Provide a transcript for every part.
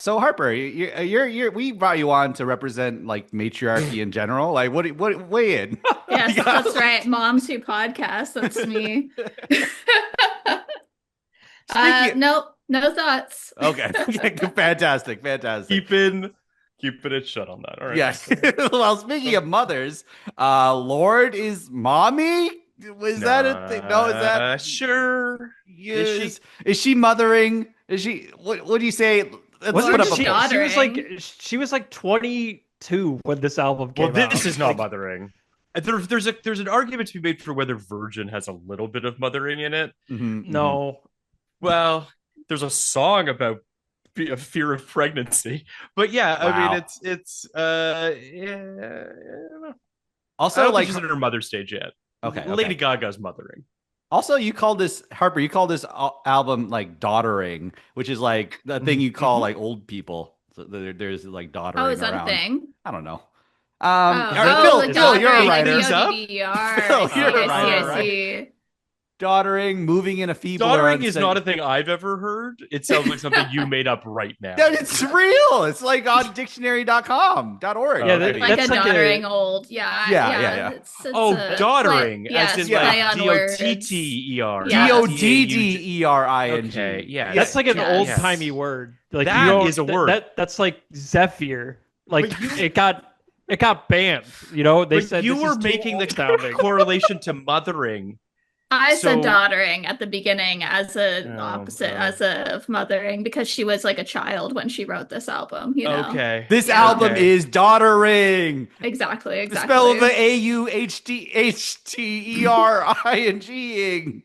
So Harper, we brought you on to represent like matriarchy in general. Like, what, weigh in? You Yes, got- that's right. Moms Who Podcast. That's me. Speaking, Nope, no thoughts. okay, fantastic, fantastic. Keeping keeping it shut on that. All right. Yes. Well, speaking of mothers, Lorde is mommy. Was that a thing? No, is that Sure. is she mothering? Is she? What do you say? Let's put Lorde up is a poll. daughtering. She was like 22 when this album Well, came out. this is not mothering. There's an argument to be made for whether Virgin has a little bit of mothering in it. Mhm, mhm. No. Well, there's a song about a fear of pregnancy, but yeah, I Wow. mean it's yeah, I don't know. I Also, don't like, think she's in her mother stage yet. okay, Lady okay. Gaga's mothering. Also, you call this Harper. You call this album like daughtering, which is like the thing you call like old people. So there's like daughtering Oh, is that around. a thing? I don't know. Like Phil, you're a daughtering, like writer. D-O-D-D-E-R. Phil, I see, you're a I see, writer, I see. Daughtering, moving in a feeble. Daughtering is not a thing I've ever heard. It sounds like something you made up right now. No, it's real. It's like on dictionary.com.org. Yeah, Okay. Like that's a like doddering old. Yeah, yeah. It's Oh, a daughtering, play, as yes, in play like on words. Dotterer. Yeah. Doddering. Okay, yeah, That's like an Yes. old-timey word. Like That you don't- is a word. That's like Zephyr. Like But you- it got banned. You know, they But said you this were is too making the old-sounding. correlation to mothering. I said So- daughtering at the beginning as an Oh, opposite oh. as of mothering because she was like a child when she wrote this album, you know. Okay. This Yeah. album Okay. is daughtering. Exactly, The exactly. spell of the AUHTHTERINGing.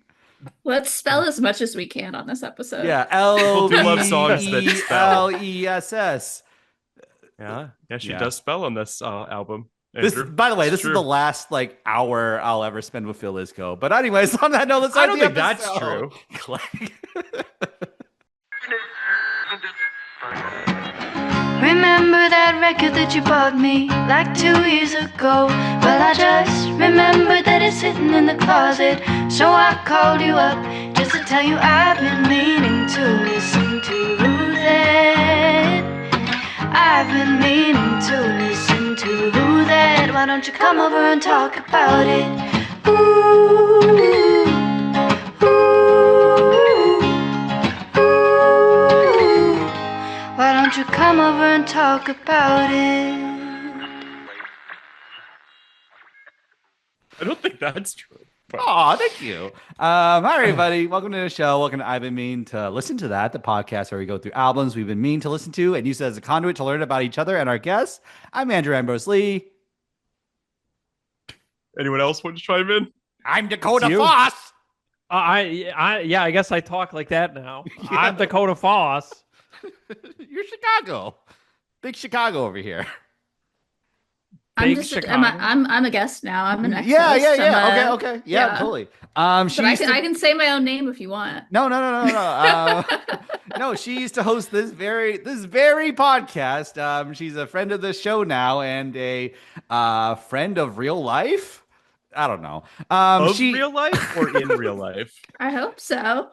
Let's spell as much as we can on this episode. Yeah, People do love songs that spell. LESS. Yeah, she Yeah. does spell on this album. This, Andrew. by the way, It's this is true. the last like hour I'll ever spend with Phil Iscove. But anyways, on that note, let's I start don't the think that's episode. Remember that record that you bought me like 2 years ago? Well, I just remembered that it's sitting in the closet. So I called you up just to tell you I've been meaning to listen to that. I've been meaning to listen to that. Why don't you come over and talk about it? Ooh, ooh. Why don't you come over and talk about it? I don't think that's true. But Oh, thank you. Hi, everybody. Welcome to the show. Welcome to I've Been Mean to Listen to That, the podcast where we go through albums we've been mean to listen to and use it as a conduit to learn about each other and our guests. I'm Andrew Ambrose Lee. anyone else want to chime in? I'm Dakota It's you. Foss. I guess I talk like that now. I'm Dakota Foss. You're Chicago. Big Chicago over here. I'm Big just Chicago. I'm a guest now. I'm an Yeah. ex-host. Okay. Yeah, totally. She But used to- I can say my own name if you want. No. No, she used to host this very podcast. She's a friend of the show now and a friend of real life. I don't know. Of real life or in real life? I hope so.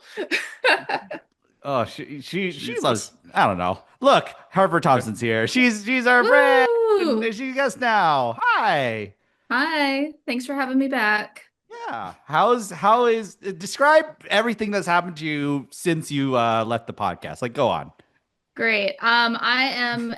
Oh, she Jesus. loves. I don't know. Look, Harper Thompson's here. She's our friend. Woo! And she's guest now. Hi. Hi. Thanks for having me back. Yeah. How is describe everything that's happened to you since you left the podcast? Like, go on. Great. I am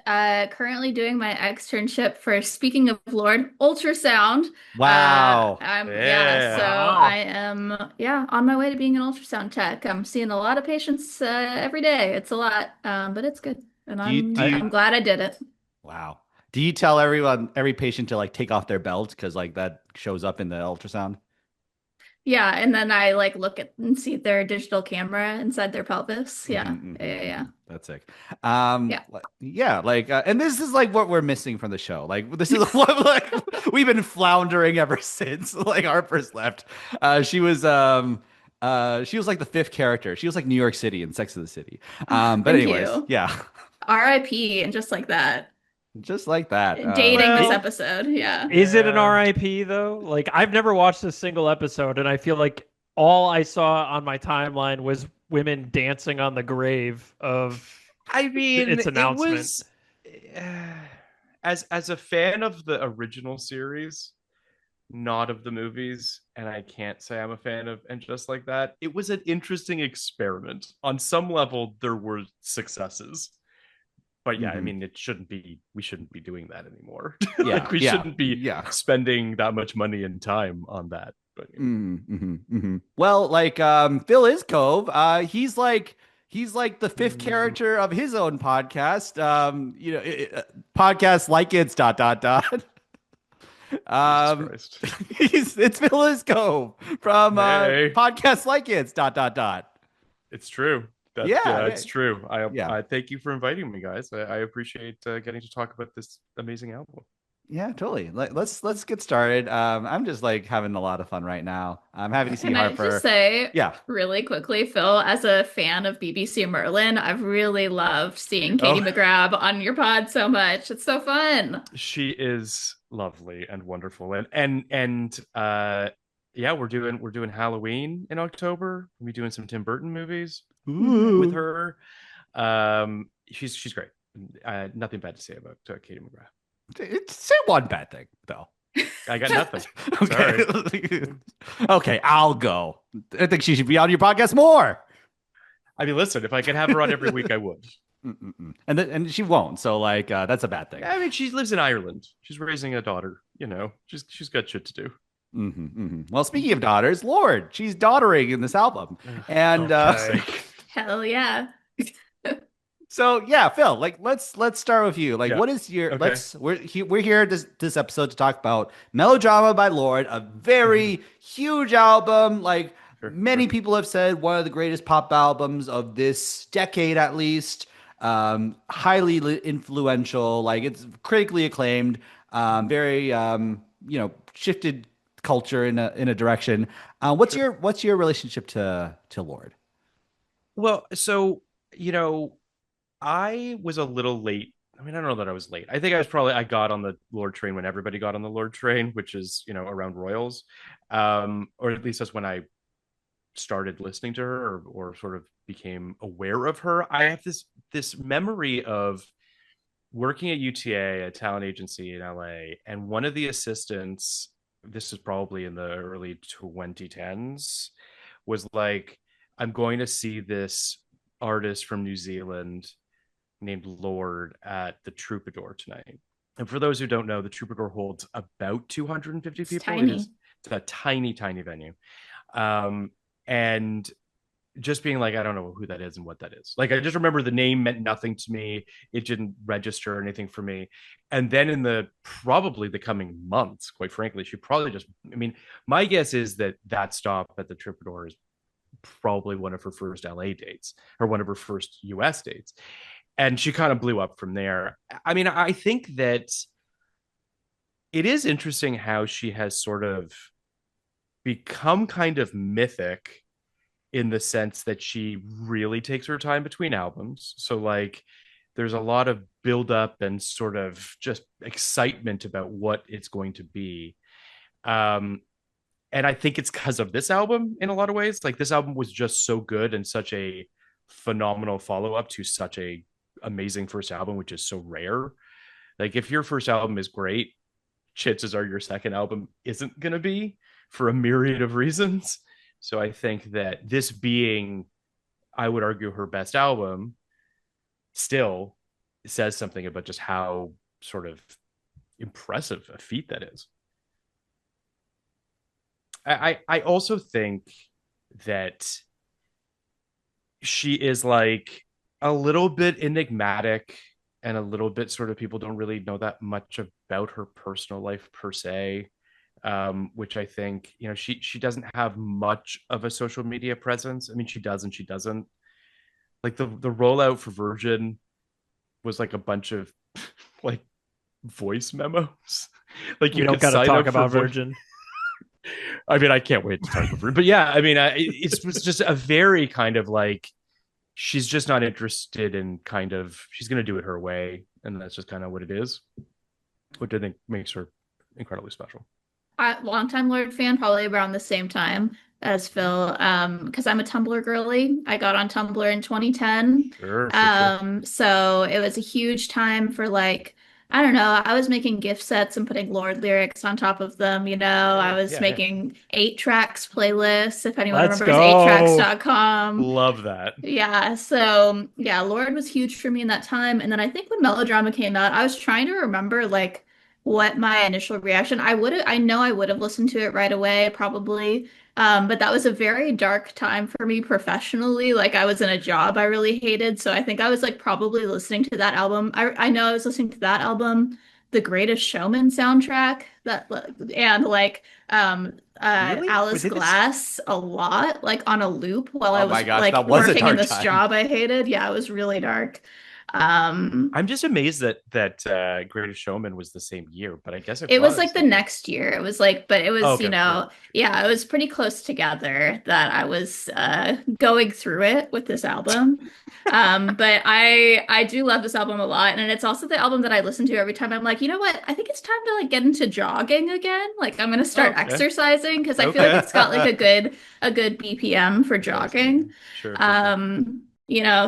currently doing my externship for, speaking of Lorde, ultrasound. Wow. Yeah. So I am on my way to being an ultrasound tech. I'm seeing a lot of patients every day. It's a lot, but it's good, and I'm glad I did it. Wow. Do you tell every patient to like take off their belt because like that shows up in the ultrasound? Yeah, and then I like look at and see their digital camera inside their pelvis. Yeah, Mhm, yeah. That's sick. Yeah. And this is like what we're missing from the show. Like this is what like we've been floundering ever since like Harper's left. She was like the fifth character. She was like New York City in Sex of the City. But Thank anyways, you. yeah, R.I.P. and just like that. just like that. Dating this well- episode. Yeah. Is it an Yeah. RIP though? Like I've never watched a single episode, and I feel like all I saw on my timeline was women dancing on the grave of I mean, its announcement. it was as a fan of the original series, not of the movies, and I can't say I'm a fan of And Just Like That. It was an interesting experiment. On some level, there were successes. But yeah, I mean, we shouldn't be doing that anymore. Yeah, Like we shouldn't be yeah. spending that much money and time on that. But Well, like Phil Iscove, he's like the fifth character of his own podcast. Podcast like it's dot dot dot. Jesus Christ. It's Phil Iscove from Hey. podcast like it's dot dot dot. It's true. Yeah, It's true. yeah. I thank you for inviting me, guys. I appreciate getting to talk about this amazing album. Yeah, totally. Let's get started. I'm just like having a lot of fun right now. I'm happy to see Can I Harper. just say, Yeah. really quickly, Phil, as a fan of BBC Merlin, I've really loved seeing Katie McGrath on your pod so much. It's so fun. She is lovely and wonderful, and yeah, we're doing Halloween in October. We'll be doing some Tim Burton movies with her. She's great. Nothing bad to say about Katie McGrath. Say one bad thing though. I got nothing. Okay. Okay, I'll go. I think she should be on your podcast more. I mean, listen, if I could have her on every week, I would. And she won't. So like that's a bad thing. I mean, she lives in Ireland. She's raising a daughter. You know, she's got shit to do. Well, speaking of daughters, Lorde, she's daughtering in this album, and Hell yeah. so yeah, Phil, like let's start with you. Like, Yeah. what is your Okay. we're here this episode to talk about Melodrama by Lorde, a very huge album. Like many people have said, one of the greatest pop albums of this decade, at least. Highly influential. Like it's critically acclaimed. Very shifted culture in a direction. What's your relationship to Lorde? Well, so I was a little late. I mean, I don't know that I was late. I think I got on the Lorde train when everybody got on the Lorde train, which is, around Royals. Or at least that's when I started listening to her or sort of became aware of her. I have this memory of working at UTA, a talent agency in LA, and one of the assistants, this is probably in the early 2010s, was like, I'm going to see this artist from New Zealand named Lorde at the Troubadour tonight. And for those who don't know, the Troubadour holds about 250 people. Tiny. It's a tiny, tiny venue. And just being like, I don't know who that is and what that is. Like, I just remember the name meant nothing to me. It didn't register anything for me. And then in probably the coming months, quite frankly, she probably just, I mean, my guess is that stop at the Troubadour is probably one of her first LA dates or one of her first US dates. And she kind of blew up from there. I mean, I think that it is interesting how she has sort of become kind of mythic in the sense that she really takes her time between albums. So like there's a lot of build up and sort of just excitement about what it's going to be. And I think it's because of this album in a lot of ways. Like this album was just so good and such a phenomenal follow-up to such a amazing first album, which is so rare. Like if your first album is great, chances are your second album isn't going to be, for a myriad of reasons. So I think that this being, I would argue, her best album still says something about just how sort of impressive a feat that is. I also think that she is like a little bit enigmatic and a little bit sort of people don't really know that much about her personal life per se. Which I think, she doesn't have much of a social media presence. I mean, she does and she doesn't. Like the rollout for Virgin was like a bunch of like voice memos. Like you don't got to talk about Virgin. I mean, I can't wait to talk about Virgin. But yeah, I mean, it's just a very kind of like, she's just not interested in kind of, she's going to do it her way. And that's just kind of what it is, which I think makes her incredibly special. Longtime Lorde fan, probably around the same time as Phil, because I'm a Tumblr girly. I got on Tumblr in 2010. Sure. So it was a huge time for like, I don't know, I was making gift sets and putting Lorde lyrics on top of them, you know. I was Yeah. making 8 tracks playlists, if anyone Let's remembers go. 8tracks.com. Love that. Yeah, so yeah, Lorde was huge for me in that time. And then I think when Melodrama came out, I was trying to remember like what my initial reaction. I know I would have listened to it right away, probably. But that was a very dark time for me professionally. Like I was in a job I really hated, so I think I was like probably listening to that album. I know I was listening to that album, The Greatest Showman soundtrack, that and like Really? Alice Wait, Glass a lot, like on a loop while I Oh my was gosh, like that was a working in dark this time. job I hated. Yeah, it was really dark. I'm just amazed that Greatest Showman was the same year, but I guess it It was was. like the next year. It was like, but it was, Okay. yeah, it was pretty close together that I was going through it with this album. But I do love this album a lot, and it's also the album that I listen to every time I'm like, you know what? I think it's time to like get into jogging again. Like I'm gonna start Okay. exercising because I feel Okay. like it's got like a good BPM for jogging. Sure.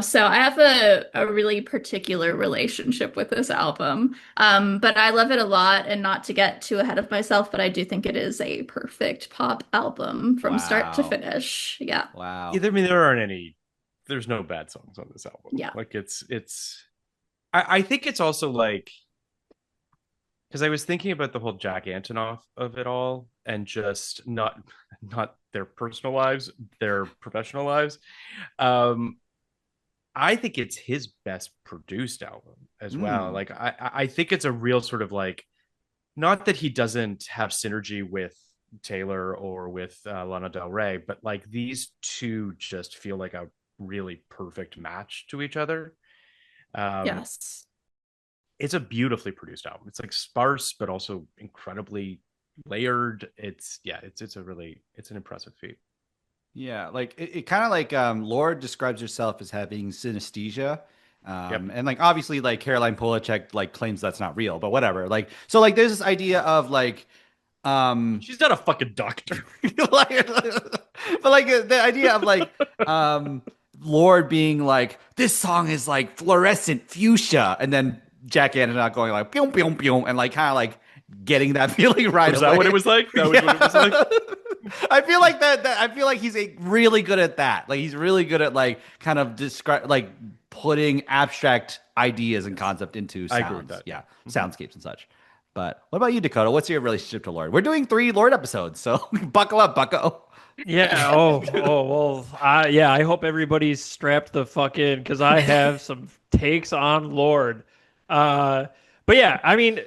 So I have a really particular relationship with this album. But I love it a lot, and not to get too ahead of myself, but I do think it is a perfect pop album from start to Wow. finish. Yeah. Wow. I mean, there aren't any. There's no bad songs on this album. Yeah. Like it's. I think it's also like because I was thinking about the whole Jack Antonoff of it all, and just not their personal lives, their professional lives. Um, I think it's his best produced album as well. Like I think it's a real sort of like not that he doesn't have synergy with Taylor or with Lana Del Rey, but like these two just feel like a really perfect match to each other. Yes. It's a beautifully produced album. It's like sparse but also incredibly layered. It's an impressive feat. Yeah, like it kind of like Lorde describes herself as having synesthesia. Yep. And like obviously like Caroline Polachek like claims that's not real, but whatever. Like so like there's this idea of like She's not a fucking doctor. like, but like the idea of like Lorde being like this song is like fluorescent fuchsia and then Jack Antonoff going like pew pew pew and like kind of like getting that feeling right Was away. that what it was like? That was what it was like. I feel like that I feel like he's really good at that. Like he's really good at like kind of describe like putting abstract ideas and concept into sounds. I agree with that. Yeah, soundscapes and such. But what about you, Dakota? What's your relationship to Lorde? We're doing 3 Lorde episodes, so buckle up, bucko. Yeah. Well. I hope everybody's strapped the fuck in because I have some takes on Lorde. But yeah, I mean,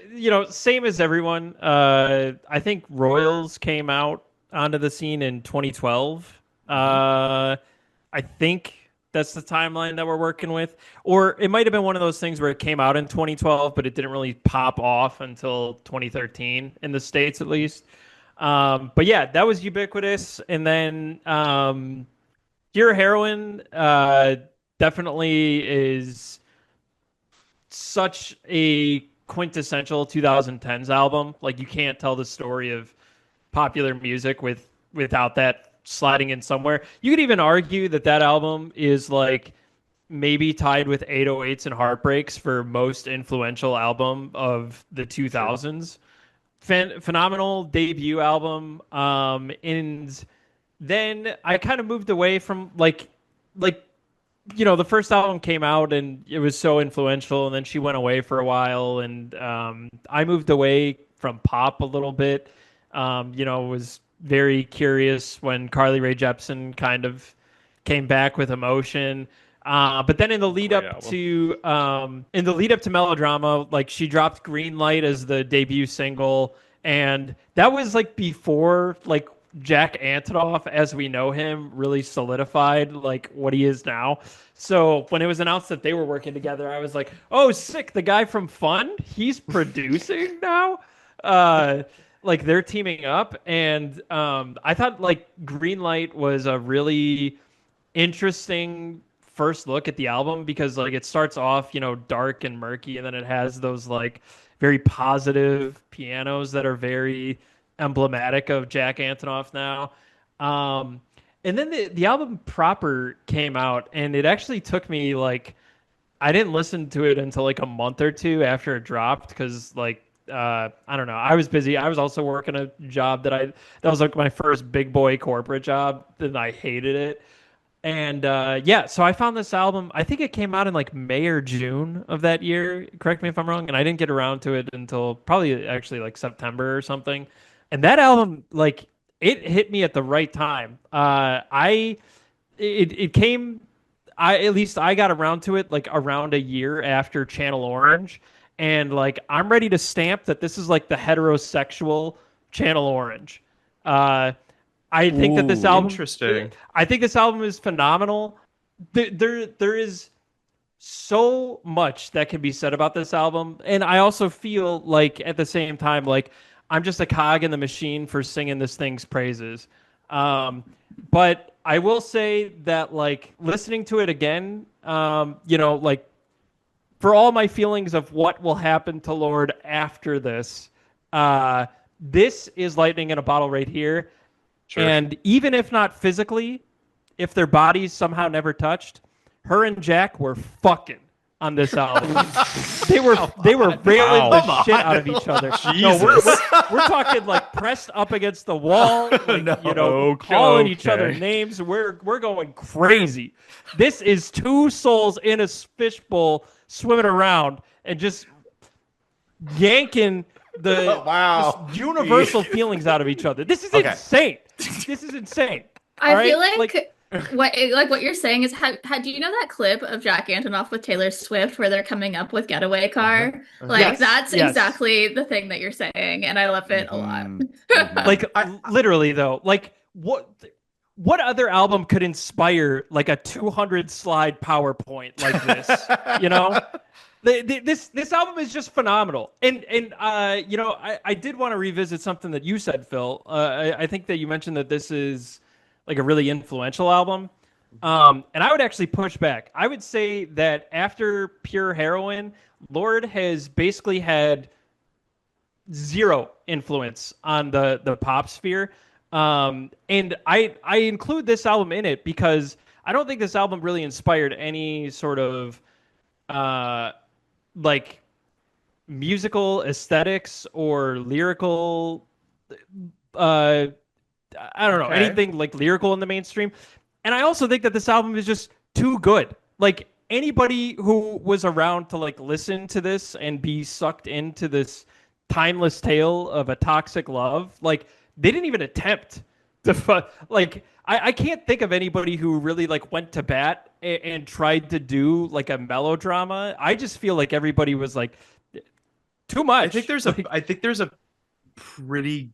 same as everyone. I think Royals came out onto the scene in 2012. I think that's the timeline that we're working with. Or it might have been one of those things where it came out in 2012, but it didn't really pop off until 2013 in the States, at least. But yeah, that was ubiquitous. And then Dear Heroin definitely is such a quintessential 2010s album. Like you can't tell the story of popular music without that sliding in somewhere. You could even argue that album is like maybe tied with 808s and Heartbreaks for most influential album of the 2000s. Phenomenal debut album. And then I kind of moved away from like the first album came out and it was so influential, and then she went away for a while, and I moved away from pop a little bit. Was very curious when Carly Rae Jepsen kind of came back with Emotion. But then in the lead up to Melodrama, like she dropped Green Light as the debut single, and that was like before like Jack Antonoff, as we know him, really solidified like what he is now. So when it was announced that they were working together, I was like, "Oh, sick! The guy from Fun, he's producing now." Like they're teaming up, and I thought like Green Light was a really interesting first look at the album because like it starts off dark and murky, and then it has those like very positive pianos that are very emblematic of Jack Antonoff now. And then the album proper came out, and it actually took me like I didn't listen to it until like a month or two after it dropped because like I don't know, I was busy. I was also working a job that was like my first big boy corporate job, and I hated it. And yeah, so I found this album. I think it came out in like May or June of that year. Correct me if I'm wrong. And I didn't get around to it until probably actually like September or something. And that album, like, it hit me at the right time. It came. At least I got around to it like around a year after Channel Orange, and like I'm ready to stamp that this is like the heterosexual Channel Orange. I think that this album, interesting. I think this album is phenomenal. There is so much that can be said about this album, and I also feel like at the same time, like I'm just a cog in the machine for singing this thing's praises. But I will say that, like, listening to it again, like, for all my feelings of what will happen to Lorde after this, this is lightning in a bottle right here. Sure. And even if not physically, if their bodies somehow never touched, her and Jack were fucking on this album. they were railing the shit out of each other. Jesus. No, we're talking like pressed up against the wall, like, calling each other names. We're going crazy. This is two souls in a fishbowl swimming around and just yanking the universal feelings out of each other. This is insane. This is insane. I feel like what you're saying is, do you know that clip of Jack Antonoff with Taylor Swift where they're coming up with Getaway Car? Like, that's exactly the thing that you're saying, and I love it a lot. Like, literally though, like what other album could inspire like a 200 slide PowerPoint like this? You know? This album is just phenomenal, and I did want to revisit something that you said, Phil. I think that you mentioned that this is like a really influential album, and I would actually push back. I would say that after Pure Heroine, Lorde has basically had zero influence on the pop sphere, and I include this album in it because I don't think this album really inspired any sort of like musical aesthetics or lyrical I don't know, anything like lyrical in the mainstream. And I also think that this album is just too good. Like, anybody who was around to like listen to this and be sucked into this timeless tale of a toxic love, like, they didn't even attempt to like I can't think of anybody who really like went to bat and tried to do like a melodrama. I just feel like everybody was like too much. I think there's a pretty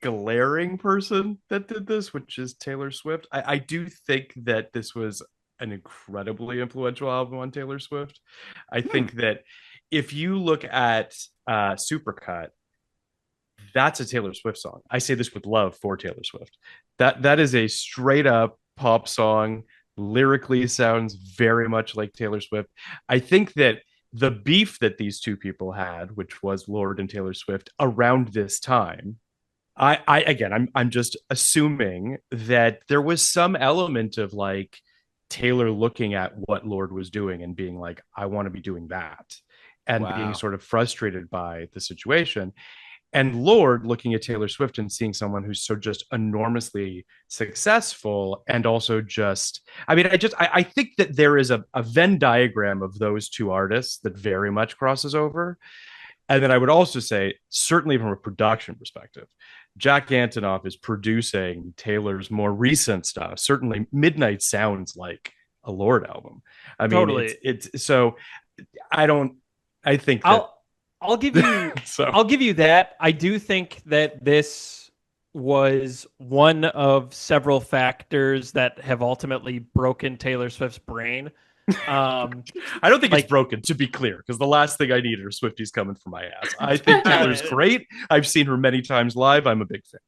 glaring person that did this, which is Taylor Swift. I do think that this was an incredibly influential album on Taylor Swift. I think that if you look at Supercut, that's a Taylor Swift song. I say this with love for Taylor Swift. That is a straight up pop song. Lyrically sounds very much like Taylor Swift. I think that the beef that these two people had, which was Lorde and Taylor Swift, around this time, I'm just assuming that there was some element of like Taylor looking at what Lorde was doing and being like, I want to be doing that, and being sort of frustrated by the situation. And Lorde looking at Taylor Swift and seeing someone who's so just enormously successful, and also just, I think that there is a Venn diagram of those two artists that very much crosses over. And then I would also say, certainly from a production perspective, Jack Antonoff is producing Taylor's more recent stuff. Certainly Midnight sounds like a Lorde album. I mean, totally. It's so I think that I'll give you I'll give you that. I do think that this was one of several factors that have ultimately broken Taylor Swift's brain. I don't think it's broken, to be clear, because the last thing I need are Swifties coming for my ass. I think Taylor's great. I've seen her many times live. I'm a big fan.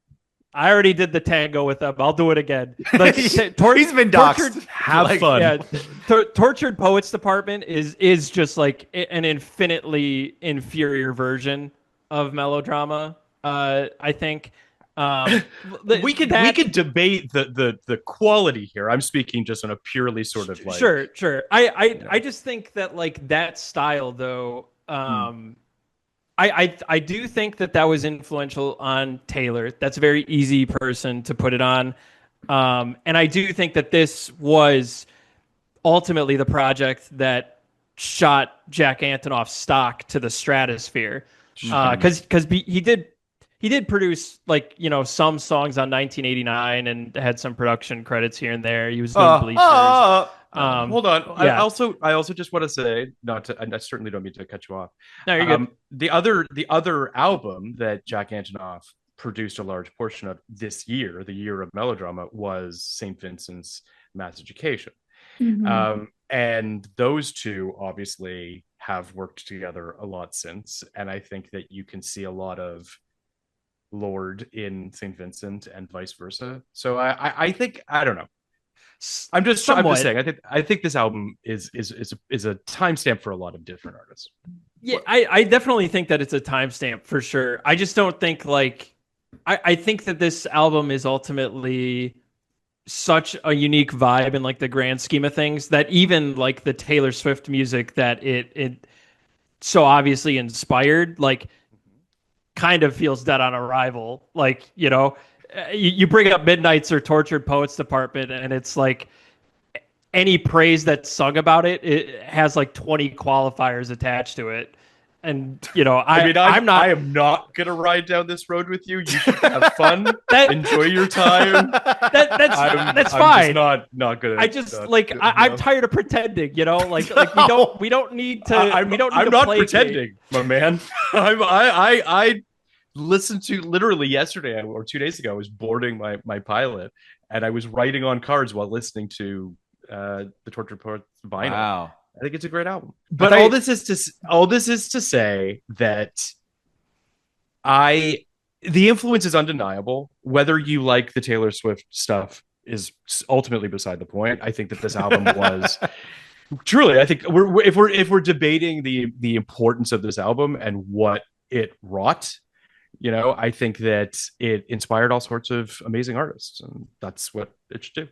I already did the tango with them. I'll do it again. Like, he's been doxxed. Have fun. Yeah, Tortured Poets Department is just like an infinitely inferior version of Melodrama. I think. We could debate the quality here. I'm speaking just on a purely sort of like sure. I just think that like that style though, I do think that was influential on Taylor. That's a very easy person to put it on. And I do think that this was ultimately the project that shot Jack Antonoff's stock to the stratosphere. Because he did produce like, you know, some songs on 1989 and had some production credits here and there. He was doing Bleachers. Hold on. Yeah. I also just want to say, I certainly don't mean to cut you off. No, you're good. The other album that Jack Antonoff produced a large portion of this year, the year of Melodrama, was St. Vincent's Mass Education. And those two obviously have worked together a lot since. And I think that you can see a lot of Lorde in St. Vincent and vice versa. So I think, I don't know. I'm just saying. I think this album is a timestamp for a lot of different artists. Yeah, I definitely think that it's a timestamp for sure. I just don't think like I think that this album is ultimately such a unique vibe in like the grand scheme of things that even like the Taylor Swift music that it so obviously inspired, like kind of feels dead on arrival. Like, you know, you bring up Midnights or Tortured Poets Department, and it's like any praise that's sung about it, it has like 20 qualifiers attached to it. And, you know, I am not going to ride down this road with you. You should have fun, enjoy your time. That's fine. I'm not going to. I just I'm tired of pretending, you know, like we don't need to. I'm not pretending, my man. I listened to literally yesterday or 2 days ago. I was boarding my pilot, and I was writing on cards while listening to the Tortured Poets vinyl. Wow. I think it's a great album. But all this is to say that the influence is undeniable. Whether you like the Taylor Swift stuff is ultimately beside the point. I think that this album was truly. I think if we're debating the importance of this album and what it wrought, you know, I think that it inspired all sorts of amazing artists, and that's what it should do.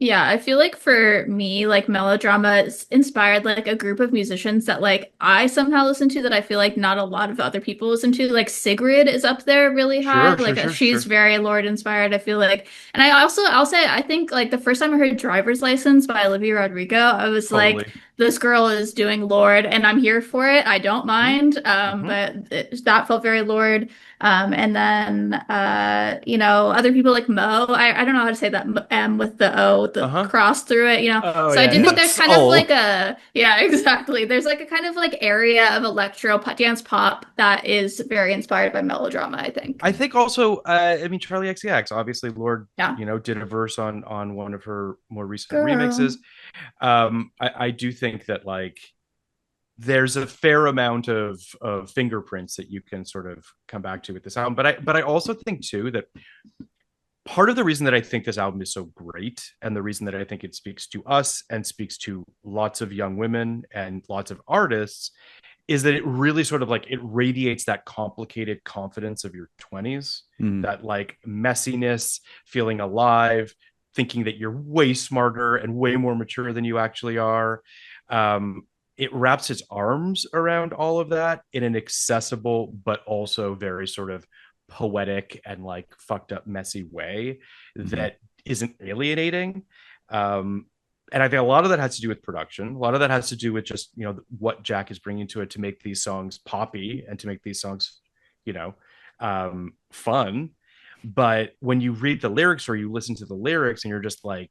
Yeah, I feel like for me, like Melodrama inspired like a group of musicians that like I somehow listen to that I feel like not a lot of other people listen to. Like Sigrid is up there really high. She's very Lorde inspired, I feel like. And I'll say I think like the first time I heard Driver's License by Olivia Rodrigo, I was like, this girl is doing Lorde and I'm here for it. I don't mind. But that felt very Lorde. And then you know, other people like Mo. I don't know how to say that M with the O, the cross through it, you know. I do think there's kind of like exactly. There's like a kind of like area of electro dance pop that is very inspired by Melodrama, I think. I think also I mean Charlie XCX, obviously Lorde, you know, did a verse on one of her more recent remixes. I do think that like there's a fair amount of fingerprints that you can sort of come back to with this album. But I also think too that part of the reason that I think this album is so great, and the reason that I think it speaks to us and speaks to lots of young women and lots of artists, is that it really sort of like it radiates that complicated confidence of your 20s, that like messiness, feeling alive, thinking that you're way smarter and way more mature than you actually are. It wraps its arms around all of that in an accessible, but also very sort of poetic and like fucked up, messy way that isn't alienating. And I think a lot of that has to do with production. A lot of that has to do with just, you know, what Jack is bringing to it to make these songs poppy and to make these songs, you know, fun. But when you read the lyrics or you listen to the lyrics and you're just like,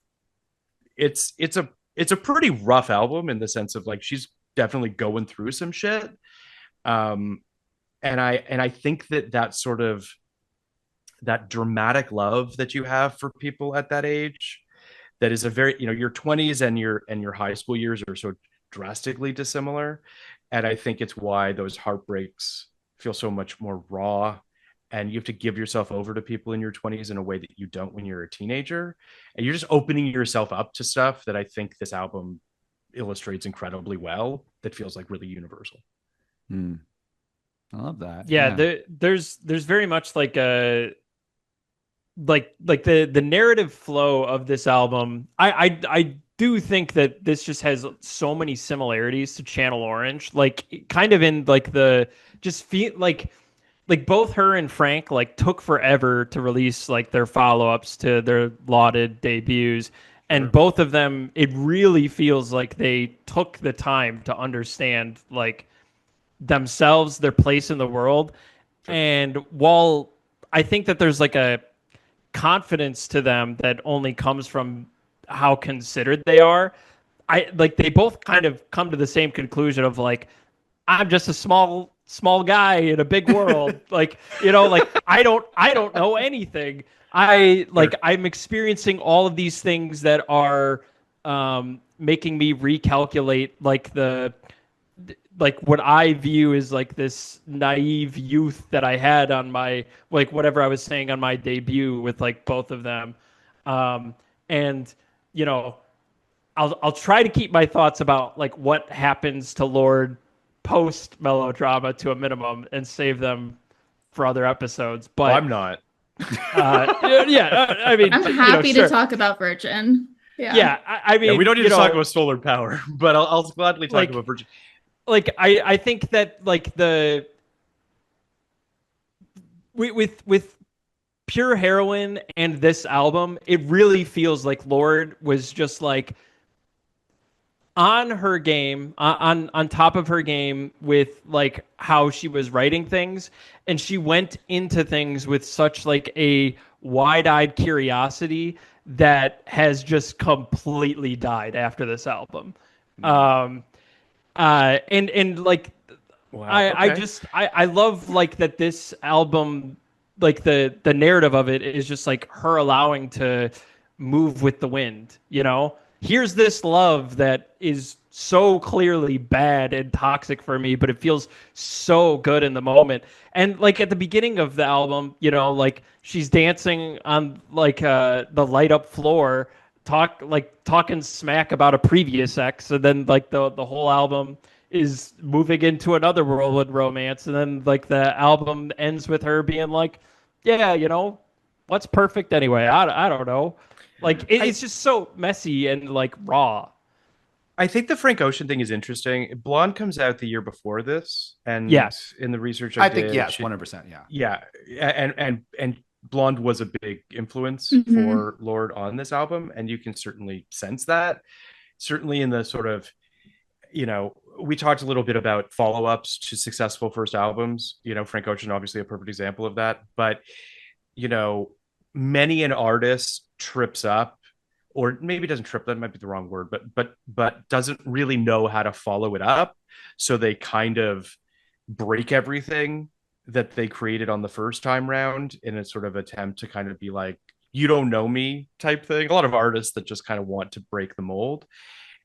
it's a pretty rough album in the sense of like, she's definitely going through some shit. And I think that sort of that dramatic love that you have for people at that age, that is a very, you know, your 20s and your high school years are so drastically dissimilar. And I think it's why those heartbreaks feel so much more raw, and you have to give yourself over to people in your 20s in a way that you don't when you're a teenager. And you're just opening yourself up to stuff that I think this album illustrates incredibly well, that feels like really universal. I love that. Yeah. There's very much like a like the narrative flow of this album, I do think that this just has so many similarities to Channel Orange, like kind of in like the just feel like both her and Frank like took forever to release like their follow-ups to their lauded debuts. And both of them, it really feels like they took the time to understand like themselves, their place in the world. And while I think that there's like a confidence to them that only comes from how considered they are, I like they both kind of come to the same conclusion of like, I'm just a small guy in a big world. Like, like I don't know anything. I'm experiencing all of these things that are making me recalculate like what I view as like this naive youth that I had on my like whatever I was saying on my debut with like both of them. And I'll try to keep my thoughts about like what happens to Lorde post Melodrama to a minimum and save them for other episodes. But I'm not. I mean, I'm happy to sure. talk about Virgin. Yeah. Yeah, I mean, we don't need to talk about solar power, but I'll gladly talk about Virgin. Like, I think that like with Pure Heroine and this album, it really feels like Lorde was just like on her game, on top of her game with like how she was writing things, and she went into things with such like a wide-eyed curiosity that has just completely died after this album. And like Wow, I love like that this album, like the narrative of it is just like her allowing to move with the wind, Here's this love that is so clearly bad and toxic for me, but it feels so good in the moment. And like at the beginning of the album, like she's dancing on like the light up floor, talking smack about a previous ex, and then like the whole album is moving into another whirlwind romance, and then like the album ends with her being like, yeah, what's perfect anyway? I don't know. Like it's just so messy and like raw. I think the Frank Ocean thing is interesting. Blonde comes out the year before this, and yes, in the research I think yes, 100%, yeah, and Blonde was a big influence for Lorde on this album, and you can certainly sense that. Certainly in the sort of, we talked a little bit about follow-ups to successful first albums. Frank Ocean obviously a perfect example of that, but many an artist trips up, or maybe doesn't trip, that might be the wrong word, but doesn't really know how to follow it up, so they kind of break everything that they created on the first time round in a sort of attempt to kind of be like, you don't know me type thing. A lot of artists that just kind of want to break the mold.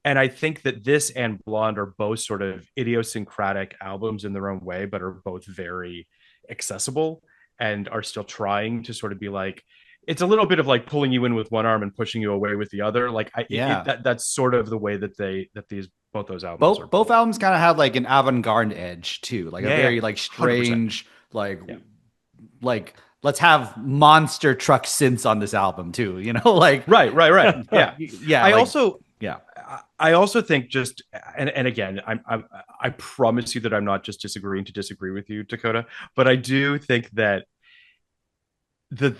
And I think that this and Blonde are both sort of idiosyncratic albums in their own way, but are both very accessible and are still trying to sort of be like, it's a little bit of like pulling you in with one arm and pushing you away with the other. Like, that's sort of the way that both those albums are. Both albums kind of have like an avant-garde edge too, like a very like strange, 100%. like let's have monster truck synths on this album too. Like right. Yeah, yeah. I also think just and again, I promise you that I'm not just disagreeing to disagree with you, Dakota, but I do think that the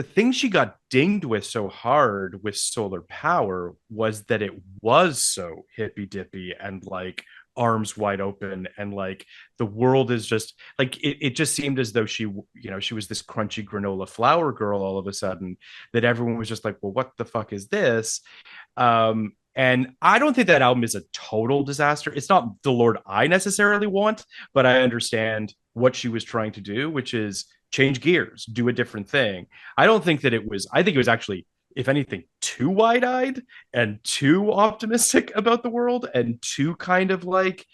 thing she got dinged with so hard with Solar Power was that it was so hippy dippy and like arms wide open, and like the world is just like it just seemed as though she was this crunchy granola flour girl all of a sudden, that everyone was just like, well, what the fuck is this? And I don't think that album is a total disaster. It's not the Lorde I necessarily want, but I understand what she was trying to do, which is change gears, do a different thing. I think it was actually, if anything, too wide-eyed and too optimistic about the world and too kind of like,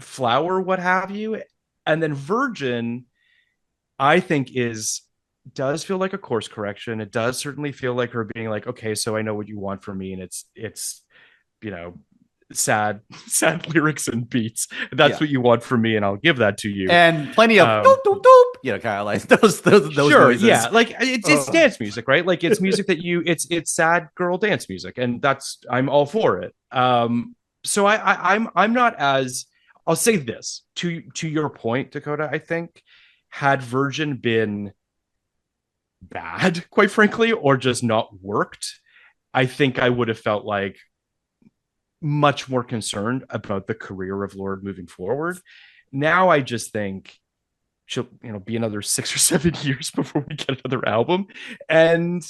flower, what have you. And then Virgin, I think does feel like a course correction. It does certainly feel like her being like, okay, so I know what you want from me, and it's sad lyrics and beats. That's what you want from me, and I'll give that to you. And plenty of doop doop doop you know, kind of like those Sure, noises. yeah, like it's Ugh. dance music, right? Like it's music that it's sad girl dance music, and I'm all for it. So I'm not as, I'll say this to your point, Dakota. I think had Virgin been bad, quite frankly, or just not worked, I think I would have felt like much more concerned about the career of Lorde moving forward. Now I just think she'll, be another 6 or 7 years before we get another album, and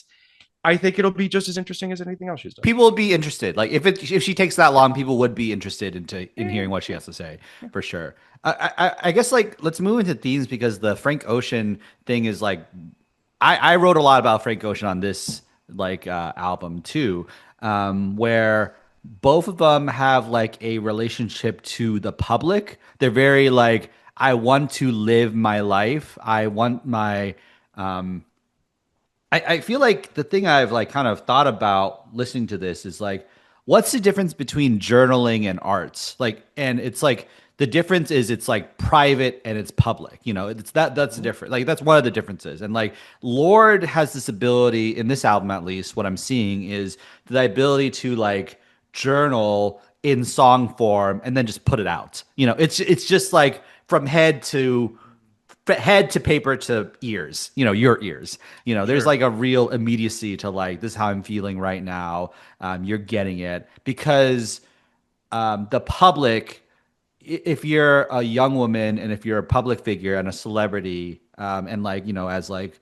I think it'll be just as interesting as anything else she's done. People will be interested. Like if she takes that long, people would be interested in hearing what she has to say for sure. I guess like let's move into themes because the Frank Ocean thing is like I wrote a lot about Frank Ocean on this like album too, where both of them have like a relationship to the public. They're very like I want to live my life. I want my I feel like the thing I've like kind of thought about listening to this is like, what's the difference between journaling and arts? Like, and it's like the difference is it's like private and it's public. You know, it's that's the difference. Like that's one of the differences. And like Lorde has this ability in this album, at least what I'm seeing is the ability to like journal in song form and then just put it out. You know, it's just like from head to paper to ears, you know, your ears, you know, there's Sure. like a real immediacy to like, this is how I'm feeling right now. You're getting it because the public, if you're a young woman and if you're a public figure and a celebrity, and like, you know, as like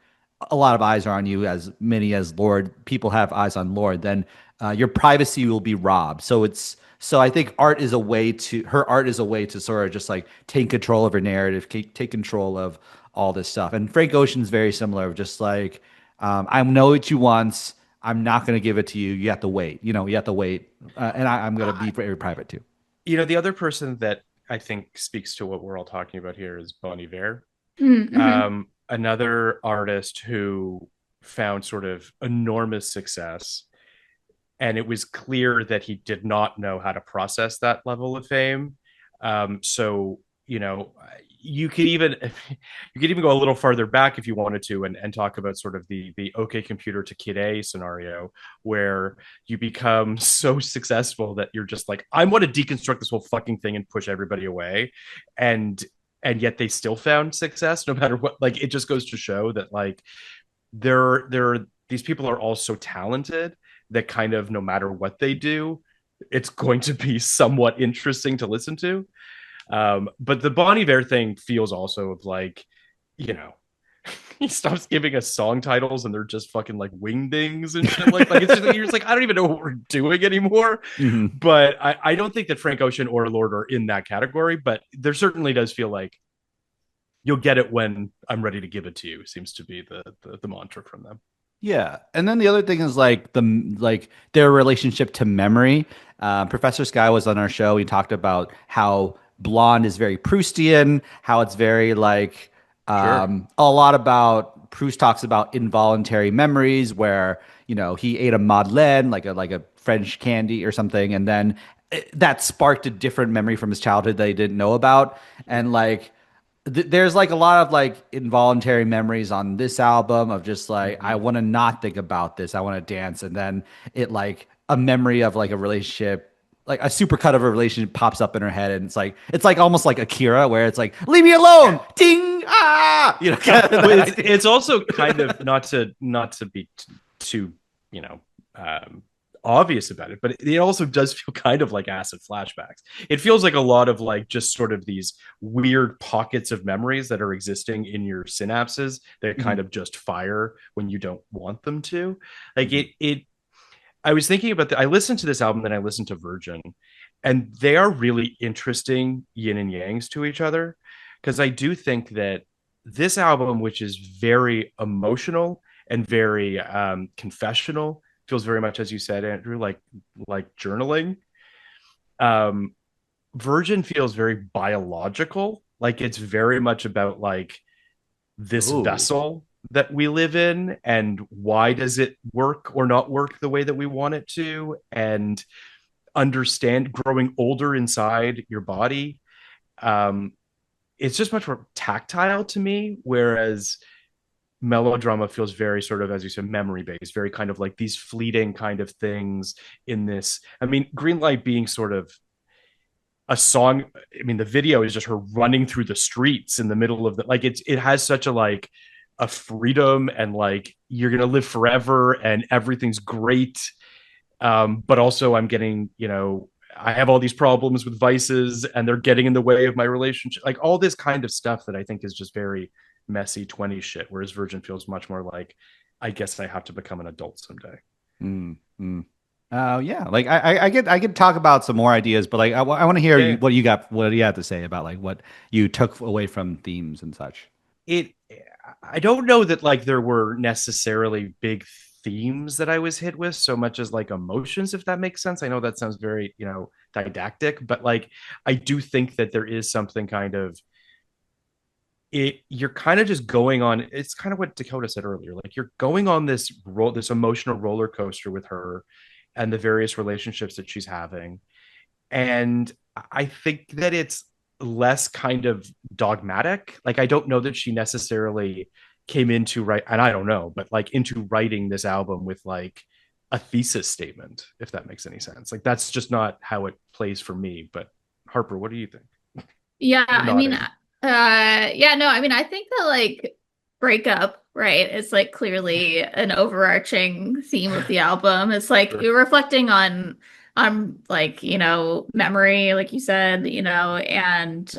a lot of eyes are on you, as many as Lorde, people have eyes on Lorde, then your privacy will be robbed. So I think her art is a way to sort of just like take control of her narrative, take control of all this stuff. And Frank Ocean's very similar, of just like, I know what you want. I'm not going to give it to you. You have to wait. You know, you have to wait. And I'm going to be very private too. The other person that I think speaks to what we're all talking about here is Bon Iver, Mm-hmm. another artist who found sort of enormous success, and it was clear that he did not know how to process that level of fame. So you could even go a little farther back if you wanted to, and talk about sort of the OK Computer to Kid A scenario, where you become so successful that you're just like, I want to deconstruct this whole fucking thing and push everybody away, and yet they still found success no matter what. Like, it just goes to show that like there these people are all so talented that kind of no matter what they do, it's going to be somewhat interesting to listen to. But the Bon Iver thing feels also of like, you know, he stops giving us song titles and they're just fucking like wingdings and shit. Like it's just, you're just like, I don't even know what we're doing anymore. Mhm. But I don't think that Frank Ocean or Lorde are in that category, but there certainly does feel like you'll get it when I'm ready to give it to you, seems to be the mantra from them. Yeah, and then the other thing is like their relationship to memory. Professor Sky was on our show. He talked about how Blonde is very Proustian, how it's very like Sure. a lot about Proust talks about involuntary memories, where you know he ate a madeleine, like a French candy or something, and then that sparked a different memory from his childhood that he didn't know about, and like there's like a lot of like involuntary memories on this album of just like I want to not think about this, I want to dance, and then it like a memory of like a relationship, like a supercut of a relationship pops up in her head, and it's like almost like Akira, where it's like leave me alone, ding, you know, kind of But that. it's also kind of not to be too you know obvious about it, but it also does feel kind of like acid flashbacks. It feels like a lot of like just sort of these weird pockets of memories that are existing in your synapses that kind of just fire when you don't want them to. Like it I was thinking about I listened to this album, then I listened to Virgin, and they are really interesting yin and yangs to each other, because I do think that this album, which is very emotional and very confessional, feels very much, as you said, Andrew, like journaling. Um, Virgin feels very biological, like it's very much about like this Ooh. vessel that we live in, and why does it work or not work the way that we want it to, and understand growing older inside your body. um it's just much more tactile to me, whereas Melodrama feels very sort of, as you said, memory based, very kind of like these fleeting kind of things in this. I mean, Greenlight being sort of a song. I mean, the video is just her running through the streets in the middle of the, like, it has such a like a freedom and like you're gonna live forever and everything's great. But also I'm getting, I have all these problems with vices and they're getting in the way of my relationship. Like all this kind of stuff that I think is just very messy 20s shit, whereas Virgin feels much more like, I guess I have to become an adult someday. Yeah, like I could talk about some more ideas, but like I want to hear Yeah. what you have to say about like what you took away from themes and such. It I don't know that like there were necessarily big themes that I was hit with so much as like emotions, if that makes sense. I know that sounds very, didactic, but like I do think that there is something kind of, you're kind of just going on, it's kind of what Dakota said earlier, like you're going on this emotional roller coaster with her and the various relationships that she's having. And I think that it's less kind of dogmatic. Like I don't know that she necessarily came into write, and I don't know, but like into writing this album with like a thesis statement, if that makes any sense. Like that's just not how it plays for me. But Harper, what do you think? Yeah, You're I mean, nodding. yeah, no, I mean, I think that like breakup, right, is like clearly an overarching theme of the album. It's like Sure. you're reflecting on like, memory, like you said, and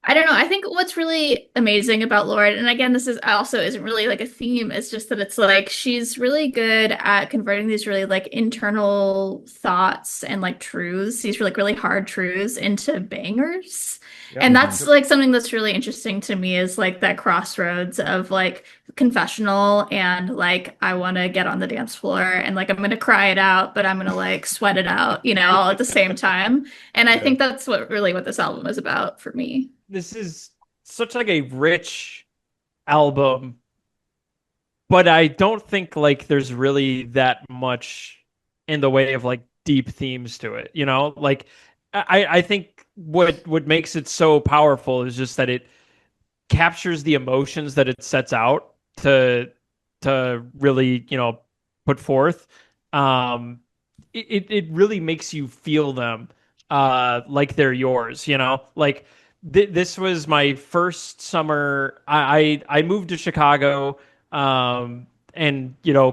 I don't know. I think what's really amazing about Lorde, and again, this is also isn't really like a theme, it's just that it's like she's really good at converting these really like internal thoughts and like truths, these really hard truths into bangers. Yep. And that's Yep. like something that's really interesting to me is like that crossroads of like confessional and like I want to get on the dance floor and like I'm gonna cry it out, but I'm gonna like sweat it out, all at the same time. And I Yeah. think that's what this album is about for me. This is such like a rich album, but I don't think like there's really that much in the way of like deep themes to it, Like I think what makes it so powerful is just that it captures the emotions that it sets out to really, put forth. Um it really makes you feel them like they're yours, Like this was my first summer. I moved to Chicago, and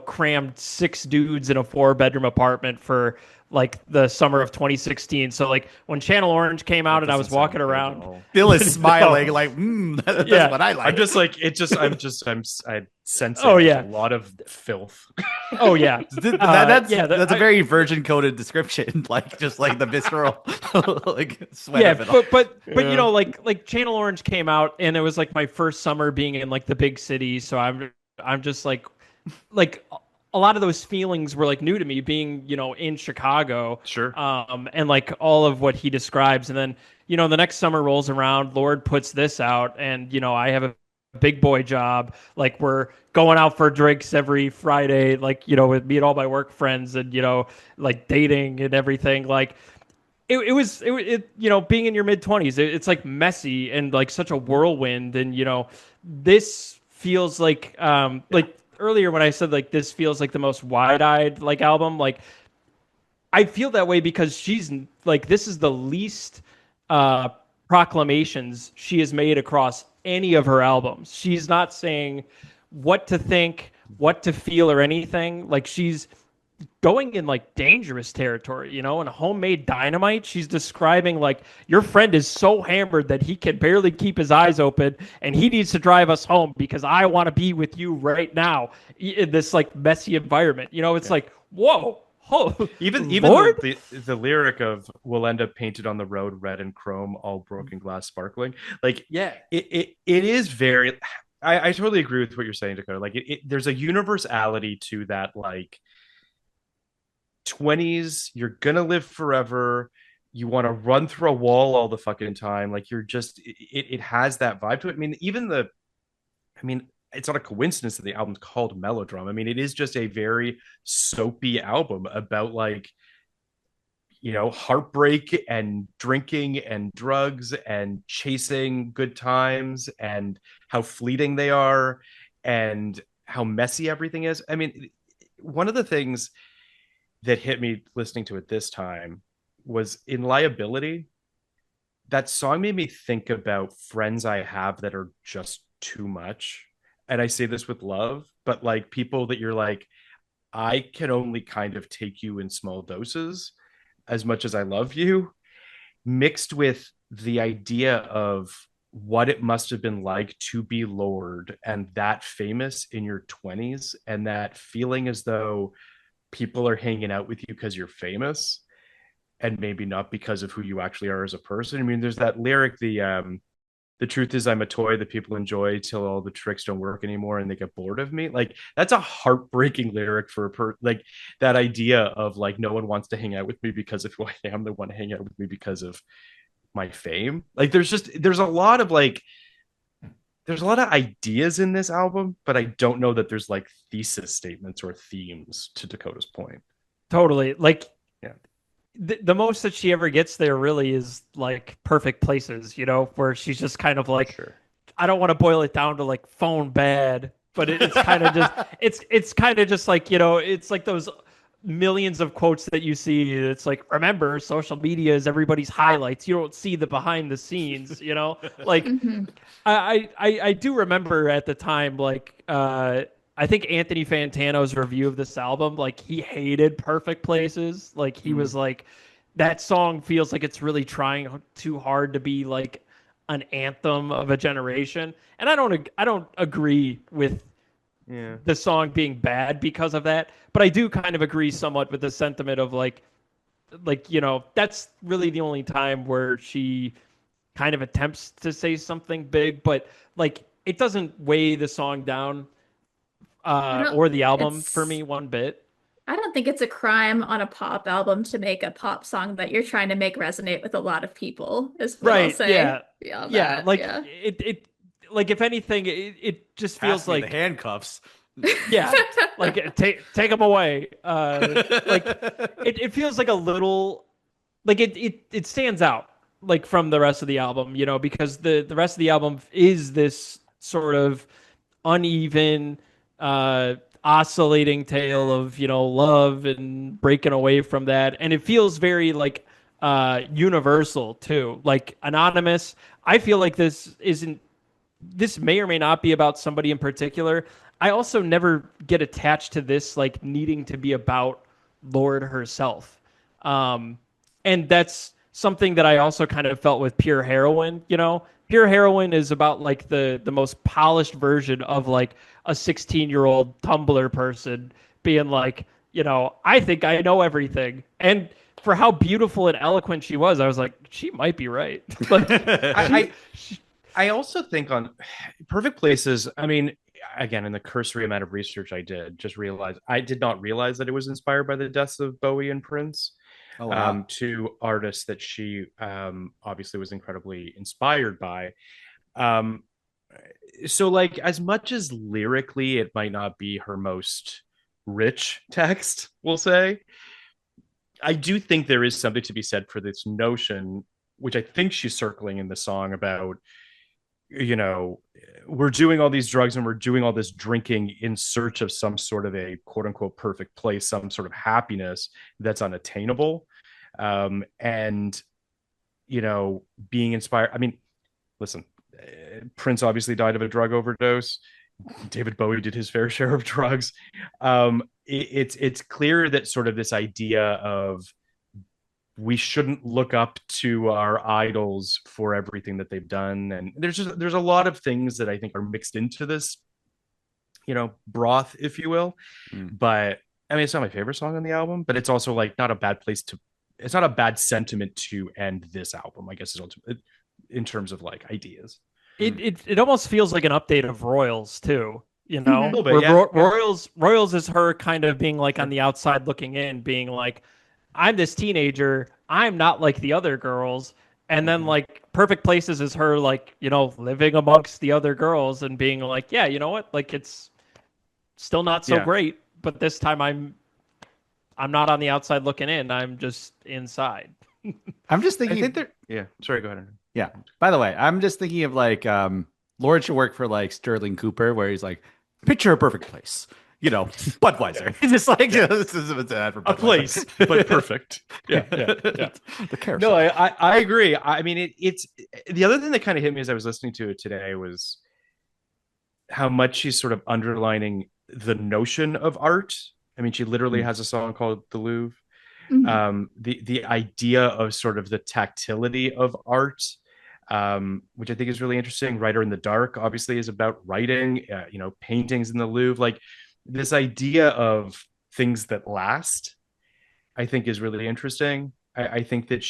crammed six dudes in a four-bedroom apartment for like the summer of 2016. So like when Channel Orange came out That and I was doesn't sound walking good at around, all. Phil is No. smiling like, that's Yeah. what I like. I'm just like, I'm sensing Oh, just yeah. a lot of filth. Oh yeah. That's a very virgin coded description, like just like the visceral like sweat Yeah, of it all. but Yeah. like Channel Orange came out and it was like my first summer being in like the big city, so I'm just like a lot of those feelings were like new to me being, in Chicago. Sure. And like all of what he describes. And then, the next summer rolls around, Lorde puts this out, and, I have a big boy job. Like we're going out for drinks every Friday, like, with me and all my work friends and, like dating and everything. Like being in your mid 20s, it's like messy and like such a whirlwind. And, this feels like earlier when I said like this feels like the most wide-eyed like album, like I feel that way because she's like this is the least uh proclamations she has made across any of her albums. She's not saying what to think, what to feel or anything. Like she's going in like dangerous territory, and Homemade Dynamite, she's describing like your friend is so hammered that he can barely keep his eyes open and he needs to drive us home because I want to be with you right now in this like messy environment. It's like, whoa. Oh, Even Lord? the lyric of "we'll end up painted on the road, red and chrome, all broken glass sparkling." Like, Yeah. it is very. I totally agree with what you're saying, Dakota. Like, there's a universality to that. Like, 20s, you're gonna live forever. You want to run through a wall all the fucking time. Like, you're just. It has that vibe to it. I mean, I mean, it's not a coincidence that the album's called Melodrama. I mean, it is just a very soapy album about like heartbreak and drinking and drugs and chasing good times and how fleeting they are and how messy everything is. I mean, one of the things that hit me listening to it this time was in Liability. That song made me think about friends I have that are just too much. And I say this with love, but like people that you're like, I can only kind of take you in small doses as much as I love you, mixed with the idea of what it must have been like to be Lorde and that famous in your 20s and that feeling as though people are hanging out with you because you're famous and maybe not because of who you actually are as a person. I mean, there's that lyric, the truth is I'm a toy that people enjoy till all the tricks don't work anymore and they get bored of me. Like that's a heartbreaking lyric for like that idea of like no one wants to hang out with me because of who I am. They want to hang out with me because of my fame. Like there's a lot of ideas in this album, but I don't know that there's like thesis statements or themes, to Dakota's point. Totally. Like yeah. The most that she ever gets there really is like Perfect Places, where she's just kind of like, Sure. I don't want to boil it down to like phone bad, but it's kind of just, it's kind of just like, it's like those millions of quotes that you see. It's like, remember, social media is everybody's highlights. You don't see the behind the scenes, like I do remember at the time, like, I think Anthony Fantano's review of this album, like he hated Perfect Places. Like he was like, that song feels like it's really trying too hard to be like an anthem of a generation. And I don't agree with the song being bad because of that. But I do kind of agree somewhat with the sentiment of like, that's really the only time where she kind of attempts to say something big, but like it doesn't weigh the song down. Or the album for me one bit. I don't think it's a crime on a pop album to make a pop song that you're trying to make resonate with a lot of people, is what I'll say. Yeah. It like if anything, it just feels like the handcuffs. Yeah, like take them away. Like it feels like a little, like it stands out like from the rest of the album, because the rest of the album is this sort of uneven, oscillating tale of love and breaking away from that, and it feels very like universal too. Like Anonymous, I feel like this may or may not be about somebody in particular. I also never get attached to this like needing to be about Lorde herself, and that's something that I also kind of felt with Pure Heroine. Pure Heroine is about like the most polished version of like a 16-year-old Tumblr person being like, I think I know everything. And for how beautiful and eloquent she was, I was like, she might be right. I also think on Perfect Places, I mean, again, in the cursory amount of research I did not realize that it was inspired by the deaths of Bowie and Prince. Oh, wow. Two artists that she obviously was incredibly inspired by. So like as much as lyrically it might not be her most rich text, we'll say, I do think there is something to be said for this notion, which I think she's circling in the song about, we're doing all these drugs and we're doing all this drinking in search of some sort of a quote unquote perfect place, some sort of happiness that's unattainable. And, being inspired. I mean, listen, Prince obviously died of a drug overdose. David Bowie did his fair share of drugs. It's clear that sort of this idea of we shouldn't look up to our idols for everything that they've done, and there's a lot of things that I think are mixed into this, broth, if you will. But I mean, it's not my favorite song on the album, but it's also like not a bad place to. It's not a bad sentiment to end this album, I guess, in terms of like ideas. It almost feels like an update of Royals too, A little bit, yeah. Royals is her kind of being like on the outside looking in, being like, I'm this teenager, I'm not like the other girls. And then like Perfect Places is her like, living amongst the other girls and being like, yeah, you know what? Like it's still not so great, but this time I'm I'm not on the outside looking in. I'm just inside. I'm just I thinking. think they're yeah. Sorry, go ahead. Yeah. By the way, I'm just thinking of like Lorde should work for like Sterling Cooper, where he's like, picture a perfect place. Budweiser. It's just like this is what's ad for A Budweiser. place, but perfect. Yeah. The carousel. No, I agree. I mean, it's the other thing that kind of hit me as I was listening to it today was how much she's sort of underlining the notion of art. I mean, she literally has a song called The Louvre. The idea of sort of the tactility of art, which I think is really interesting. Writer in the Dark obviously is about writing, paintings in the Louvre. Like this idea of things that last, I think is really interesting. I think that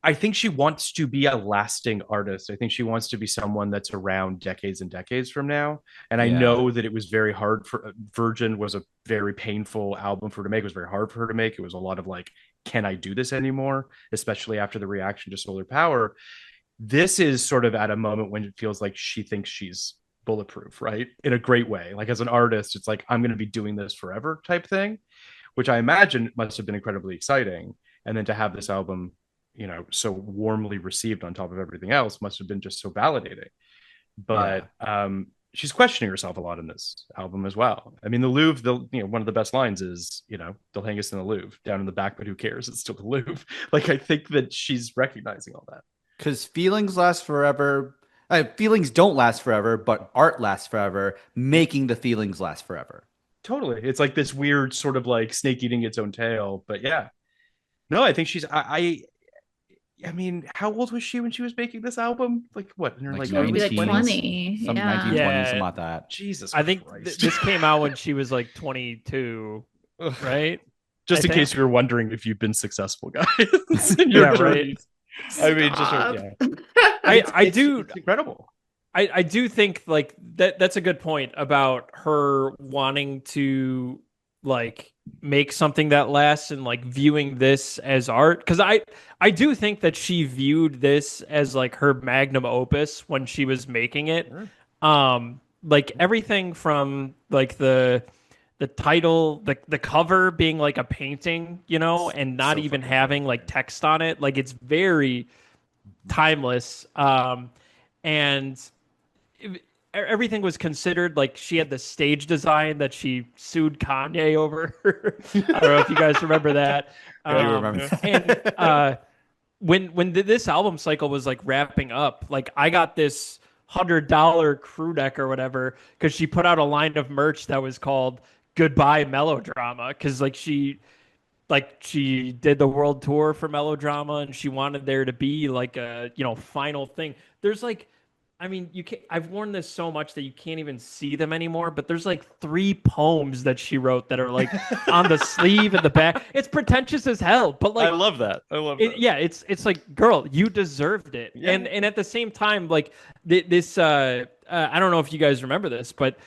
I think she wants to be a lasting artist. I think she wants to be someone that's around decades and decades from now. And I know that it was very hard for Virgin was a very painful album for her to make. It was very hard for her to make. It was a lot of like, can I do this anymore? Especially after the reaction to Solar Power. This is sort of at a moment when it feels like she thinks she's bulletproof, right? In a great way. Like as an artist, it's like, I'm going to be doing this forever type thing, which I imagine must have been incredibly exciting. And then to have this album so warmly received on top of everything else must have been just so validating. But she's questioning herself a lot in this album as well. I mean, the Louvre, one of the best lines is, they'll hang us in the Louvre down in the back, but who cares? It's still the Louvre. Like, I think that she's recognizing all that. Because feelings last forever. Feelings don't last forever, but art lasts forever, making the feelings last forever. Totally. It's like this weird sort of like snake eating its own tail. But yeah. No, I think I mean, how old was she when she was making this album? Like what? In her Like maybe like 1920s? 20. Some Yeah. 1920s, Yeah. something like that. Jesus I think Christ. this came out when she was like 22, right? Just I in think. case you were wondering if you've been successful, guys. In your Yeah, journeys. right. I mean, just Stop. I do. It's incredible. I do think like that's a good point about her wanting to like make something that lasts and like viewing this as art, because I do think that she viewed this as like her magnum opus when she was making it. Sure. Like everything from like the title, the cover being like a painting, and not So even fucking having like text on it, like it's very timeless. And everything was considered. Like she had the stage design that she sued Kanye over. I don't know if you guys remember that. I do remember. And when this album cycle was like wrapping up, like I got this $100 crew neck or whatever because she put out a line of merch that was called "Goodbye Melodrama," because like she did the world tour for Melodrama and she wanted there to be like a final thing. There's like, I mean, I've worn this so much that you can't even see them anymore, but there's like 3 poems that she wrote that are like on the sleeve and the back. It's pretentious as hell, but like I love that. yeah, it's like, girl, you deserved it. Yeah. And at the same time, like this I don't know if you guys remember this, but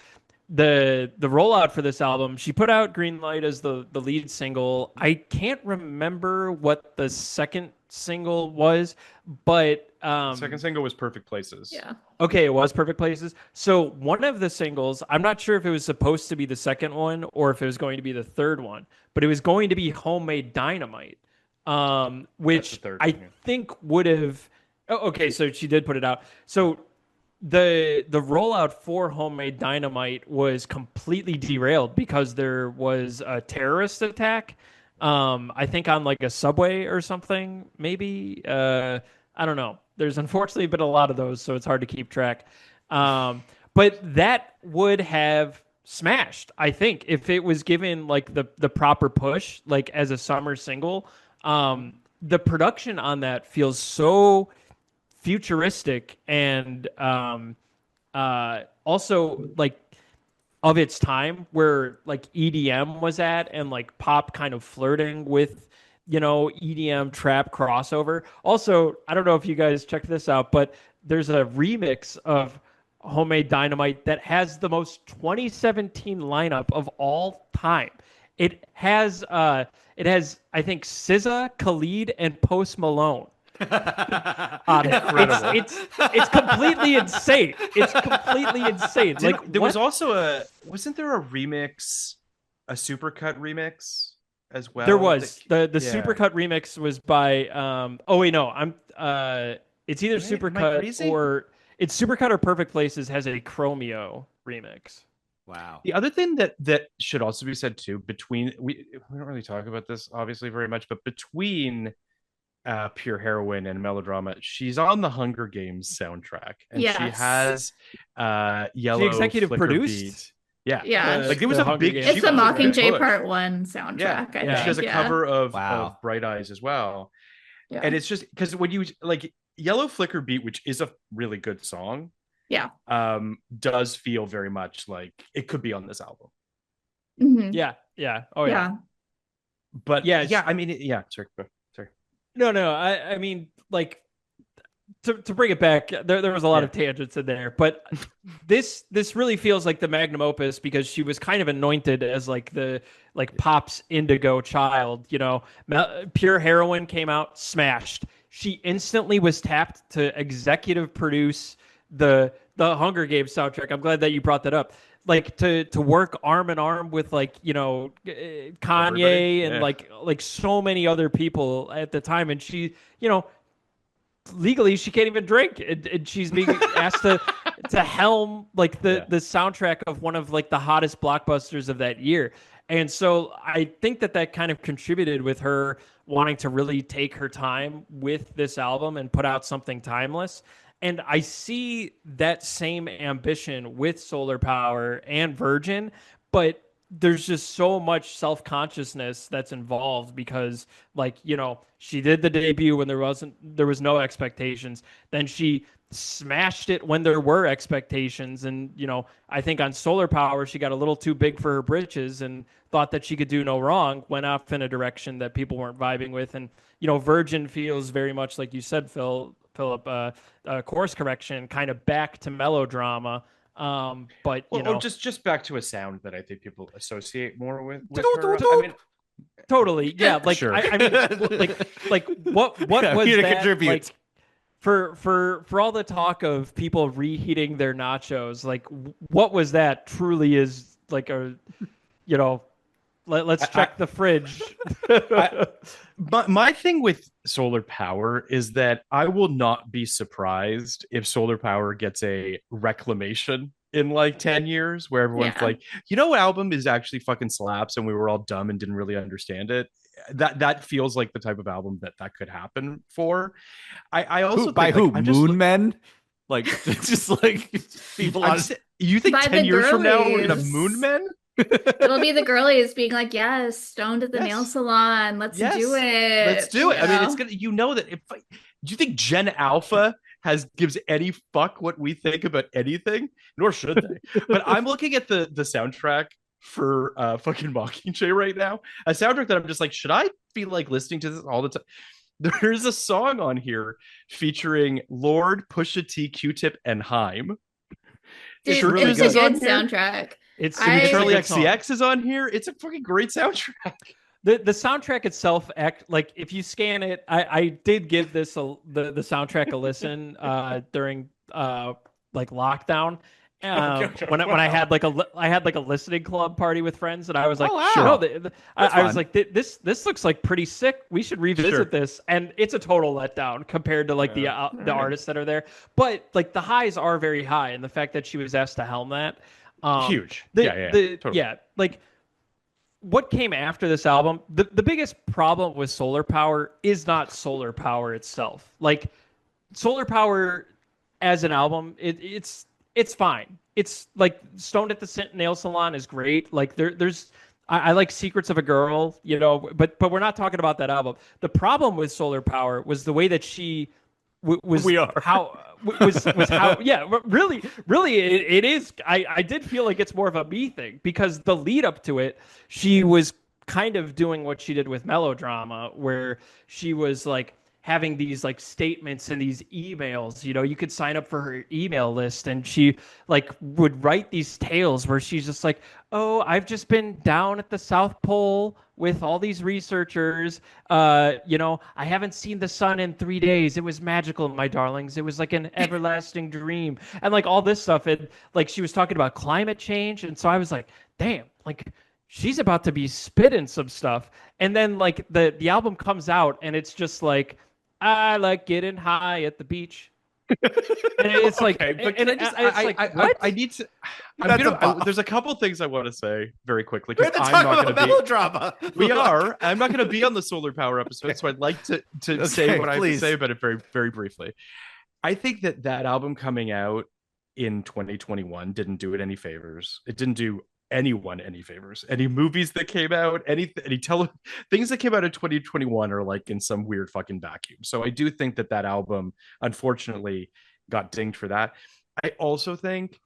the rollout for this album, she put out Green Light as the lead single. I can't remember what the second single was, but Second single was Perfect Places. Yeah. okay, it was Perfect Places. So one of the singles, I'm not sure if it was supposed to be the second one or if it was going to be the third one, but it was going to be Homemade Dynamite, which third I one, yeah. think would have. Oh, okay, so she did put it out. So the rollout for Homemade Dynamite was completely derailed because there was a terrorist attack. I think on like a subway or something, maybe. I don't know. There's unfortunately been a lot of those, so it's hard to keep track. But that would have smashed, I think, if it was given like the proper push, like as a summer single. The production on that feels so futuristic and also like of its time, where like EDM was at and like pop kind of flirting with EDM trap crossover. Also, I don't know if you guys checked this out, but there's a remix of Homemade Dynamite that has the most 2017 lineup of all time. It has I think SZA, Khalid, and Post Malone. on it. Incredible. It's completely insane. It's completely insane. Like there was what? also wasn't there a remix, a supercut remix as well? There was the Yeah. supercut remix was by oh wait no I'm it's either Am I supercut crazy? or it's supercut or Perfect Places has a Chromeo remix. Wow. The other thing that should also be said too, between we don't really talk about this obviously very much, but between Pure Heroine and Melodrama, she's on the Hunger Games soundtrack, and she Yes. has Yellow executive Flicker produced? Beat. Yeah, Yeah. like there was The a Hunger big. Games she It's the was a big Mockingjay push. Part 1 soundtrack, Yeah, I and think. she does a yeah. cover of Wow. Bright Eyes as well. Yeah. And it's just because when you like Yellow Flicker Beat, which is a really good song, Yeah. does feel very much like it could be on this album. Mhm. Yeah. Oh yeah. But Yeah, yeah, I mean, sorry. No, I mean, like, to bring it back, there was a lot of tangents in there, but this really feels like the magnum opus because she was kind of anointed as like the pop's indigo child. You know, Pure Heroine came out, smashed. She instantly was tapped to executive produce the Hunger Games soundtrack. I'm glad that you brought that up. Like to work arm in arm with like Kanye Everybody. and Yeah. like so many other people at the time, and she legally she can't even drink, and she's being asked to helm like the soundtrack of one of like the hottest blockbusters of that year. And so I think that kind of contributed with her wanting to really take her time with this album and put out something timeless. And I see that same ambition with Solar Power and Virgin, but there's just so much self-consciousness that's involved because she did the debut when there was no expectations. Then she smashed it when there were expectations. And, I think on Solar Power, she got a little too big for her britches and thought that she could do no wrong, went off in a direction that people weren't vibing with. And, Virgin feels very much like you said, Philip, course correction, kind of back to Melodrama. But just back to a sound that I think people associate more with Doop, her. doop, I mean, totally, yeah. Like Sure. I mean, like what Yeah, was here to that contribute. like? For all the talk of people reheating their nachos, like what was that? Truly is like a, let's check the fridge. my thing with Solar Power is that I will not be surprised if Solar Power gets a reclamation in like 10 years where everyone's like, what album is actually fucking slaps and we were all dumb and didn't really understand it. That feels like the type of album that could happen for. I also By think, who? like, I'm just Moon Men? Like it's just like people on. you think By 10 the years from now we're gonna girlies. Moon Men? It'll be the girlies being like, yes, stoned at the Yes. nail salon. Let's Yes. do it. Let's do it. I mean, it's know? gonna. That if do you think Gen Alpha gives any fuck what we think about anything? Nor should they. But I'm looking at the soundtrack for fucking Mockingjay right now. A soundtrack that I'm just like, should I be like listening to this all the time? There's a song on here featuring Lorde, Pusha T, Q-Tip, and Haim. Dude, Shirley it was a is on good here. soundtrack. It's I- Charlie it's a good song. XCX is on here. It's a fucking great soundtrack. The soundtrack itself, like if you scan it, I did give this the soundtrack a listen during like lockdown. When I had like a listening club party with friends, and I was like, Oh, wow. I was fun. like, this looks like pretty sick. We should revisit Sure. this, and it's a total letdown compared to like the artists that are there. But like the highs are very high, and the fact that she was asked to helm that, Huge. Totally. Yeah. Like what came after this album, the biggest problem with Solar Power is not Solar Power itself. Like Solar Power as an album, it's fine. It's like Stoned at the Nail Salon is great. Like there's I like Secrets of a Girl, but we're not talking about that album. The problem with Solar Power was the way that she was We are. how was how really it is. I did feel like it's more of a me thing because the lead up to it, she was kind of doing what she did with Melodrama, where she was like having these like statements and these emails. You know, you could sign up for her email list, and she like would write these tales where she's just like, "Oh, I've just been down at the South Pole with all these researchers. You know, I haven't seen the sun in 3 days. It was magical, my darlings. It was like an everlasting dream." And like all this stuff. And like she was talking about climate change. And so I was like, damn, like she's about to be spitting some stuff. And then like the album comes out and it's just like, I like getting high at the beach. And it's like, Okay, but and can I just it's like, what? I need to That's a bomb. there's a couple things I want to say very quickly We're because to I'm talk not about going to be melodrama. we are. I'm not going to be on the solar power episode, so I'd like to say what I have to please. say about it very, very briefly. I think that album coming out in 2021 didn't do it any favors. It didn't do anyone any favors. Any movies that came out, any things that came out in 2021 are like in some weird fucking vacuum. So I do think that album, unfortunately, got dinged for that. I also think,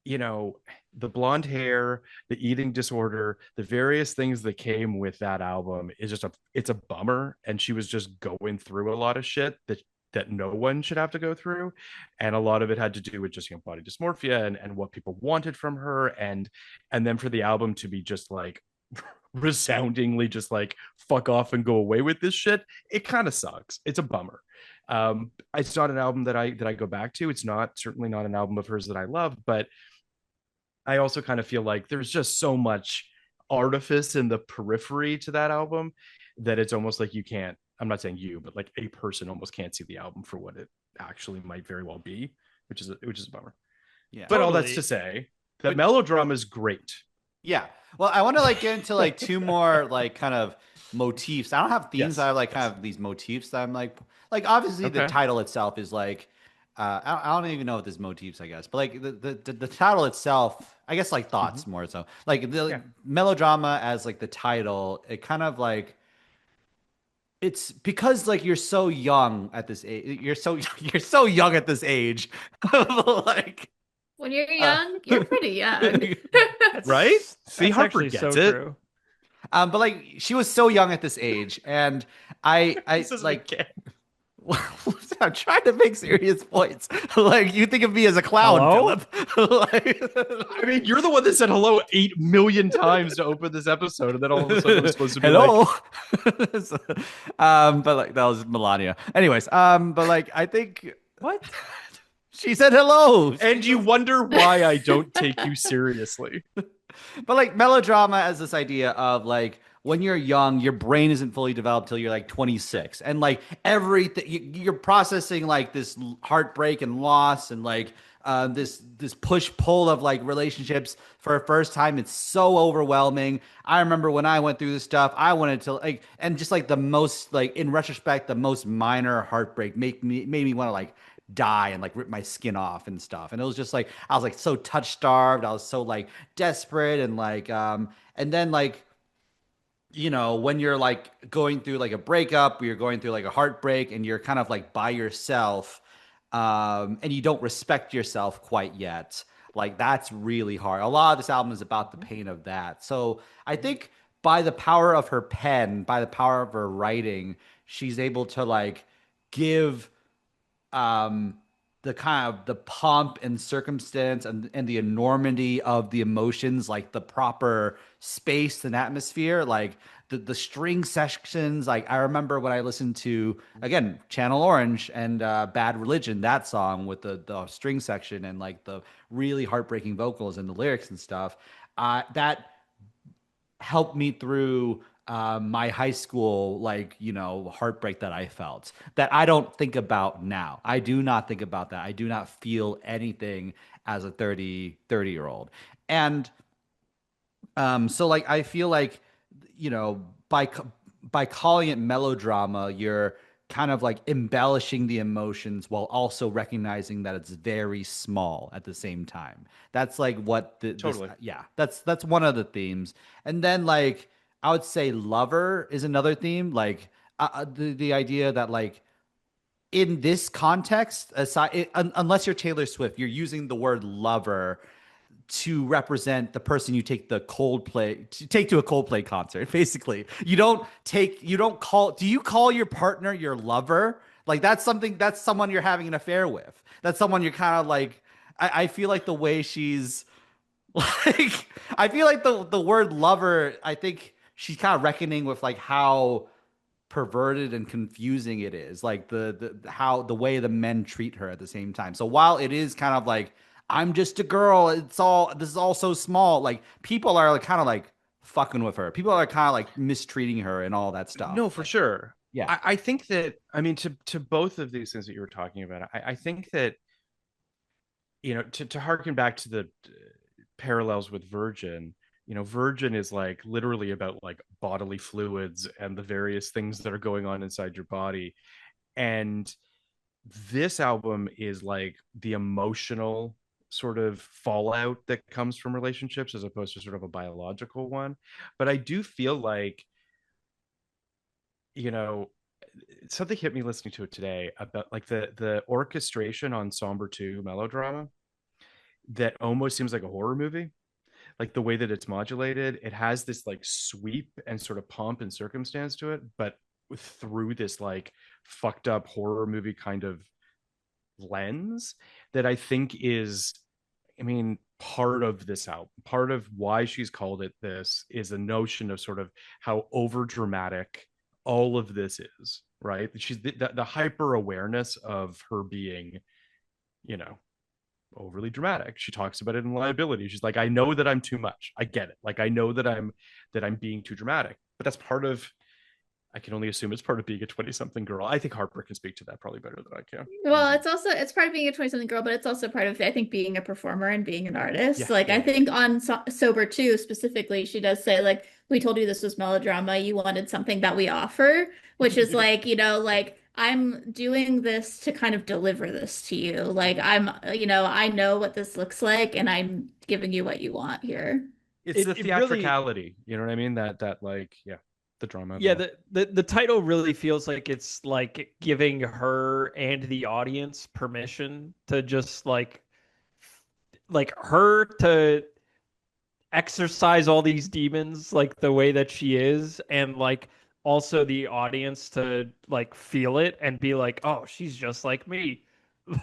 you know, the blonde hair, the eating disorder, the various things that came with that album is just it's a bummer. And she was just going through a lot of shit that no one should have to go through. And a lot of it had to do with just, you know, body dysmorphia and what people wanted from her. And then for the album to be just like resoundingly just like fuck off and go away with this shit, it kind of sucks. It's a bummer. It's not an album that I go back to. It's certainly not an album of hers that I love, but I also kind of feel like there's just so much artifice in the periphery to that album that it's almost like you can't, I'm not saying you, but like a person almost can't see the album for what it actually might very well be, which is a bummer. Yeah. But all that's to say that Melodrama is great. Yeah. Well, I want to like get into like two more like kind of motifs. I don't have themes. Yes. I have like kind of these motifs that I'm like obviously the Okay. title itself is like I don't even know if there's motifs, I guess, but like the title itself, I guess like thoughts more so. Like the melodrama as like the title, it kind of like it's because like you're so young at this age. You're so young at this age. Like When you're young, you're pretty young. Right? See, That's Harper actually gets so it. true. but like she was so young at this age, and I This is like again. I'm trying to make serious points. Like you think of me as a clown, Hello? Philip. Like, I mean, you're the one that said hello 8 million times to open this episode, and then all of a sudden I'm supposed to be hello. like, But like that was Melania. Anyways, but like I think What? she said hello, and you wonder why I don't take you seriously. but like melodrama as this idea of like when you're young, your brain isn't fully developed till you're like 26, and like everything you're processing like this heartbreak and loss and like this push pull of like relationships for a first time. It's so overwhelming. I remember when I went through this stuff, I wanted to like, and just like the most like in retrospect, the most minor heartbreak made me want to like die and like rip my skin off and stuff. And it was just like I was like so touch starved. I was so like desperate and like and then like you know, when you're like going through like a breakup, or you're going through like a heartbreak and you're kind of like by yourself, and you don't respect yourself quite yet, like that's really hard. A lot of this album is about the pain of that. So I think by the power of her pen, by the power of her writing, she's able to like give the kind of the pomp and circumstance and the enormity of the emotions, like the proper space and atmosphere, like the string sections. Like I remember when I listened to again Channel Orange and Bad Religion, that song with the string section and like the really heartbreaking vocals and the lyrics and stuff, that helped me through my high school, like, you know, heartbreak that I felt that I don't think about now. I do not think about that. I do not feel anything as a 30-year-old. And so like, I feel like, you know, by calling it melodrama, you're kind of like embellishing the emotions while also recognizing that it's very small at the same time. That's like what Totally. that's one of the themes. And then like I would say lover is another theme, like the idea that like in this context, aside unless you're Taylor Swift, you're using the word lover to represent the person you take to a Coldplay concert. Basically, do you call your partner your lover? Like that's someone you're having an affair with. That's someone you're kind of like, I feel like the way she's like, I feel like the word lover, I think she's kind of reckoning with like how perverted and confusing it is, like the way the men treat her at the same time. So while it is kind of like I'm just a girl, this is all so small, like people are like, kind of like fucking with her, people are kind of like mistreating her and all that stuff. No, for Like, sure. yeah. I think that, I mean, to both of these things that you were talking about, I think that, you know, to harken back to the parallels with Virgin, you know, Virgin is like literally about like bodily fluids and the various things that are going on inside your body. And this album is like the emotional sort of fallout that comes from relationships as opposed to sort of a biological one. But I do feel like, you know, something hit me listening to it today about like the orchestration on Somber 2 Melodrama that almost seems like a horror movie. Like the way that it's modulated, it has this like sweep and sort of pomp and circumstance to it, but through this like fucked up horror movie kind of lens that I think is, I mean, part of this album, part of why she's called it this is a notion of sort of how over dramatic all of this is, right? She's the hyper awareness of her being, you know, overly dramatic. She talks about it in Liability. She's like, I know that I'm too much. I get it. Like I know that I'm being too dramatic. But that's part of, I can only assume it's part of being a 20-something girl. I think Harper can speak to that probably better than I can. Well, it's part of being a 20-something girl, but it's also part of, I think, being a performer and being an artist. Yeah, Like yeah, I yeah. think on Sober 2 specifically, she does say like, we told you this was melodrama. You wanted something that we offer, which is like, you know, like I'm doing this to kind of deliver this to you. Like I'm, you know, I know what this looks like and I'm giving you what you want here. It's the It really, theatricality, you know what I mean? That like, yeah, the drama of yeah, it all. the title really feels like it's like giving her and the audience permission to just like her to exercise all these demons like the way that she is, and like also the audience to like feel it and be like, oh, she's just like me.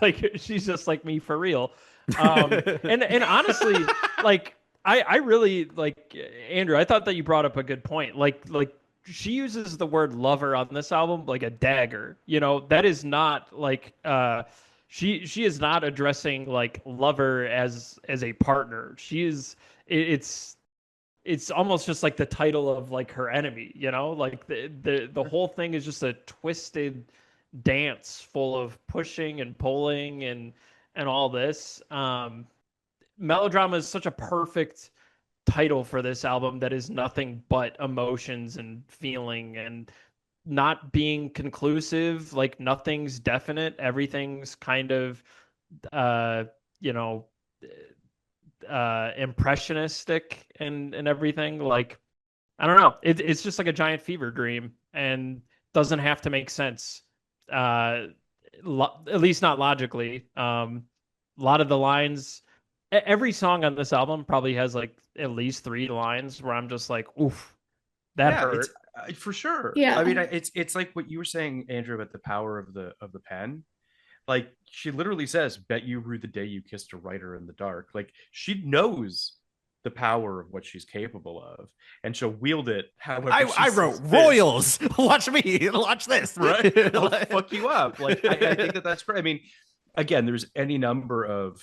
Like she's just like me for real. And honestly, like I really like, Andrew, I thought that you brought up a good point. Like she uses the word lover on this album like a dagger. You know, that is not like she is not addressing like lover as a partner. She is it's almost just like the title of like her enemy, you know? Like the whole thing is just a twisted dance full of pushing and pulling and all this. Melodrama is such a perfect title for this album that is nothing but emotions and feeling and not being conclusive. Like nothing's definite, everything's kind of uh you know impressionistic and everything. Like I don't know, it's just like a giant fever dream and doesn't have to make sense, at least not logically. A lot of the lines, every song on this album probably has like at least 3 lines where I'm just like, oof, that Yeah, hurt. it's for sure. Yeah. I mean, it's like what you were saying, Andrew, about the power of the pen. Like she literally says, "Bet you rue the day you kissed a writer in the dark." Like she knows the power of what she's capable of, and she'll wield it however I she wrote sees fit. royals. Watch me. Watch this. Right? I'll fuck you up. Like I think that's great. I mean, again, there's any number of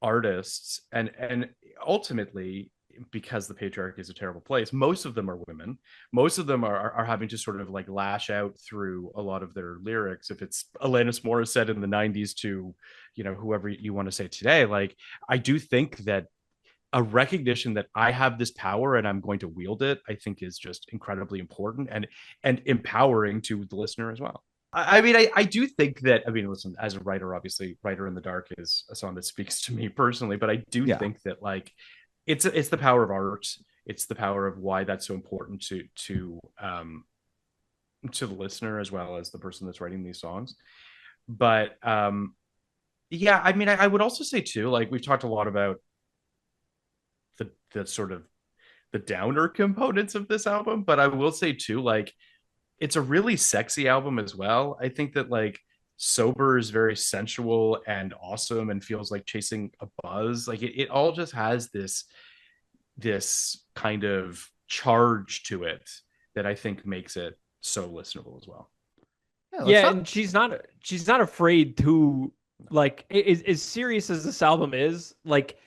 artists, and ultimately, because the patriarchy is a terrible place, most of them are women. Most of them are having to sort of like lash out through a lot of their lyrics. If it's Alanis Morissette in the 90s to, you know, whoever you want to say today, like I do think that a recognition that I have this power and I'm going to wield it, I think is just incredibly important and empowering to the listener as well. I mean, I do think that, I mean, listen, as a writer, obviously, Writer in the Dark is a song that speaks to me personally, but I do Yeah. think that like it's the power of art. It's the power of why that's so important to the listener as well as the person that's writing these songs. But yeah, I mean, I would also say too, like we've talked a lot about the sort of the downer components of this album. But I will say too, like, it's a really sexy album as well. I think that like Sober is very sensual and awesome and feels like chasing a buzz. Like it all just has this kind of charge to it that I think makes it so listenable as well. Yeah, and she's not afraid to, like, as serious as this album is, like,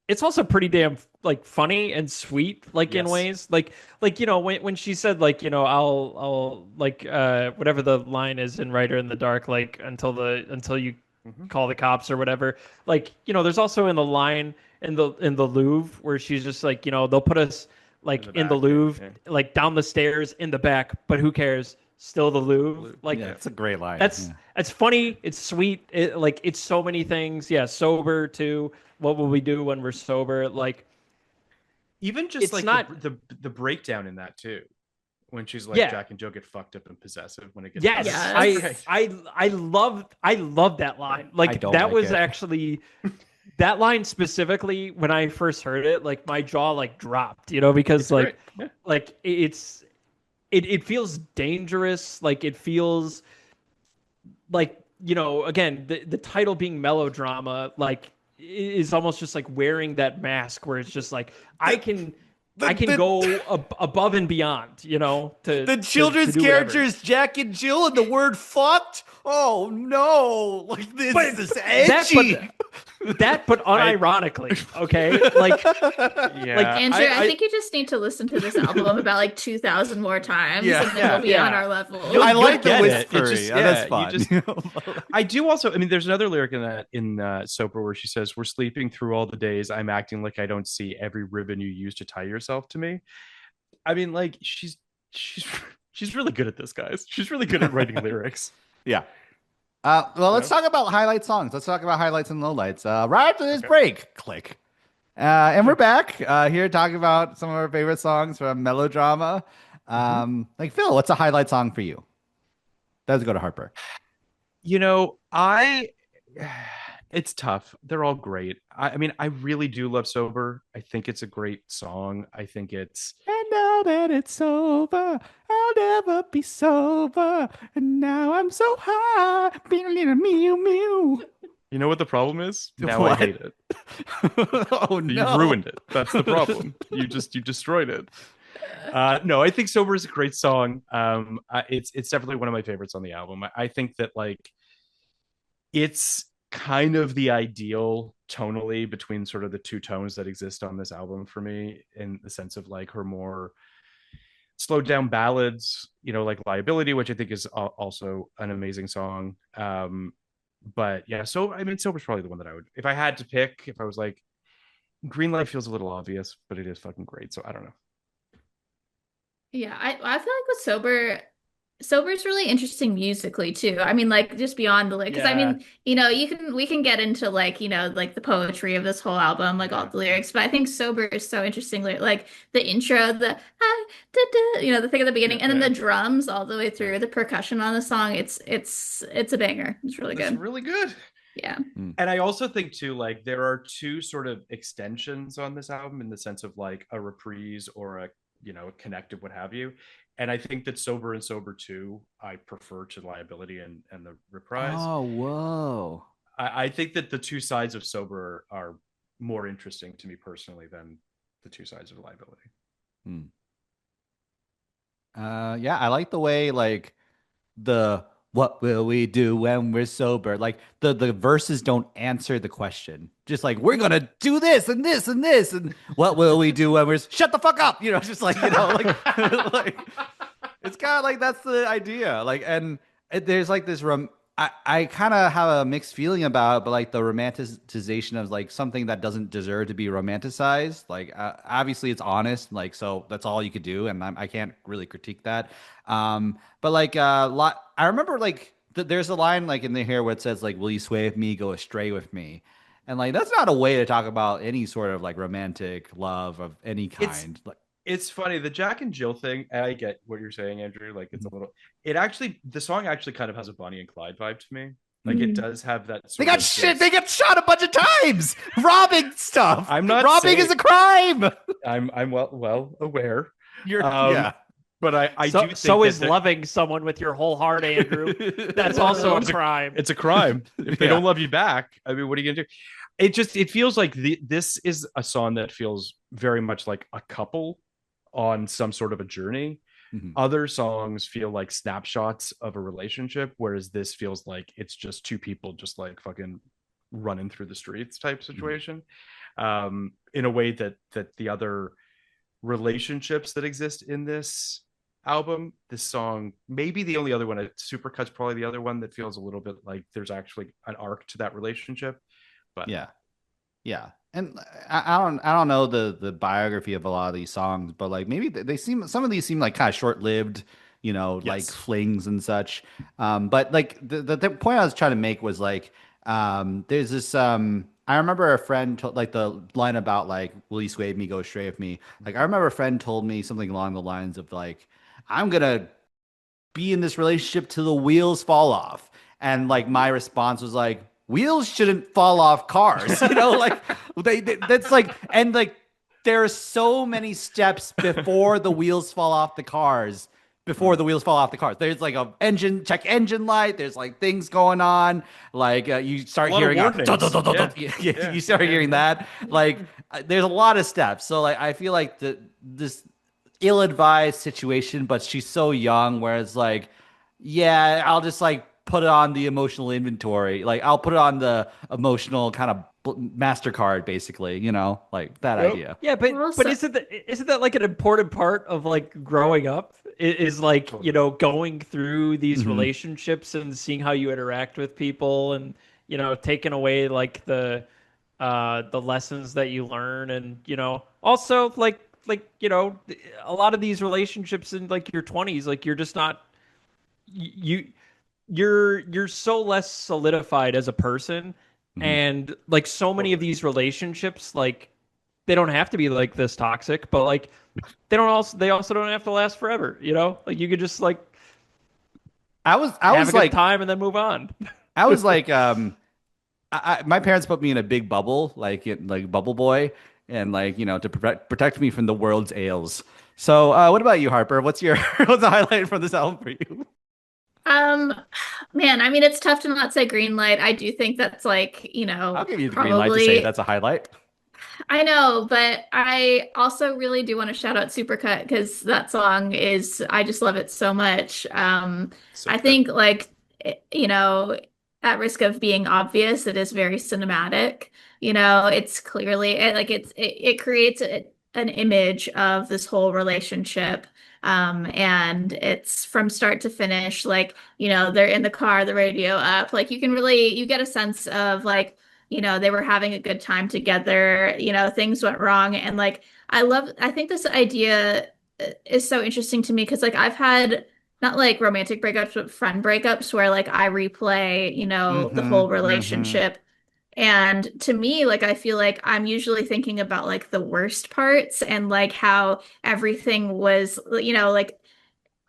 it's also pretty damn like funny and sweet, like in ways, like when she said, like, I'll like whatever the line is in Writer in the Dark, like until you call the cops or whatever, like, there's also in the line in the Louvre where she's just like, they'll put us like in the Louvre, like down the stairs in the back, but who cares, still the Louvre. Like, yeah, it's a great line. That's funny, it's sweet, like it's so many things. Yeah, Sober too. What will we do when we're sober? Like, even just like not the breakdown in that too, when she's like, Jack and Jill get fucked up and possessive when it gets I love that line. Like, that was actually that line specifically, when I first heard it, like my jaw like dropped, because like it feels dangerous. Like, it feels like, again, the title being Melodrama, like, is almost just like wearing that mask where it's just like, I can go above and beyond, to the children's to characters, Jack and Jill, and the word fucked. Oh no, like this is edgy. But unironically, okay? Like, yeah. Like, Andrew, I think you just need to listen to this album about like 2,000 more times, and then we'll be on our level. I like the whisper. That's fun. I do also. I mean, there's another lyric in that in Sober where she says, "We're sleeping through all the days. I'm acting like I don't see every ribbon you use to tie yourself to me." I mean, like, she's really good at this, guys. She's really good at writing lyrics. Yeah. Well, let's talk about highlight songs. Let's talk about highlights and lowlights. Right after this break, click. And we're back here talking about some of our favorite songs from Melodrama. Like, Phil, what's a highlight song for you? Let's go to Harper. It's tough. They're all great. I mean, I really do love Sober. I think it's a great song. I think it's... And now that it's over, I'll never be sober. And now I'm so high, being a little mew mew. You know what the problem is? Now What? I hate it. Oh, no. You've ruined it. That's the problem. You destroyed it. No, I think Sober is a great song. It's definitely one of my favorites on the album. I think that, like, it's kind of the ideal tonally between sort of the two tones that exist on this album for me, in the sense of like her more slowed down ballads, like Liability, which I think is also an amazing song. But yeah, so I mean, Sober's probably the one that I would, if I had to pick, if I was like, Green Light feels a little obvious, but it is fucking great. So I don't know. Yeah, I feel like with Sober's really interesting musically too. I mean, like, just beyond the, because I mean, we can get into like, like the poetry of this whole album, like all the lyrics, but I think Sober is so interesting. Like the intro, the the thing at the beginning, and then the drums all the way through, the percussion on the song. It's a banger. It's really good. It's really good. Yeah. And I also think too, like, there are two sort of extensions on this album, in the sense of like a reprise or a a connective, what have you. And I think that Sober and Sober 2, I prefer to Liability and the reprise. Oh, whoa. I think that the two sides of Sober are more interesting to me personally than the two sides of Liability. Yeah, I like the way, like, the what will we do when we're sober? Like, the verses don't answer the question. Just like, we're gonna do this and this and this, and what will we do when we're shut the fuck up? Just like, like, like, it's kind of like, that's the idea. Like, and there's like this I kind of have a mixed feeling about it, but like the romanticization of like something that doesn't deserve to be romanticized. Like, obviously it's honest, like, so that's all you could do, and I can't really critique that. But like I remember like there's a line like in the here where it says like, "Will you sway with me, go astray with me?" And like, that's not a way to talk about any sort of like romantic love of any kind. It's funny, the Jack and Jill thing. I get what you're saying, Andrew. Like, it's a little. The song actually kind of has a Bonnie and Clyde vibe to me. Like it does have that They sort got of shit. They got shot a bunch of times. Robbing stuff. I'm not robbing saying- is a crime. I'm well aware. Yeah. But I so do think so that is loving someone with your whole heart, Andrew. That's also a crime. It's a crime. If they Yeah. don't love you back, I mean, what are you gonna do? It feels like this is a song that feels very much like a couple on some sort of a journey. Mhm. Other songs feel like snapshots of a relationship, whereas this feels like it's just two people just like fucking running through the streets type situation. In a way that the other relationships that exist in this album, this song, maybe the only other one, Supercut's probably the other one that feels a little bit like there's actually an arc to that relationship. But yeah. And I don't know the biography of a lot of these songs, but like maybe some of these seem like kind of short lived, like flings and such. But like the point I was trying to make was like, there's this I remember a friend told like the line about like, will you sway me, go astray with me? Like I remember a friend told me something along the lines of like, I'm gonna be in this relationship till the wheels fall off. And like my response was like, wheels shouldn't fall off cars, like that's like, and like there are so many steps before the wheels fall off the cars. There's like a check engine light. There's like things going on. Like you start hearing, you start hearing that. Like there's a lot of steps. So like I feel like this ill-advised situation, but she's so young, whereas like, yeah, I'll just like put it on the emotional inventory. Like I'll put it on the emotional kind of MasterCard, basically, like that idea. Yeah, but isn't that like an important part of like growing up? Is like, going through these relationships and seeing how you interact with people and, taking away like the lessons that you learn and, also like, a lot of these relationships in like your 20s, like you're just not you're so less solidified as a person. And like so many of these relationships, like they don't have to be like this toxic, but like they also don't have to last forever, like you could just like I was have a good like time and then move on. I was like my parents put me in a big bubble, like bubble boy, and like to protect me from the world's ails. So what about you, Harper? What's the highlight from this album for you? Man, I mean, it's tough to not say Greenlight. I do think that's like, I'll give you the probably, green light to say that's a highlight. I know, but I also really do want to shout out Supercut because that song I just love it so much. I think like, at risk of being obvious, it is very cinematic. It's clearly it creates an image of this whole relationship. And it's from start to finish, like, they're in the car, the radio up, like you get a sense of like, they were having a good time together, things went wrong. And like, I think this idea is so interesting to me because like I've had not like romantic breakups, but friend breakups where like I replay, the whole relationship. And to me, like, I feel like I'm usually thinking about like the worst parts and like how everything was, like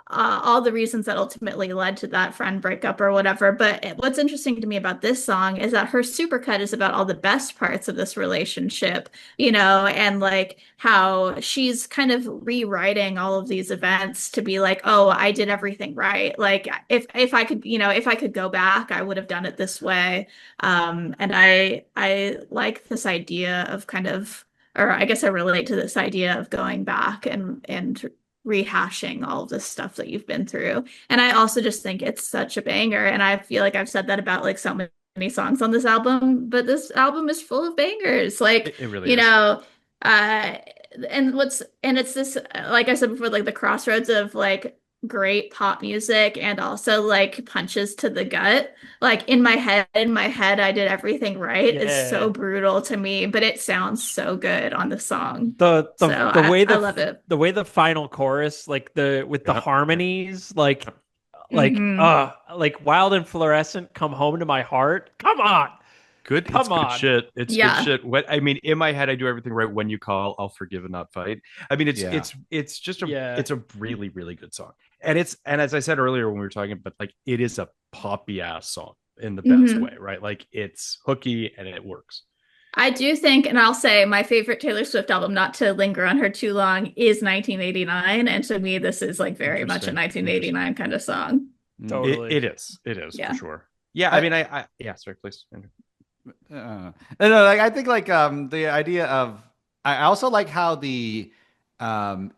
all the reasons that ultimately led to that friend breakup or whatever. But what's interesting to me about this song is that her supercut is about all the best parts of this relationship, and like how she's kind of rewriting all of these events to be like, oh, I did everything right. Like if I could, if I could go back, I would have done it this way. And I like this idea of kind of, or I guess I relate to this idea of going back and rehashing all of this stuff that you've been through. And I also just think it's such a banger. And I feel like I've said that about like so many songs on this album, but this album is full of bangers. Like, it really is. And it's this, like I said before, like the crossroads of like great pop music and also like punches to the gut. Like in my head, I did everything right is so brutal to me, but it sounds so good on the song. The way I love it. The way the final chorus, like the harmonies, like Wild and Fluorescent, come home to my heart. Come on. Good. Come on. Good shit. It's good shit. I mean, in my head, I do everything right. When you call, I'll forgive and not fight. I mean, it's just it's a really, really good song. And as I said earlier when we were talking about, like, it is a poppy ass song. in the best Mhm. way, right? Like it's hooky and it works. I do think, and I'll say my favorite Taylor Swift album, not to linger on her too long, is 1989. And to me, this is like very much a Interesting. 1989 kind of song. Totally. It is for Yeah. sure. Yeah, I I, mean, I yeah, sorry, please, Andrew. no, like I think like the idea of I also like how the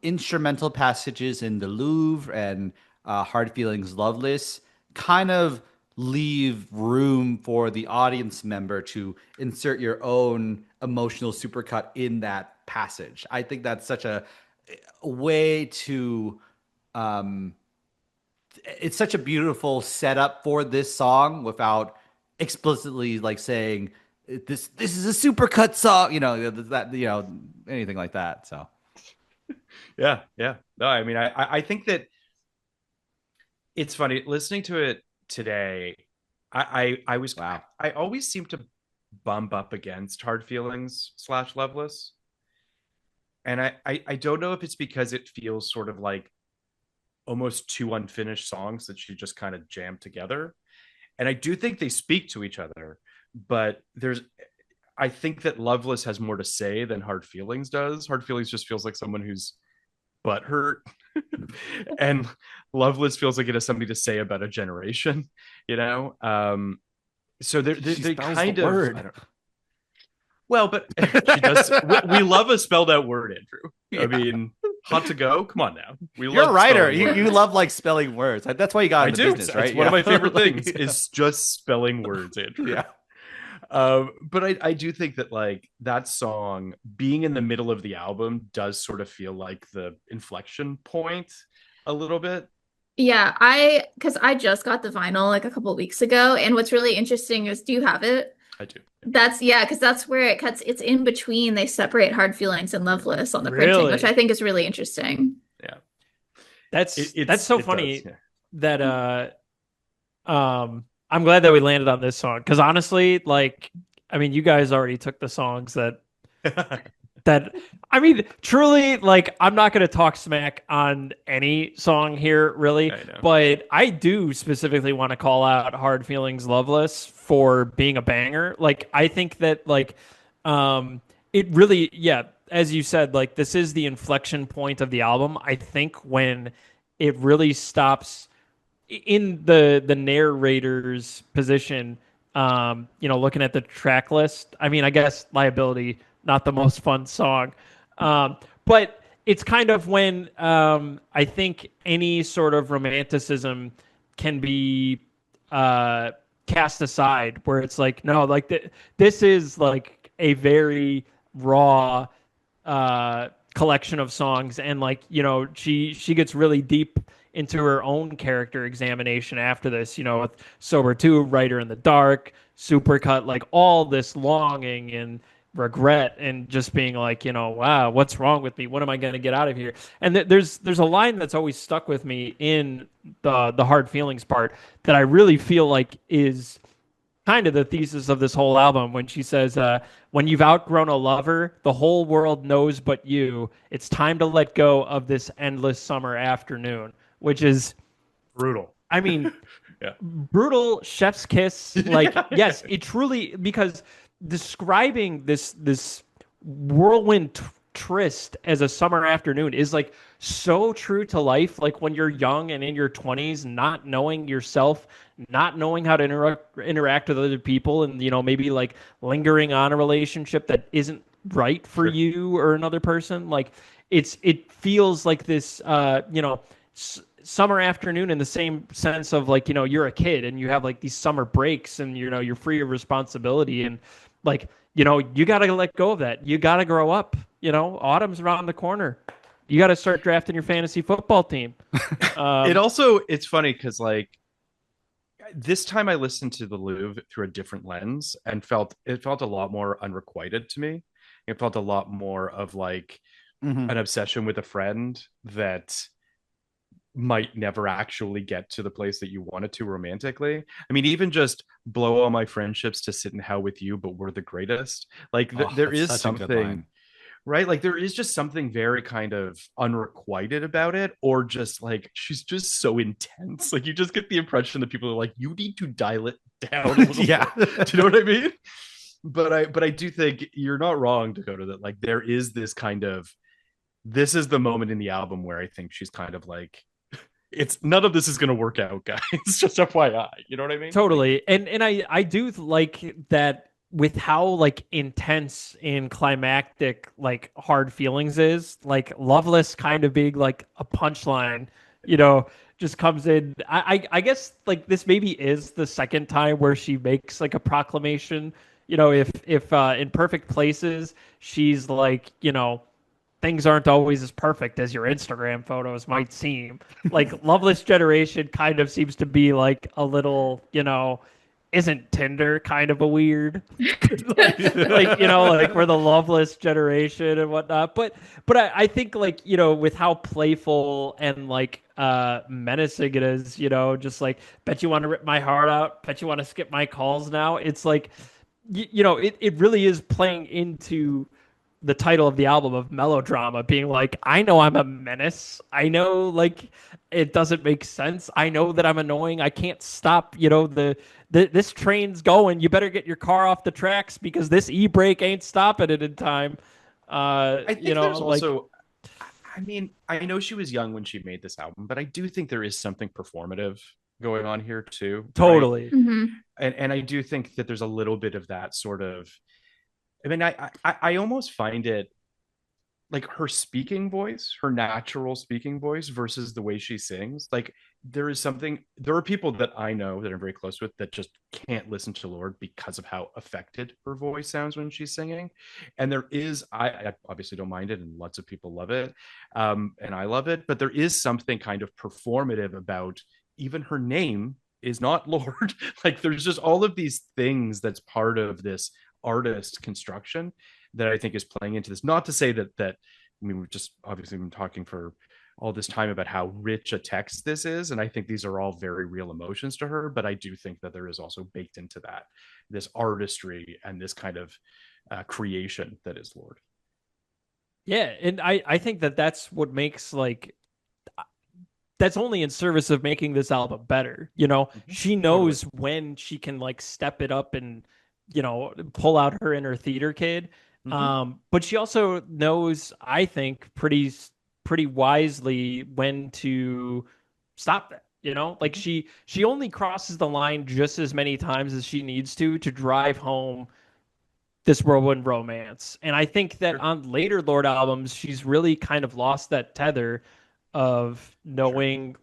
instrumental passages in the Louvre and Hard Feelings Loveless kind of leave room for the audience member to insert your own emotional supercut in that passage. I think that's such a way to um it's such a beautiful setup for this song without explicitly like saying this is a supercut song, that anything like that. So Yeah, yeah. No, I mean, I think that it's funny listening to it today. I was wow. I always seem to bump up against Hard Feelings / Loveless, and I don't know if it's because it feels sort of like almost two unfinished songs that she just kind of jammed together. And I do think they speak to each other, but I think that Loveless has more to say than Hard Feelings does. Hard Feelings just feels like someone who's butthurt, and Loveless feels like it has something to say about a generation, you know. So She they spells the kind of word. well, but she does. We love a spelled out word, Andrew. Yeah. I mean, hot to go. Come on now. We You're a love writer. spelling You words. love like spelling words. That's why you got I into do. business, It's right? one of my favorite Like, things is just spelling words, Andrew. yeah. But I do think that like that song being in the middle of the album does sort of feel like the inflection point a little bit. Yeah, because I just got the vinyl like a couple weeks ago, and what's really interesting is, do you have it? I do. Yeah, because that's where it cuts. It's in between. They separate Hard Feelings and Loveless on the printing, which I Really? think is really interesting. Yeah. That's so It funny does. Yeah. that I'm glad that we landed on this song because honestly, like, I mean, you guys already took the songs that I mean, truly, like, I'm not going to talk smack on any song here, really, I know. but I do specifically want to call out Hard Feelings Loveless for being a banger. Like, I think that, like, it really, yeah, as you said, like, this is the inflection point of the album. I think when it really stops in the narrator's position, looking at the track list. I mean, I guess Liability, not the most fun song, but it's kind of when I think any sort of romanticism can be cast aside, where it's like, no, like this is like a very raw collection of songs, and like, she gets really deep into her own character examination after this, with Sober 2, Writer in the Dark, Supercut, like all this longing and regret and just being like, wow, what's wrong with me? What am I going to get out of here? And there's a line that's always stuck with me in the Hard Feelings part that I really feel like is kind of the thesis of this whole album, when she says, when you've outgrown a lover, the whole world knows but you. It's time to let go of this endless summer afternoon, which is, Brutal. I mean, Yeah. brutal, chef's kiss. Like, yes, it truly, because describing this whirlwind tryst as a summer afternoon is like so true to life. Like when you're young and in your 20s, not knowing yourself, not knowing how to interact with other people, and maybe like lingering on a relationship that isn't right for you or another person. Like it feels like this summer afternoon in the same sense of like, you're a kid and you have like these summer breaks and you're free of responsibility, and like, you got to let go of that. You got to grow up. Autumn's around the corner. You got to start drafting your fantasy football team. It's funny because like this time I listened to the Louvre through a different lens and it felt a lot more unrequited to me. It felt a lot more of like an obsession with a friend that might never actually get to the place that you wanted to romantically. I mean, even just blow all my friendships to sit in hell with you, but we're the greatest. Like there is something, right? Like there is just something very kind of unrequited about it, or just like she's just so intense. Like you just get the impression that people are like, you need to dial it down a little Yeah. bit. Do you know what I mean? But I do think you're not wrong, Dakota, that like there is this kind of, this is the moment in the album where I think she's kind of like, it's none of this is going to work out, guys. Just FYI. You know what I mean? Totally. And I do like that with how like intense and climactic like Hard Feelings is, like Loveless kind of being like a punchline, you know, just comes in. I guess like this maybe is the second time where she makes like a proclamation. You know, if in Perfect Places she's like, you know, things aren't always as perfect as your Instagram photos might seem. Like Loveless Generation kind of seems to be like a little, you know, isn't Tinder kind of a weird like, you know, like we're the loveless generation and whatnot. But I think like, you know, with how playful and like menacing it is, you know, just like bet you want to rip my heart out, bet you want to skip my calls now. It's like you know, it really is playing into the title of the album of Melodrama, being like, I know I'm a menace. I know like it doesn't make sense. I know that I'm annoying. I can't stop, you know, this train's going. You better get your car off the tracks because this e-brake ain't stopping it in time. I think You know, there's like also, I mean, I know she was young when she made this album, but I do think there is something performative going on here too. Right? totally. Mm-hmm. And I do think that there's a little bit of that sort of, I mean, I almost find it like her speaking voice, her natural speaking voice versus the way she sings. Like there is something, there are people that I know that I'm very close with that just can't listen to Lorde because of how affected her voice sounds when she's singing. And there is, I obviously don't mind it, and lots of people love it. And I love it, but there is something kind of performative about even her name is not Lorde. Like there's just all of these things that's part of this artist construction that I think is playing into this. Not to say that I mean, we've just obviously been talking for all this time about how rich a text this is, and I think these are all very real emotions to her, but I do think that there is also baked into that this artistry and this kind of creation that is Lorde. Yeah, and I think that that's what makes like that's only in service of making this album better. You know, she knows when she can like step it up and, you know, pull out her inner theater kid. But she also knows, I think, pretty wisely when to stop that. You know, like she only crosses the line just as many times as she needs to drive home this whirlwind romance. And I think that on later Lorde albums, she's really kind of lost that tether of knowing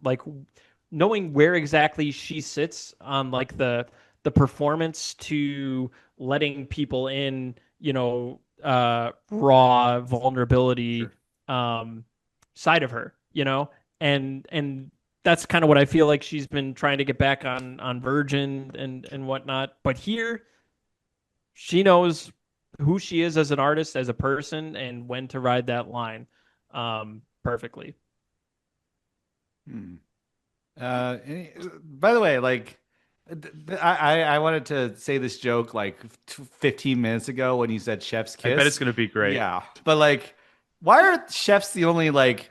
knowing where exactly she sits on like the performance to letting people in, you know, raw vulnerability side of her, you know, and that's kind of what I feel like she's been trying to get back on Virgin and whatnot. But here, she knows who she is as an artist, as a person, and when to ride that line perfectly. By the way, like I wanted to say this joke like 15 minutes ago when you said chef's kiss. I bet it's going to be great. Yeah, but like, why are chefs the only like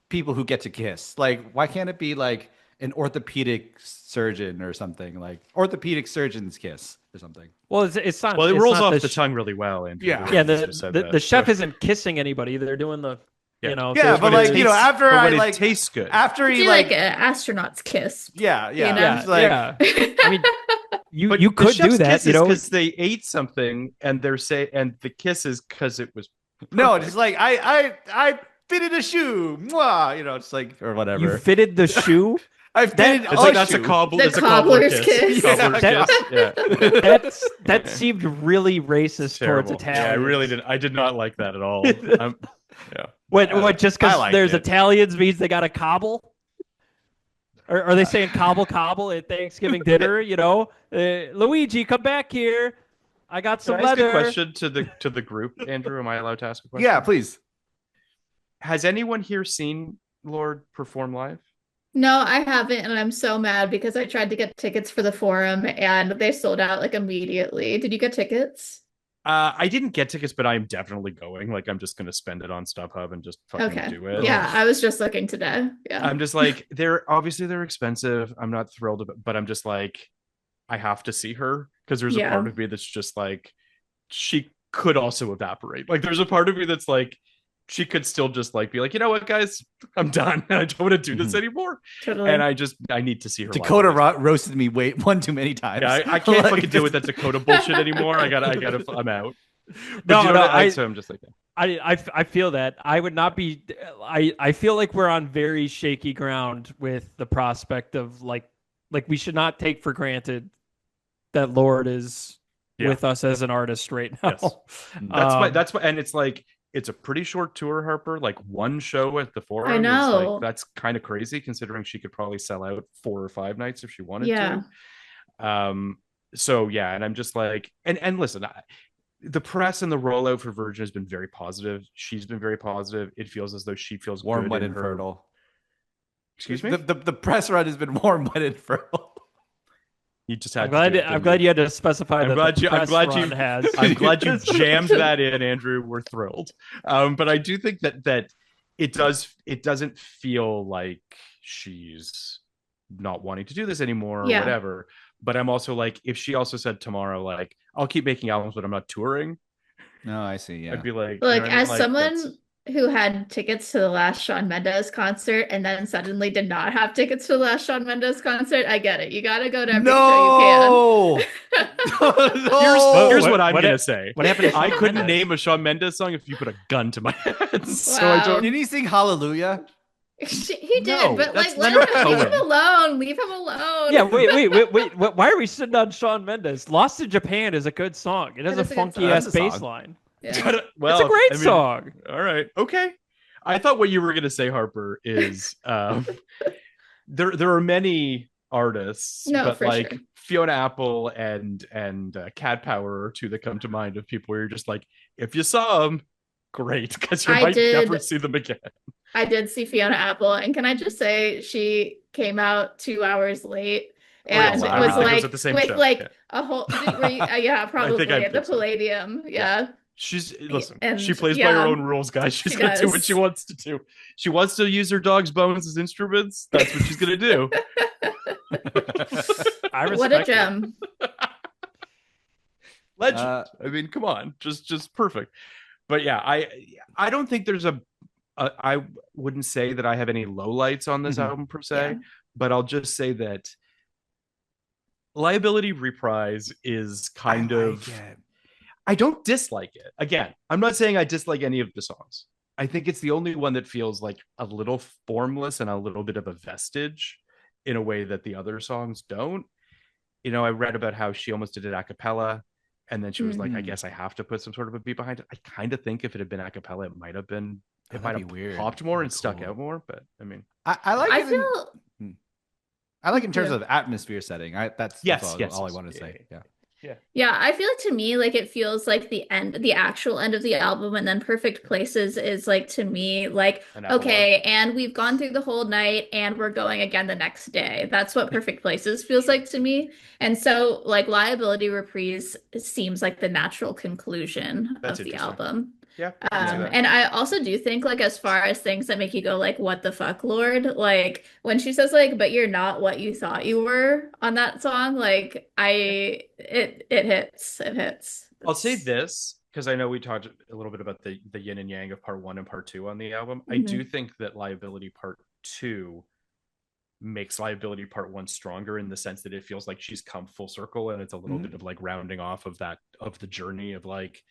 people who get to kiss? Like, why can't it be like an orthopedic surgeon or something, like orthopedic surgeon's kiss or something? Well, it's not. Well, it it's rolls not off the tongue really well, Andrew. Yeah. Yeah, The the chef isn't kissing anybody. They're doing the, you know. Yeah, but like, you know, after but I when it like tastes good. after he Do like, like an astronaut's kiss. yeah, you know? yeah, it's like, yeah. I mean, But you the could chef's do that, kiss you is know. because they ate something and and the kiss is because it was no, perfect. it's like I fitted a shoe, mwah, you know, it's like or whatever. You fitted the shoe. I fitted It's like a that's a shoe. cobbler. The It's a cobbler cobbler's kiss. Cobbler's Yeah. kiss. Yeah. That seemed really racist towards Terrible. Italians. Yeah, I really did. I did not like that at all. Yeah. What just I because liked there's it. Italians means they got a cobble? Or are they saying cobble at Thanksgiving dinner? You know, Luigi, come back here. I got some Can I ask a leather. question to the group, Andrew? Am I allowed to ask a question? Yeah, please. Has anyone here seen Lorde perform live? No, I haven't, and I'm so mad because I tried to get tickets for the forum and they sold out like immediately. Did you get tickets? I didn't get tickets, but I'm definitely going. Like, I'm just going to spend it on StubHub and just fucking Okay. do it. Yeah, I was just looking today. Yeah. I'm just like, they're expensive. I'm not thrilled, but I'm just like, I have to see her, because there's a Yeah. part of me that's just like, she could also evaporate. Like there's a part of me that's like, she could still just like be like, you know what, guys, I'm done. I don't want to do this anymore. Totally. And I need to see her. Dakota roasted me one too many times. Yeah, I can't fucking deal with that Dakota bullshit anymore. I'm out. No, So I'm just like that. I feel that. I would not be. I feel like we're on very shaky ground with the prospect of like we should not take for granted that Lorde is with us as an artist right now. Yes. That's why, and it's like, it's a pretty short tour, Harper. Like one show at the Forum. I know. Is like, that's kind of crazy considering she could probably sell out 4 or 5 nights if she wanted to. So yeah, and I'm just like, and listen, the press and the rollout for Virgin has been very positive. She's been very positive. It feels as though she feels warm, good wet, in and her... fertile. Excuse me. The press run has been warm, wet, and fertile. You just had. I'm glad you had to specify that. I'm glad you jammed that in, Andrew. We're thrilled. But I do think that it doesn't feel like she's not wanting to do this anymore or whatever. But I'm also like, if she also said tomorrow, like, I'll keep making albums, but I'm not touring. No, I see. Yeah, I'd be like, look, as someone who had tickets to the last Shawn Mendes concert and then suddenly did not have tickets to the last Shawn Mendes concert, I get it. You gotta go to every show you can. Here's what I'm gonna say. What happened? I couldn't name a Shawn Mendes song if you put a gun to my head. Wow. So I don't. Didn't he sing Hallelujah? He did, No, but like, leave him alone. Leave him alone. Yeah, wait. Why are we sitting on Shawn Mendes? Lost to Japan is a good song. It has a funky ass bass line. Yeah. Well, it's a great song. All right. Okay. I thought what you were going to say, Harper, is there are many artists, but like Fiona Apple and Cat Power are two that come to mind of people where you're just like, if you saw them, great, because you might never see them again. I did see Fiona Apple, and can I just say she came out 2 hours late. And it was like with show. Like a whole probably at the Palladium. Yeah. She plays by her own rules, guys. She's gonna do what she wants to do. She wants to use her dog's bones as instruments. That's what she's gonna do. What a gem. Legend. I mean, come on. Just perfect. But yeah, I don't think there's I wouldn't say that I have any lowlights on this album per se, but I'll just say that Liability Reprise is kind of... I don't dislike it. Again, I'm not saying I dislike any of the songs. I think it's the only one that feels like a little formless and a little bit of a vestige in a way that the other songs don't. You know, I read about how she almost did it a cappella, and then she was like, I guess I have to put some sort of a beat behind it. I kind of think if it had been a cappella, it might have popped more and stuck out more. But I mean, I like it. I like it in terms of atmosphere setting. That's all I want to say. Yeah, I feel like to me, like it feels like the actual end of the album, and then Perfect Places is like, to me, like, okay, and we've gone through the whole night and we're going again the next day. That's what Perfect Places feels like to me. And so like Liability Reprise seems like the natural conclusion of the album. Yeah. And I also do think, like, as far as things that make you go like, what the fuck, Lorde, like when she says like, but you're not what you thought you were on that song, like it hits. I'll say this, because I know we talked a little bit about the yin and yang of part 1 and part 2 on the album. I do think that Liability part 2 makes Liability part 1 stronger in the sense that it feels like she's come full circle, and it's a little bit of like rounding off of the journey of like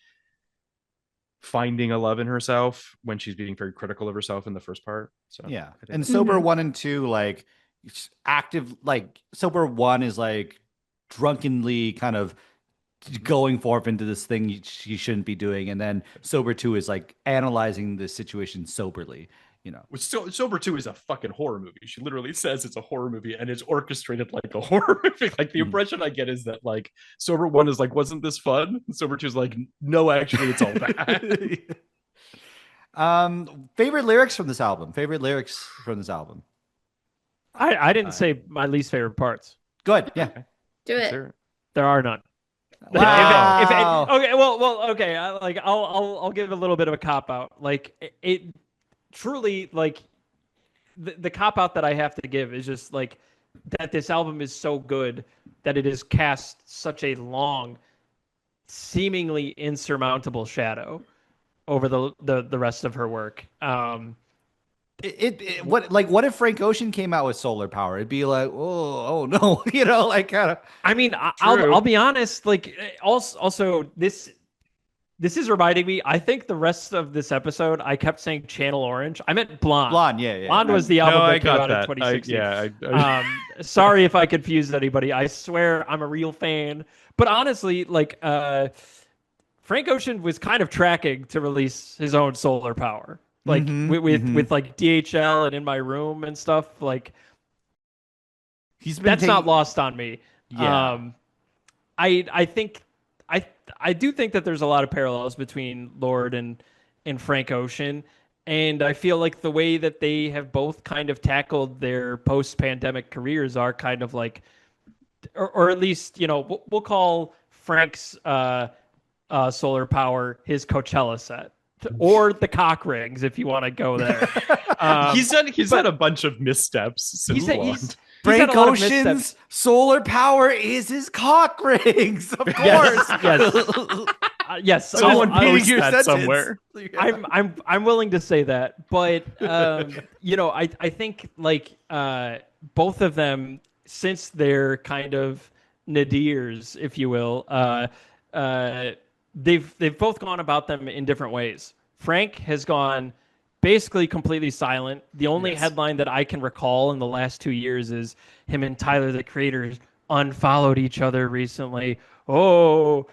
finding a love in herself when she's being very critical of herself in the first part. So yeah, and Sober 1 and 2, like active, like Sober 1 is like drunkenly kind of going forth into this thing she shouldn't be doing, and then Sober 2 is like analyzing the situation soberly. You know, which Sober 2 is a fucking horror movie. She literally says it's a horror movie, and it's orchestrated like a horror movie. Like the impression I get is that like Sober 1 is like, wasn't this fun? And Sober 2 is like, no, actually, it's all bad. Favorite lyrics from this album? I didn't say my least favorite parts. Good, yeah. Do it. There are none. Wow. Okay. I'll give a little bit of a cop out. Like it truly, like the cop out that I have to give is just like that this album is so good that it has cast such a long, seemingly insurmountable shadow over the rest of her work. What if Frank Ocean came out with solar power? It'd be like, oh no, like kind of. I mean, True. I'll be honest. Like, also this is reminding me. I think the rest of this episode, I kept saying Channel Orange. I meant Blonde. Blonde, yeah. Blonde was the album No, I that came got out in that. 2016. Sorry if I confused anybody. I swear I'm a real fan. But honestly, like, Frank Ocean was kind of tracking to release his own solar power, like with like DHL and In My Room and stuff. Like, that's not lost on me. Yeah. I think I do think that there's a lot of parallels between Lorde and Frank Ocean, and I feel like the way that they have both kind of tackled their post-pandemic careers are kind of like, or at least we'll call Frank's solar power his Coachella set, or the cock rings if you want to go there. He's had a bunch of missteps since Blonde. Frank Ocean's solar power is his cock rings, of course. Yes. Someone I'll post your that sentence. somewhere. I'm willing to say that, but I think like both of them, since they're kind of nadirs, if you will, they've both gone about them in different ways. Frank has gone basically completely silent. The only headline that I can recall in the last 2 years is him and Tyler, the Creator, unfollowed each other recently. And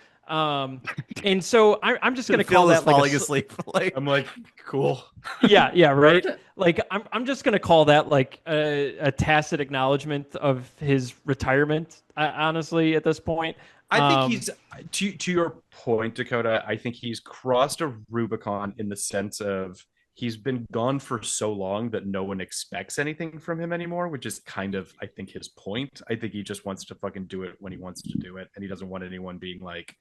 so I'm just going to call that falling asleep. I'm like, cool. Yeah, right. Like I'm just going to call that like a tacit acknowledgement of his retirement. Honestly, at this point, I think he's to your point, Dakota. I think he's crossed a Rubicon in the sense of he's been gone for so long that no one expects anything from him anymore, which is kind of, I think, his point. I think he just wants to fucking do it when he wants to do it, and he doesn't want anyone being like,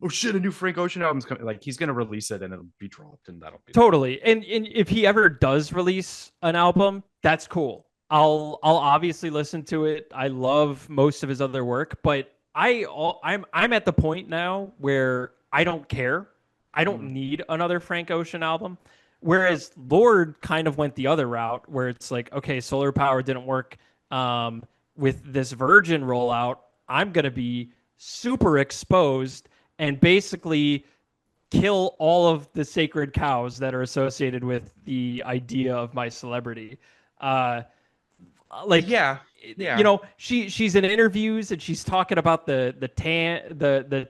"Oh shit, a new Frank Ocean album's coming!" Like, he's gonna release it and it'll be dropped, and that'll be totally. And if he ever does release an album, that's cool. I'll obviously listen to it. I love most of his other work, but I'm at the point now where I don't care. I don't need another Frank Ocean album. Whereas Lorde kind of went the other route, where it's like, okay, solar power didn't work with this Virgin rollout. I'm gonna be super exposed and basically kill all of the sacred cows that are associated with the idea of my celebrity. She's in interviews and she's talking about the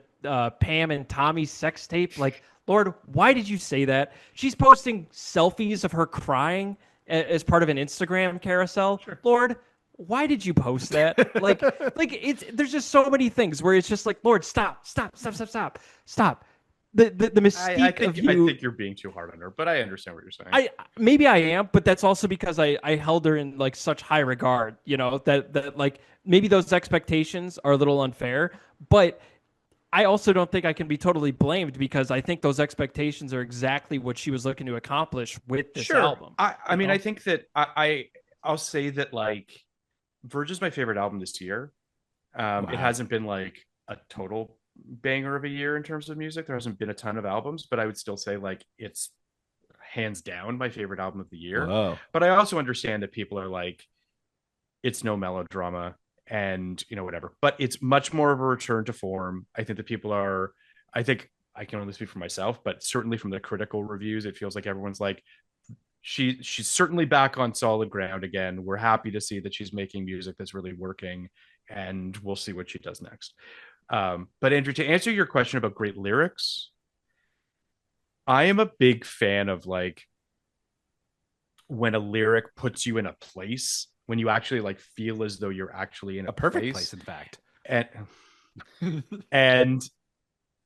Pam and Tommy sex tape. Like, Lorde, why did you say that? She's posting selfies of her crying as part of an Instagram carousel. Sure. Lorde, why did you post that? like there's just so many things where it's just like, Lorde, stop. The mystique of you. I think you're being too hard on her, but I understand what you're saying. Maybe I am, but that's also because I held her in like such high regard, that like maybe those expectations are a little unfair, but I also don't think I can be totally blamed because I think those expectations are exactly what she was looking to accomplish with this album. I mean, I think that I'll say that like Verge is my favorite album this year. Wow. It hasn't been like a total banger of a year in terms of music. There hasn't been a ton of albums, but I would still say like it's hands down my favorite album of the year. Whoa. But I also understand that people are like, it's no melodrama and whatever, but it's much more of a return to form. I think I think I can only speak for myself, but certainly from the critical reviews, it feels like everyone's like, she's certainly back on solid ground again. We're happy to see that she's making music that's really working, and we'll see what she does next. But Andrew, to answer your question about great lyrics, I am a big fan of like when a lyric puts you in a place, when you actually like feel as though you're actually in a perfect place, in fact. And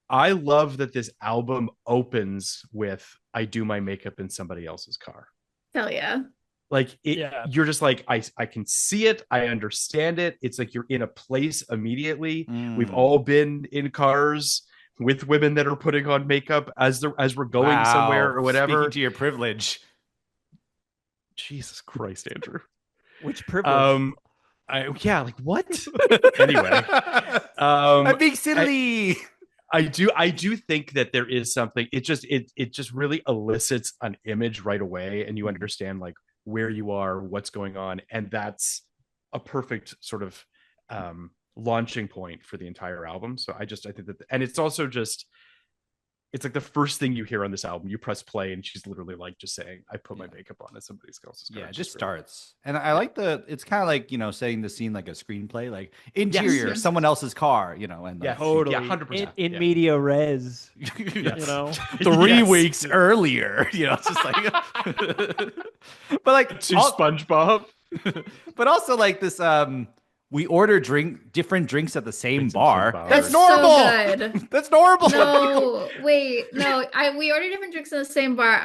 I love that this album opens with "I do my makeup in somebody else's car." Hell yeah. Like you're just like, I can see it. I understand it. It's like you're in a place immediately. We've all been in cars with women that are putting on makeup as we're going somewhere or whatever. Speaking to your privilege. Jesus Christ, Andrew. Which privilege? Yeah, like what? Anyway, I'm being silly. I do think that there is something. It just really elicits an image right away, and you understand like where you are, what's going on, and that's a perfect sort of launching point for the entire album. So I think that, and it's also just it's like the first thing you hear on this album. You press play, and she's literally like just saying, "I put my makeup on, and somebody else's car." Yeah, it just starts. And I like it's kind of like, setting the scene like a screenplay, like interior, Yes. someone else's car, and Yeah, like, Totally. yeah, 100%. In media res. yes. You know? 3 Yes. weeks earlier, it's just like, but like, To SpongeBob. but also like this, we order different drinks at the same bar. bars. That's That's normal. so good. That's normal. No, wait, no. We ordered different drinks in the same bar.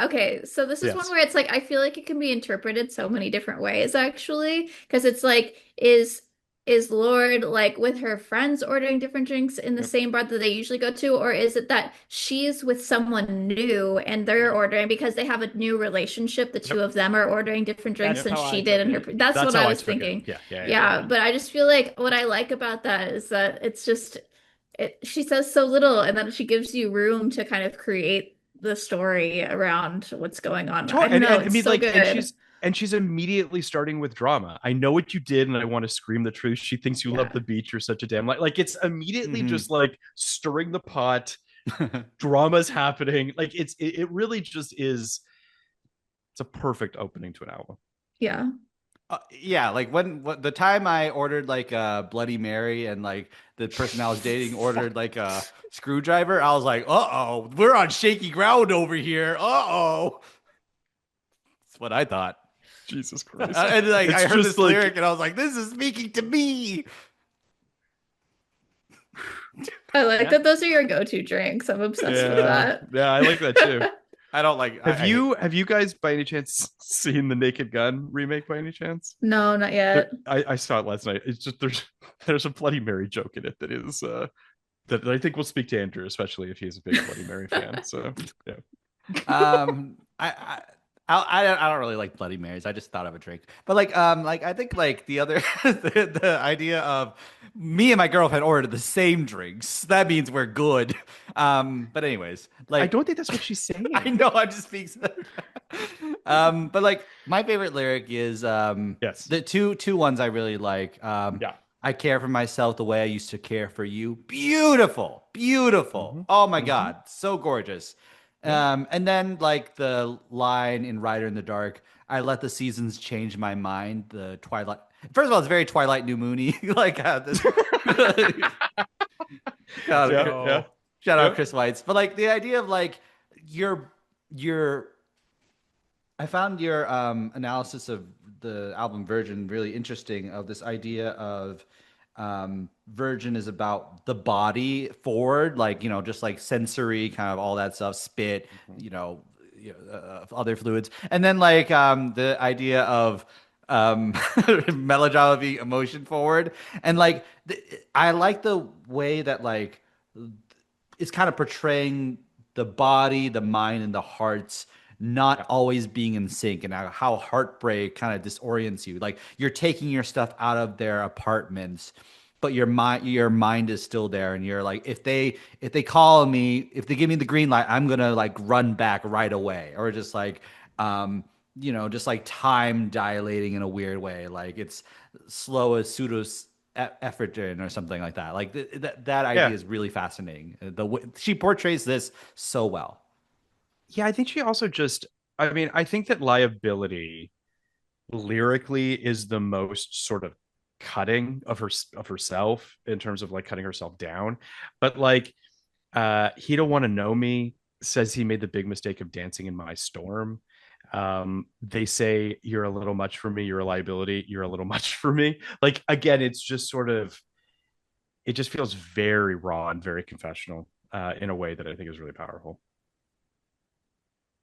Okay, so this is Yes. one where it's like I feel like it can be interpreted so many different ways actually, because it's like is Lorde like with her friends ordering different drinks in the same bar that they usually go to, or is it that she's with someone new and they're ordering because they have a new relationship? The two of them are ordering different drinks That's than how she I did in took her. it. That's what how I was took it. thinking. Yeah. Yeah, but I just feel like what I like about that is that it's just she says so little and then she gives you room to kind of create the story around what's going on. I don't know, it's so good. And she's immediately starting with drama. I know what you did, and I want to scream the truth. She thinks you love Yeah. the beach. You're such a damn like it's immediately Mhm. just like stirring the pot. Drama's happening. Like it really just is. It's a perfect opening to an album. Yeah. Yeah, like when the time I ordered like a Bloody Mary and like the person I was dating ordered like a screwdriver, I was like, uh-oh, we're on shaky ground over here. Uh-oh. That's what I thought. Jesus Christ! And like It's I heard just this like- lyric and I was like, this is speaking to me. I like that those are your go-to drinks. I'm obsessed with that. Yeah, I like that too. I don't like. Have you guys by any chance seen the Naked Gun remake by any chance? No, not yet. I saw it last night. It's just there's a Bloody Mary joke in it that is that I think will speak to Andrew, especially if he's a big Bloody Mary fan. So yeah. I don't really like Bloody Marys. I just thought of a drink, but like I think like the other the idea of me and my girlfriend ordered the same drinks. That means we're good. But anyways, like I don't think that's what she's saying. I know I'm just being. But like my favorite lyric is Yes. the two ones I really like. Yeah. I care for myself the way I used to care for you. Beautiful, beautiful. Mm-hmm. Oh my God, so gorgeous. And then like the line in Rider in the Dark, I let the seasons change my mind. The Twilight. First of all, it's very Twilight New Moony. Like this. Yeah. Shout out Chris Weitz. But like the idea of like your I found your analysis of the album Virgin really interesting, of this idea of Virgin is about the body forward, like, just like sensory kind of all that stuff, spit, other fluids. And then like the idea of melodrama being emotion forward. And like I like the way that like it's kind of portraying the body, the mind, and the hearts not always being in sync, and how heartbreak kind of disorients you. Like you're taking your stuff out of their apartments, but your mind is still there, and you're like, if they call me, if they give me the green light, I'm gonna like run back right away. Or just like just like time dilating in a weird way, like it's slow as pseudo ephedrine or something like that. Like that idea is really fascinating. The way she portrays this so well. Yeah, I think she also I think that Liability lyrically is the most sort of cutting of herself in terms of like cutting herself down. But like He Don't Want to Know Me says he made the big mistake of dancing in my storm. They say you're a little much for me, you're a liability, you're a little much for me. Like again, it's just sort of, it just feels very raw and very confessional in a way that I think is really powerful.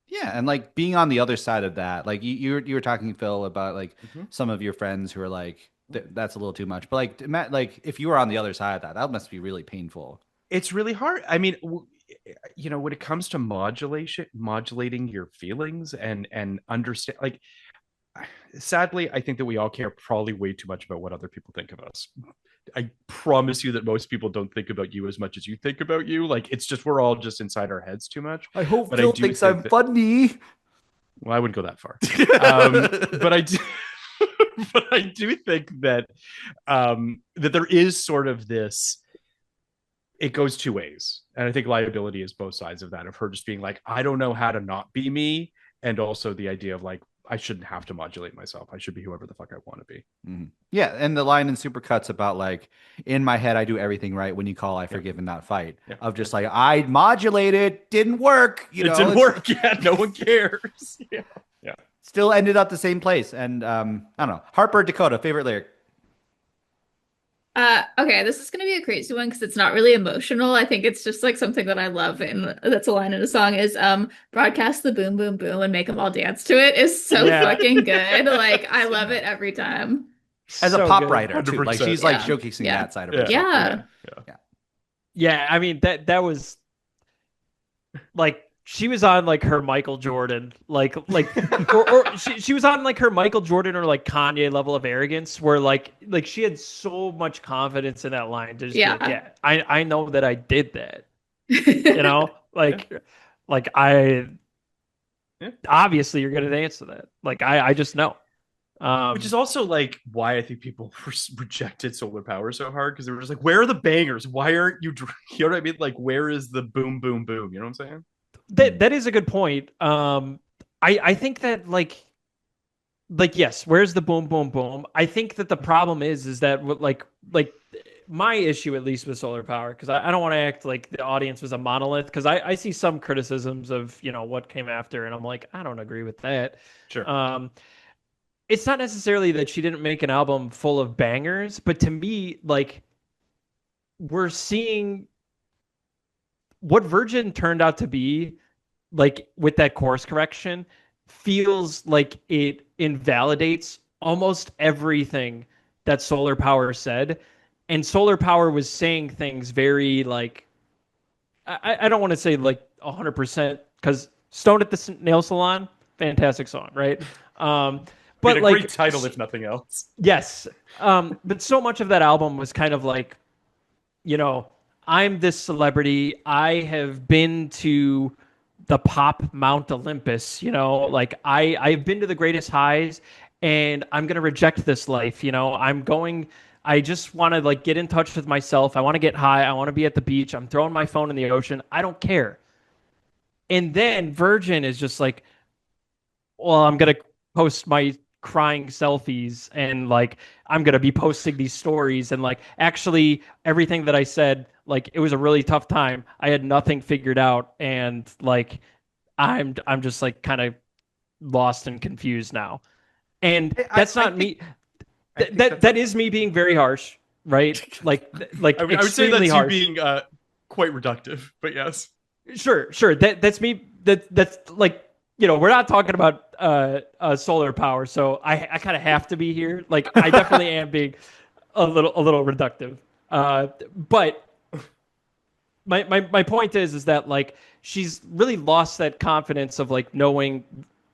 Yeah, and like being on the other side of that, like you were talking, Phil, about like some of your friends who are like, that's a little too much. But like, like if you were on the other side of that, that must be really painful. It's really hard. I mean, when it comes to modulating your feelings and understand, like sadly, I think that we all care probably way too much about what other people think of us. I promise you that most people don't think about you as much as you think about you. Like, it's just we're all just inside our heads too much. I hope But Phil thinks I'm funny. Well, I wouldn't go that far. But I do. But I do think that that there is sort of this. It goes two ways, and I think liability is both sides of that. Of her just being like, I don't know how to not be me, and also the idea of like, I shouldn't have to modulate myself. I should be whoever the fuck I want to be. Mm-hmm. Yeah, and the line in Supercuts about like, in my head, I do everything right. When you call, I forgive and not fight. Yeah. Of just like, I modulated, didn't work. You know, it didn't work. Yeah, no one cares. Yeah, yeah. Still ended up the same place. And I don't know. Harper, Dakota, favorite lyric. Okay, this is gonna be a crazy one because it's not really emotional. I think it's just like something that I love, and that's a line in a song is broadcast the boom boom boom and make them all dance to it is so fucking good. Like I love it every time. As So a pop good. writer, too. Like she's like showcasing that side of herself. Yeah, I mean that was like she was on like her Michael Jordan, or she was on like her Michael Jordan or like Kanye level of arrogance, where like she had so much confidence in that line to just be like, I know that I did that, you know, like I obviously you're gonna dance to that, like I just know. Which is also like why I think people rejected solar power so hard, because they were just like, where are the bangers? Why aren't you? You know what I mean? Like, where is the boom, boom, boom? You know what I'm saying? That is a good point. I think that like yes, where's the boom, boom, boom? I think that the problem is that like my issue at least with solar power, because I don't want to act like the audience was a monolith, because I see some criticisms of what came after, and I'm like, I don't agree with that. Sure. It's not necessarily that she didn't make an album full of bangers, but to me, like, we're seeing what Virgin turned out to be, like, with that course correction, feels like it invalidates almost everything that Solar Power said. And Solar Power was saying things very, like, I don't want to say, like, 100%, because Stone at the Nail Salon, fantastic song, right? But a like, great title, if nothing else. Yes. But so much of that album was kind of like, I'm this celebrity. I have been to the pop Mount Olympus, like I've been to the greatest highs, and I'm going to reject this life. I just want to like get in touch with myself. I want to get high. I want to be at the beach. I'm throwing my phone in the ocean. I don't care. And then Virgin is just like, well, I'm going to post my crying selfies, and like I'm gonna be posting these stories, and like actually everything that I said, like it was a really tough time. I had nothing figured out, and like I'm just like kind of lost and confused now. And that's not me. That is me being very harsh, right? Like I would say that's harsh. You being quite reductive, but yes. Sure. That's me. That's like, we're not talking about solar power, so I kind of have to be here. Like, I definitely am being a little reductive. But my point is that like she's really lost that confidence of like knowing,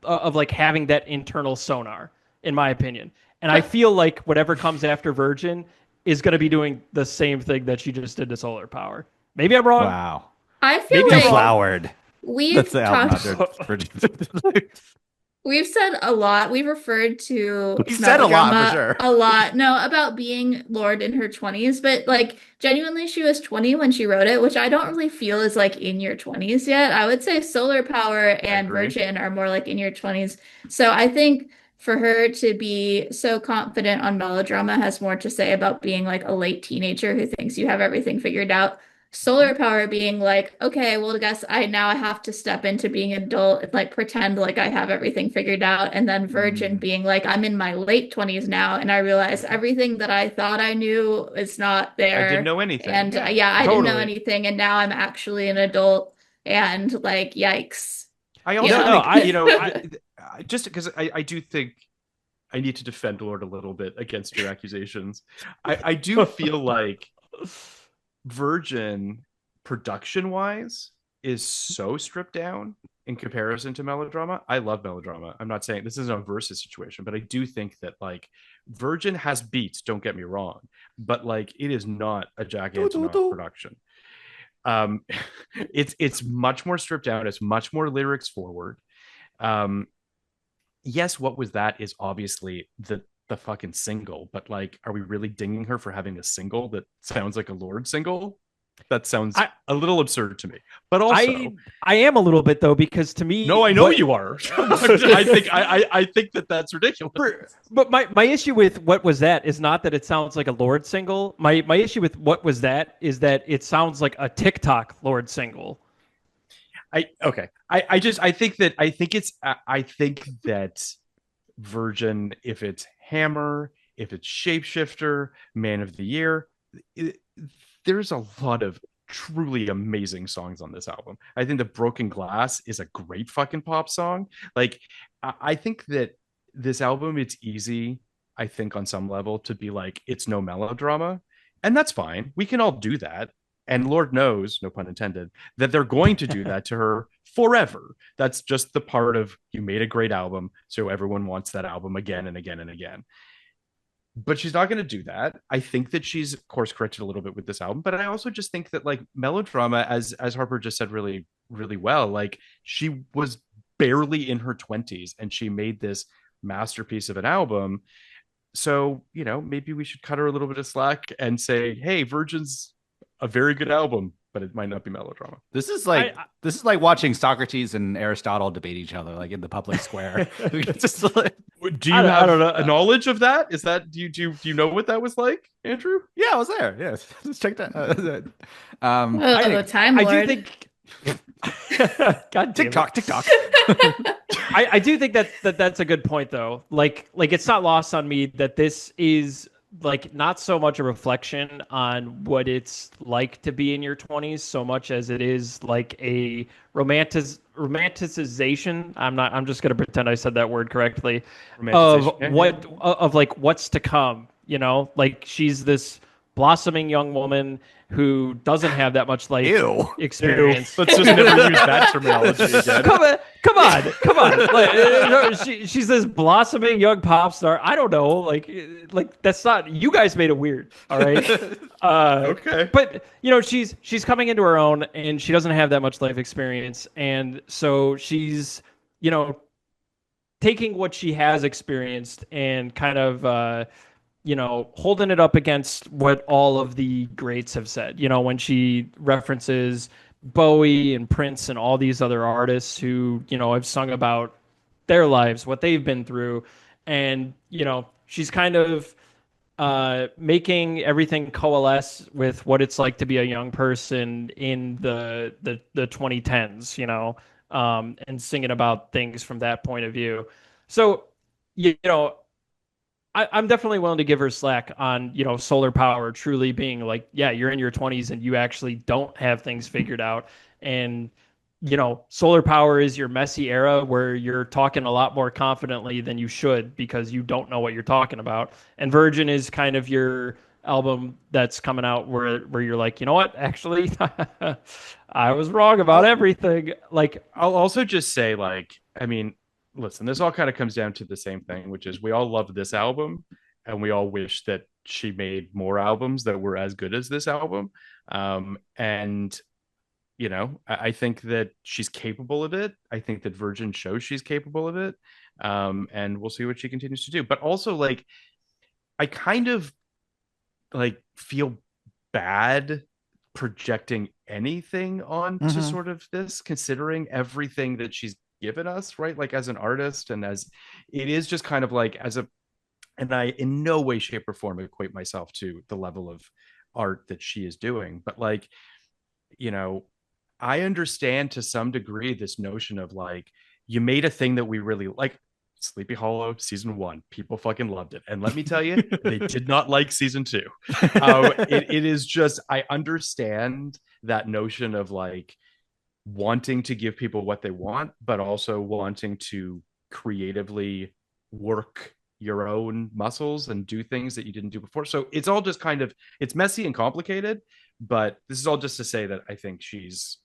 of like having that internal sonar, in my opinion. And I feel like whatever comes after Virgin is going to be doing the same thing that she just did to solar power. Maybe I'm wrong. Wow. I feel maybe like Deflowered. We've said a lot. We've referred to said a lot for sure. A lot. No, about being Lorde in her 20s, but like genuinely she was 20 when she wrote it, which I don't really feel is like in your 20s yet. I would say Solar Power and Virgin are more like in your 20s. So I think for her to be so confident on Melodrama has more to say about being like a late teenager who thinks you have everything figured out. Solar Power being like, okay, well, I guess I have to step into being an adult, like pretend like I have everything figured out. And then Virgin being like, I'm in my late 20s now, and I realize everything that I thought I knew is not there. I didn't know anything. And I didn't know anything, and now I'm actually an adult, and like, yikes. I also just because I do think I need to defend Lorde a little bit against your accusations. I do feel like Virgin, production wise, is so stripped down in comparison to Melodrama. I love Melodrama. I'm not saying this isn't a versus situation, but I do think that like Virgin has beats, don't get me wrong, but like it is not a Jack Antonoff production. Um, it's much more stripped down. It's much more lyrics forward. Um, yes, what was that is obviously the fucking single, but like, are we really dinging her for having a single that sounds like a Lorde single? That sounds a little absurd to me. But also, I am a little bit though, because to me, no, I know you are. I think that that's ridiculous. But my issue with What Was That is not that it sounds like a Lorde single. My issue with What Was That is that it sounds like a TikTok Lorde single. I think that Virgin, if it's Hammer, if it's Shapeshifter, Man of the Year, there's a lot of truly amazing songs on this album. I think that Broken Glass is a great fucking pop song. Like, I think that this album, it's easy, I think, on some level to be like, it's no melodrama. And that's fine. We can all do that. And Lord knows, no pun intended, that they're going to do that to her forever. That's just the part of, you made a great album, so everyone wants that album again and again and again. But she's not going to do that. I think that she's course corrected a little bit with this album, but I also just think that like Melodrama, as Harper just said really, really well, like she was barely in her 20s and she made this masterpiece of an album. So, you know, maybe we should cut her a little bit of slack and say, hey, Virgin's a very good album, but it might not be Melodrama. This is like watching Socrates and Aristotle debate each other, like in the public square. Just like, do you have a knowledge of that? Is that do you know what that was like, Andrew? Yeah, I was there. Yes, just check that. Time Lord. I do think. God damn TikTok. I do think that's a good point though. Like it's not lost on me that this is like not so much a reflection on what it's like to be in your 20s so much as it is like a romanticization. I'm just going to pretend I said that word correctly, of like what's to come, you know, like she's this blossoming young woman who doesn't have that much life experience. Let's just never use that terminology again. Come on. Like, she's this blossoming young pop star. I don't know. Like that's not, you guys made it weird. All right. Okay. But you know, she's coming into her own and she doesn't have that much life experience. And so she's, you know, taking what she has experienced and kind of, you know, holding it up against what all of the greats have said. You know, when she references Bowie and Prince and all these other artists who, you know, have sung about their lives, what they've been through. And, you know, she's kind of making everything coalesce with what it's like to be a young person in the 2010s, you know, and singing about things from that point of view. So, you know, I'm definitely willing to give her slack on, you know, Solar Power truly being like, yeah, you're in your 20s and you actually don't have things figured out. And, you know, Solar Power is your messy era where you're talking a lot more confidently than you should because you don't know what you're talking about. And Virgin is kind of your album that's coming out where you're like, you know what, actually, I was wrong about everything. Like, I'll also just say, like, I mean, listen, this all kind of comes down to the same thing, which is we all love this album and we all wish that she made more albums that were as good as this album. And, you know, I think that she's capable of it. I think that Virgin shows she's capable of it. And we'll see what she continues to do. But also, like, I kind of like feel bad projecting anything onto sort of this, considering everything that she's given us, right? Like as an artist, and as it is just kind of like and I in no way, shape, or form equate myself to the level of art that she is doing, but like, you know, I understand to some degree this notion of like, you made a thing that we really like. Sleepy Hollow season 1, people fucking loved it, and let me tell you, they did not like season 2. It is just, I understand that notion of like wanting to give people what they want, but also wanting to creatively work your own muscles and do things that you didn't do before. So it's all just kind of, it's messy and complicated, but this is all just to say that I think she's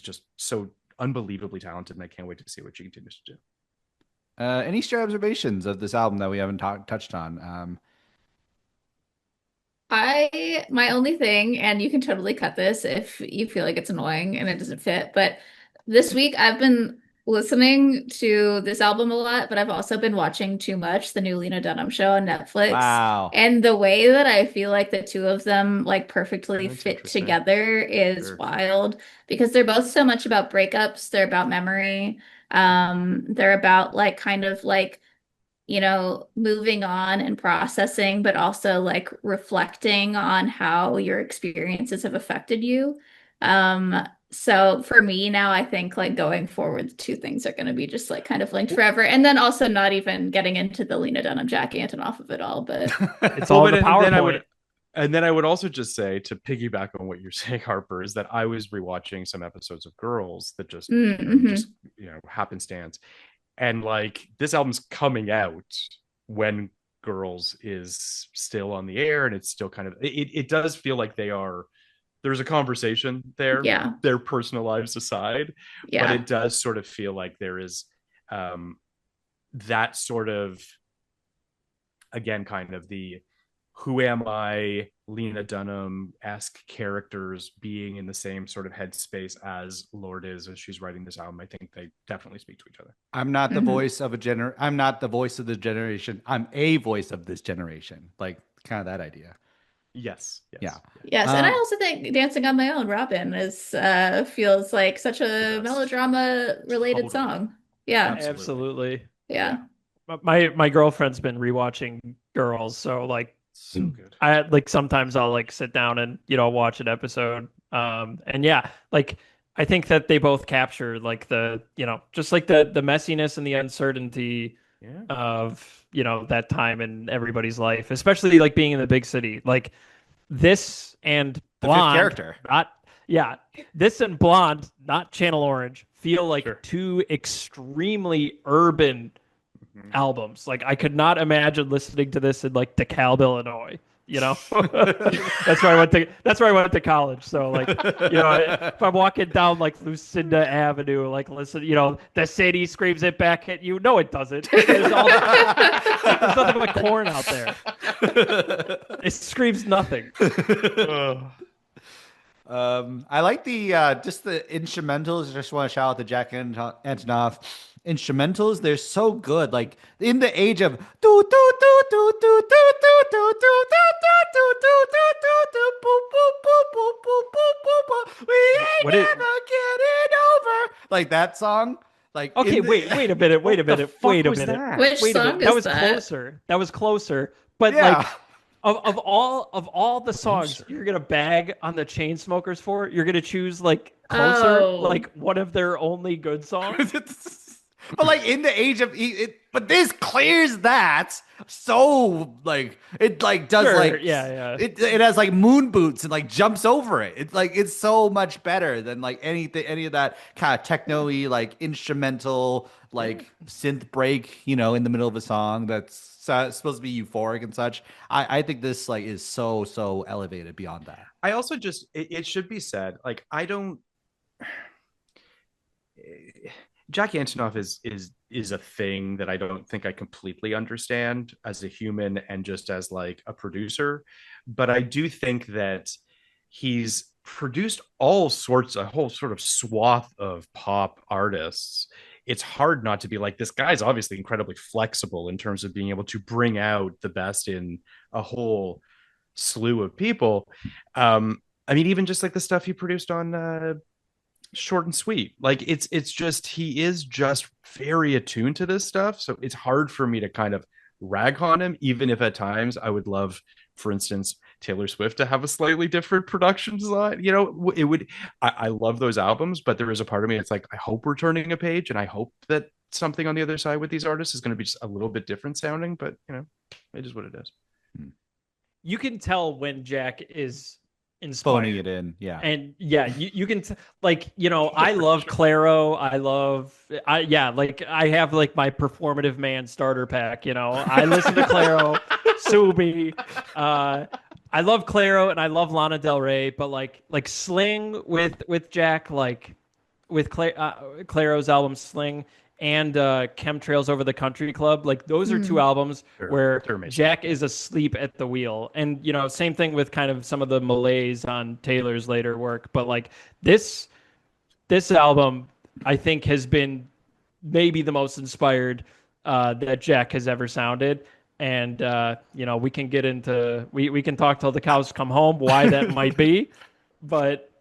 just so unbelievably talented, and I can't wait to see what she continues to do. Any stray observations of this album that we haven't touched on? My only thing, and you can totally cut this if you feel like it's annoying and it doesn't fit, but this week I've been listening to this album a lot, but I've also been watching too much the new Lena Dunham show on Netflix. Wow. And the way that I feel like the two of them like perfectly That's fit interesting. together is Sure. wild because they're both so much about breakups, they're about memory. They're about like kind of like moving on and processing, but also like reflecting on how your experiences have affected you. So for me now, I think like going forward, the two things are going to be just like kind of linked forever. And then also not even getting into the Lena Dunham, Jack Antonoff of it all, but It's all in the PowerPoint. And then I would also just say, to piggyback on what you're saying, Harper, is that I was rewatching some episodes of Girls that just, just happenstance. And like this album's coming out when Girls is still on the air, and it's still kind of it does feel like there's a conversation there, Yeah. their personal lives aside, Yeah. but it does sort of feel like there is that sort of, again, kind of the who am I, Lena Dunham-esque characters being in the same sort of headspace as Lorde is as she's writing this album. I think they definitely speak to each other. I'm not the voice of I'm not the voice of the generation. I'm a voice of this generation. Like kind of that idea. Yes. Yeah. Yes, and I also think Dancing on My Own, Robin, is feels like such a melodrama related song. Yeah. Absolutely. Yeah. My girlfriend's been rewatching Girls, so like so good. I like sometimes I'll like sit down and watch an episode. And yeah, like I think that they both capture like the just like the messiness and the uncertainty of that time in everybody's life, especially like being in the big city. Like this and Blonde, character. This and Blonde, not Channel Orange, feel like two extremely urban albums. Like I could not imagine listening to this in like DeKalb, Illinois. That's where I went to college. So like, if I'm walking down like Lucinda Avenue, like listen, the city screams it back at you. No, it doesn't. There's nothing but corn out there. It screams nothing. I like the just the instrumentals. I just want to shout out to Jack Antonoff. Instrumentals, they're so good. Like in the age of do do do do do do do do do do do do do boop boop boop boop boop boop boop. We ain't never getting over. Like that song. Like okay, wait a minute. Wait a minute. Which song is that? That was closer. But like of all the songs you're gonna bag on the Chainsmokers for, you're gonna choose like Closer, like one of their only good songs. But like in the age of it, but this clears that so like it like does it has like moon boots and like jumps over it. It's like it's so much better than like any of that kind of techno-y like instrumental like synth break in the middle of a song that's supposed to be euphoric and such. I think this like is so elevated beyond that. I also just it should be said, like I don't. Jack Antonoff is a thing that I don't think I completely understand as a human and just as like a producer, but I do think that he's produced a whole sort of swath of pop artists. It's hard not to be like, this guy's obviously incredibly flexible in terms of being able to bring out the best in a whole slew of people. I mean, even just like the stuff he produced on Short and Sweet, like it's just he is just very attuned to this stuff, so it's hard for me to kind of rag on him, even if at times I would love, for instance, Taylor Swift to have a slightly different production design. It would I love those albums, but there is a part of me that's like, I hope we're turning a page and I hope that something on the other side with these artists is going to be just a little bit different sounding, but it is what it is. You can tell when Jack is inspired. Phoning it in, yeah. And yeah, you can I love Claro. I have like my performative man starter pack. I listen to Claro, Subi. I love Claro and I love Lana Del Rey, but like Sling with Jack, like Clairo's album Sling and Chemtrails Over the Country Club. Like those are two albums where They're amazing. Jack is asleep at the wheel. And same thing with kind of some of the malaise on Taylor's later work. But like this album, I think has been maybe the most inspired that Jack has ever sounded. And we can get into we can talk till the cows come home why that might be. But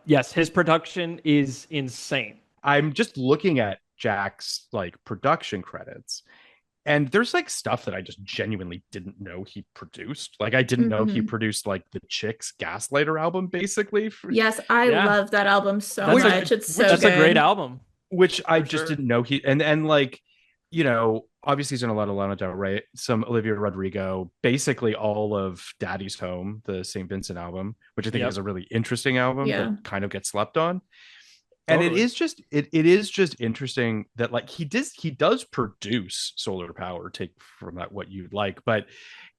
yes, his production is insane. I'm just looking at Jack's like production credits, and there's like stuff that I just genuinely didn't know he produced. Like I didn't know he produced like the Chicks Gaslighter album, basically. Yes, I love that album so much. It's so that's good. A great album. Which I just didn't know he and like, obviously he's done a lot of Lana Del Rey, some Olivia Rodrigo, basically all of Daddy's Home, the St. Vincent album, which I think is a really interesting album that kind of gets slept on. And it is just it is just interesting that like he does produce Solar Power, take from that what you'd like, but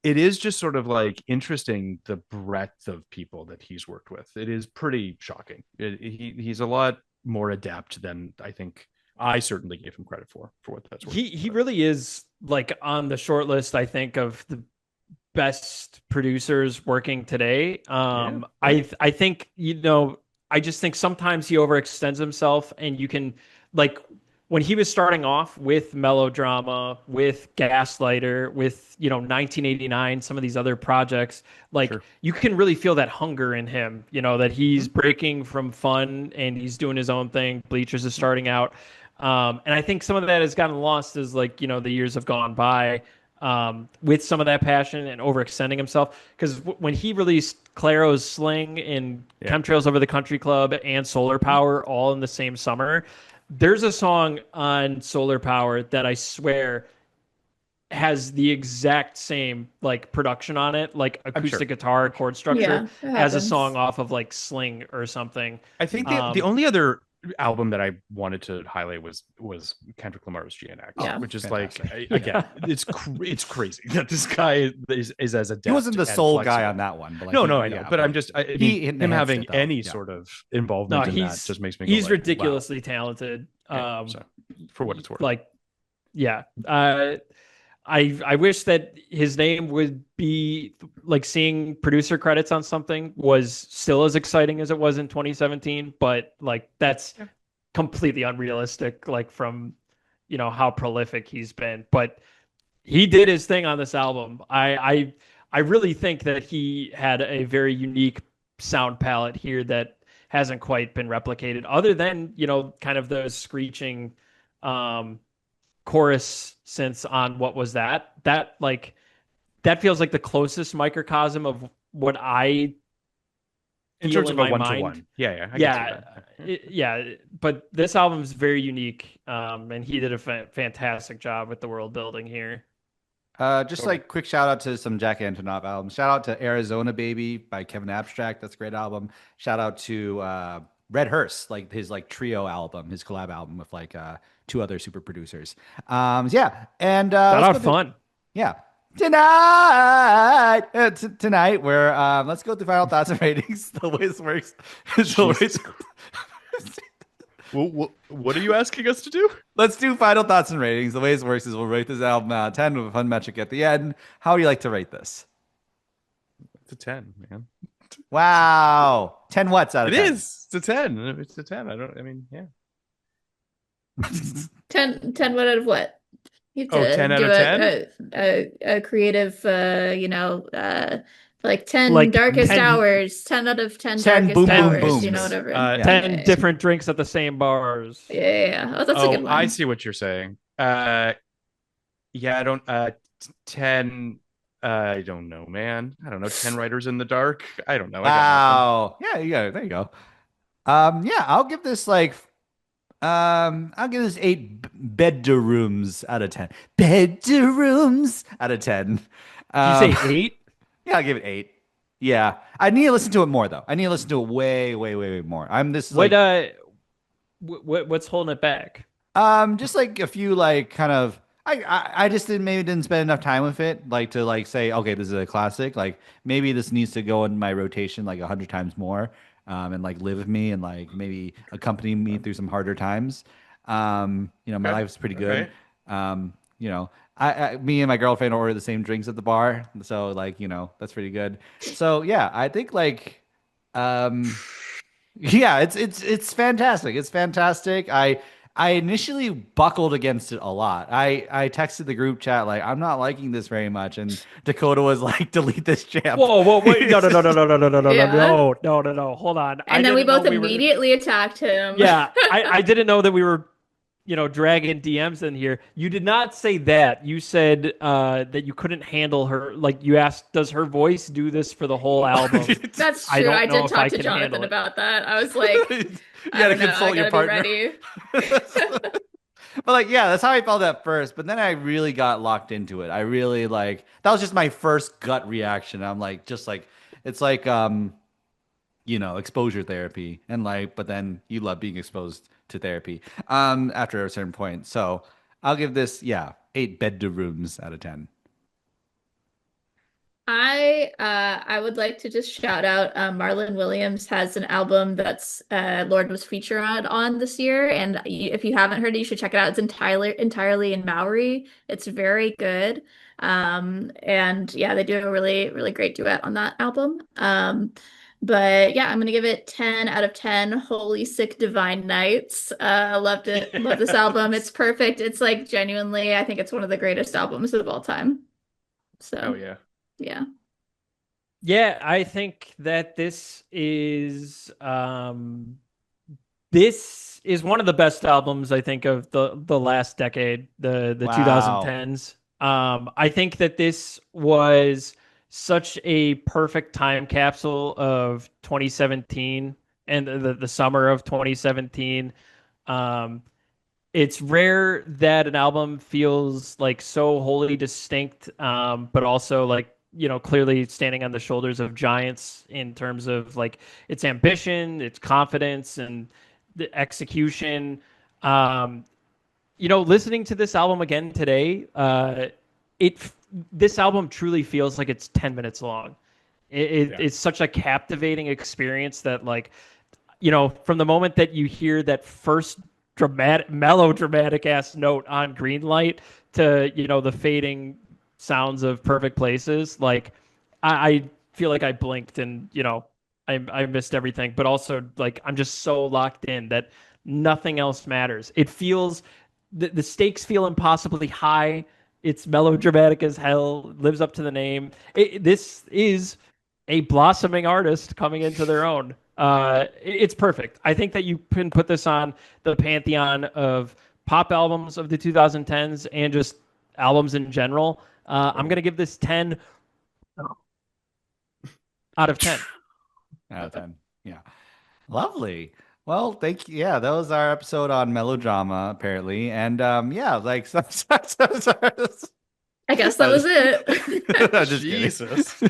it is just sort of like interesting the breadth of people that he's worked with. It is pretty shocking. He's a lot more adept than I think I certainly gave him credit for what that's worth. He really is like on the short list, I think, of the best producers working today. I think, I just think sometimes he overextends himself, and you can like when he was starting off with Melodrama, with Gaslighter, with 1989, some of these other projects, like you can really feel that hunger in him, that he's breaking from fun and he's doing his own thing. Bleachers is starting out. And I think some of that has gotten lost as like, the years have gone by with some of that passion and overextending himself. Because when he released Clairo's Sling and Chemtrails Over the Country Club and Solar Power all in the same summer, there's a song on Solar Power that I swear has the exact same like production on it, like acoustic guitar chord structure as a song off of like Sling or something. I think the only other album that I wanted to highlight was Kendrick Lamar's GNX, which is fantastic. Like again, it's crazy that this guy is as adept. He wasn't the sole guy on that one, but like, I know, but I'm just him having any sort of involvement in that just makes me. He's ridiculously talented. So, for what it's worth, like, I wish that his name would be like seeing producer credits on something was still as exciting as it was in 2017, but like that's completely unrealistic, like from how prolific he's been. But he did his thing on this album. I really think that he had a very unique sound palette here that hasn't quite been replicated, other than kind of the screeching chorus synths on What Was That like that feels like the closest microcosm of what I in feel terms in of my a mind. one-to-one. But this album is very unique, and he did a fantastic job with the world building here. Just like quick shout out to some Jack Antonoff albums. Shout out to Arizona Baby by Kevin Abstract. That's a great album. Shout out to Red Hearst, like his like trio album, his collab album with like two other super producers. And shout out fun. Tonight, tonight we're let's go through final thoughts and ratings. The way this works is always. What are you asking us to do? Let's do final thoughts and ratings. The way this works is we'll rate this album out of 10 with a fun metric at the end. How do you like to rate this? It's a 10, man. Wow. 10 what's out of 10? It is. It's a 10. It's a 10. 10 what out of what? You have to 10 out do of 10? a creative, like 10 darkest 10, hours, 10 out of 10 10 darkest boom, boom, hours, booms. whatever. 10 different drinks at the same bars. Yeah. Oh, that's a good one. I see what you're saying. I don't 10 I don't know, man. I don't know. 10 Writers in the Dark. I don't know. Wow. Yeah, there you go. I'll give this like I'll give this 8 bedrooms out of 10. Bedrooms out of 10. Did you say 8? Yeah, I'll give it 8. Yeah. I need to listen to it more though. I need to listen to it way, way, way, way more. What's holding it back? Just like a few like kind of I just didn't spend enough time with it, like to like say, okay, this is a classic. Like maybe this needs to go in my rotation like 100 times more. and like live with me and like maybe accompany me through some harder times. My Okay. life's pretty good. Okay. Um, you know, me and my girlfriend order the same drinks at the bar, so like that's pretty good. So yeah, I think like um yeah, it's fantastic. It's fantastic. I initially buckled against it a lot. I texted the group chat like I'm not liking this very much, and Dakota was like, delete this champ. Whoa, wait, no, no, no, no, no, no, no, no, no, Yeah. no, no, no, no. Hold on. I And then we didn't know both we were. immediately attacked him. Yeah, I didn't know that we were, dragging DMs in here. You did not say that. You said that you couldn't handle her. Like you asked, does her voice do this for the whole album? That's I true. don't I know did if I talk to can handle Jonathan it. about that. I was like, You I gotta don't know. I consult your gotta be partner. ready. But like, yeah, that's how I felt at first. But then I really got locked into it. I really like that was just my first gut reaction. I'm like, just like it's like exposure therapy, and like, but then you love being exposed to therapy after a certain point. So I'll give this, yeah, 8 bedrooms out of 10. I would like to just shout out Marlon Williams has an album that's Lorde was featured on this year, and if you haven't heard it, you should check it out. It's entirely in Maori. It's very good. And yeah, they do a really really great duet on that album. But yeah, I'm gonna give it 10 out of 10. Holy sick divine nights. Loved it. Love this album. It's perfect. It's like genuinely, I think it's one of the greatest albums of all time. Oh So yeah. yeah. Yeah, I think that this is one of the best albums I think of the last decade, the Wow. 2010s. I think that this was such a perfect time capsule of 2017 and the summer of 2017. Um, it's rare that an album feels like so wholly distinct, but also like clearly standing on the shoulders of giants in terms of like its ambition, its confidence, and the execution. Um, Listening to this album again today, it this album truly feels like it's 10 minutes long. Yeah. It's such a captivating experience that like from the moment that you hear that first melodramatic ass note on green light to, the fading sounds of perfect places, like I feel like I blinked and, I missed everything, but also like I'm just so locked in that nothing else matters. It feels the stakes feel impossibly high. It's melodramatic as hell, lives up to the name. This is a blossoming artist coming into their own. It's perfect. I think that you can put this on the pantheon of pop albums of the 2010s and just albums in general. I'm going to give this 10 out of 10. Out of 10. Yeah. Lovely. Well, thank you. Yeah, that was our episode on melodrama, apparently. And yeah, like I guess that was it. I'm just kidding. Jesus.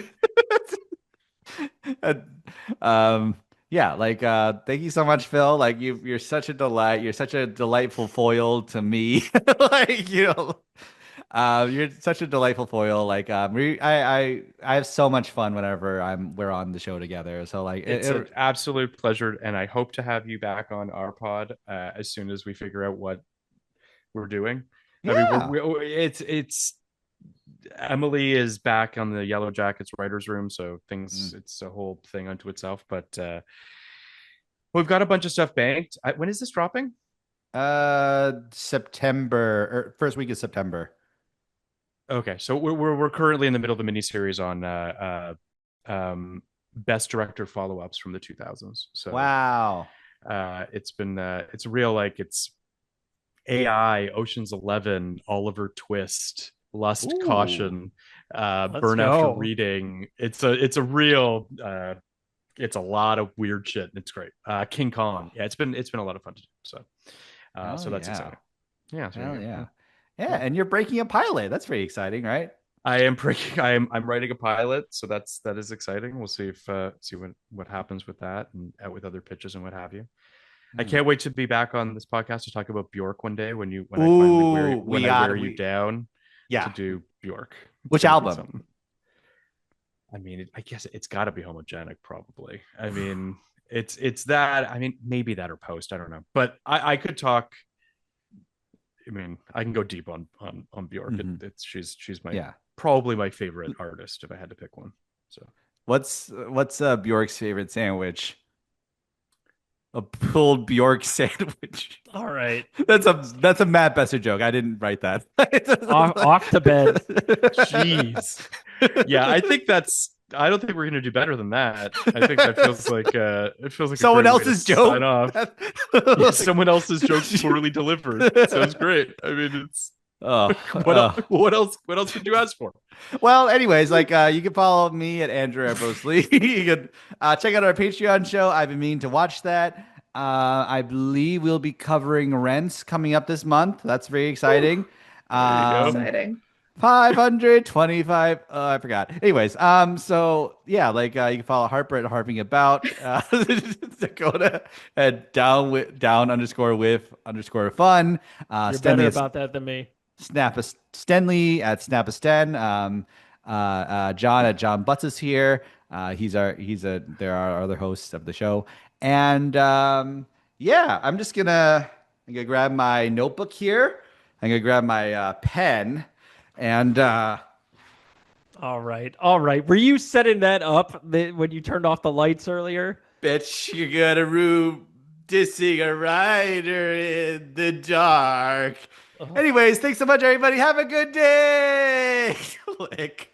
And, yeah, like thank you so much, Phil. Like you're such a delight. You're such a delightful foil to me. Like, you're such a delightful foil. Like I have so much fun whenever we're on the show together. So like It's an absolute pleasure, and I hope to have you back on our pod as soon as we figure out what we're doing. I mean, yeah. it's Emily is back on the Yellow Jackets writers' room, so things it's a whole thing unto itself. But we've got a bunch of stuff banked. When is this dropping? September or first week of September. Okay, so we're currently in the middle of the miniseries on best director follow-ups from the 2000s. So Wow. it's real, like it's AI, Ocean's 11, Oliver Twist, Lust, Ooh. Caution, Let's Burn After go. Reading. It's a real it's a lot of weird shit. It's great. King Kong. Yeah, it's been a lot of fun to do. So so that's exciting. Yeah. So Hell yeah. Yeah, and you're breaking a pilot. That's pretty exciting, right? I'm writing a pilot, so that is exciting. We'll see what happens with that and with other pitches and what have you. I can't wait to be back on this podcast to talk about Bjork one day when I finally wear you down to do Bjork. Which album? I mean, I guess it's got to be Homogenic, probably. I mean, it's that. I mean, maybe that or Post. I don't know, but I could talk. I mean, I can go deep on Bjork. Mhm. She's my Yeah. probably my favorite artist if I had to pick one. So What's Bjork's favorite sandwich? A pulled Bjork sandwich. All right. That's a Matt Besser joke. I didn't write that. Off to bed. jeez, yeah, I think that's. I don't think we're gonna do better than that. I think that feels like a Someone great way to else's joke. sign off. Yeah, someone else's joke poorly delivered. Sounds great. I mean, it's Oh, what else could you ask for? well, anyways, like you can follow me at Andrew Ambrose Lee. You can check out our Patreon show. I've been meaning to watch that. I believe we'll be covering Rents coming up this month. That's very exciting. There you go. Exciting. 525. I forgot. Anyways, so yeah, like you can follow Harper at Harping About, Dakota at down underscore with underscore fun. You're Stanley better at about that than me. Stanley at Snapasten. John at John Butts is here. There are other hosts of the show. And yeah, I'm gonna grab my notebook here. I'm gonna grab my pen and All right. Were you setting that up when you turned off the lights earlier? bet you got a room dissing a rider in the dark. Anyways, thanks so much, everybody. Have a good day. Click.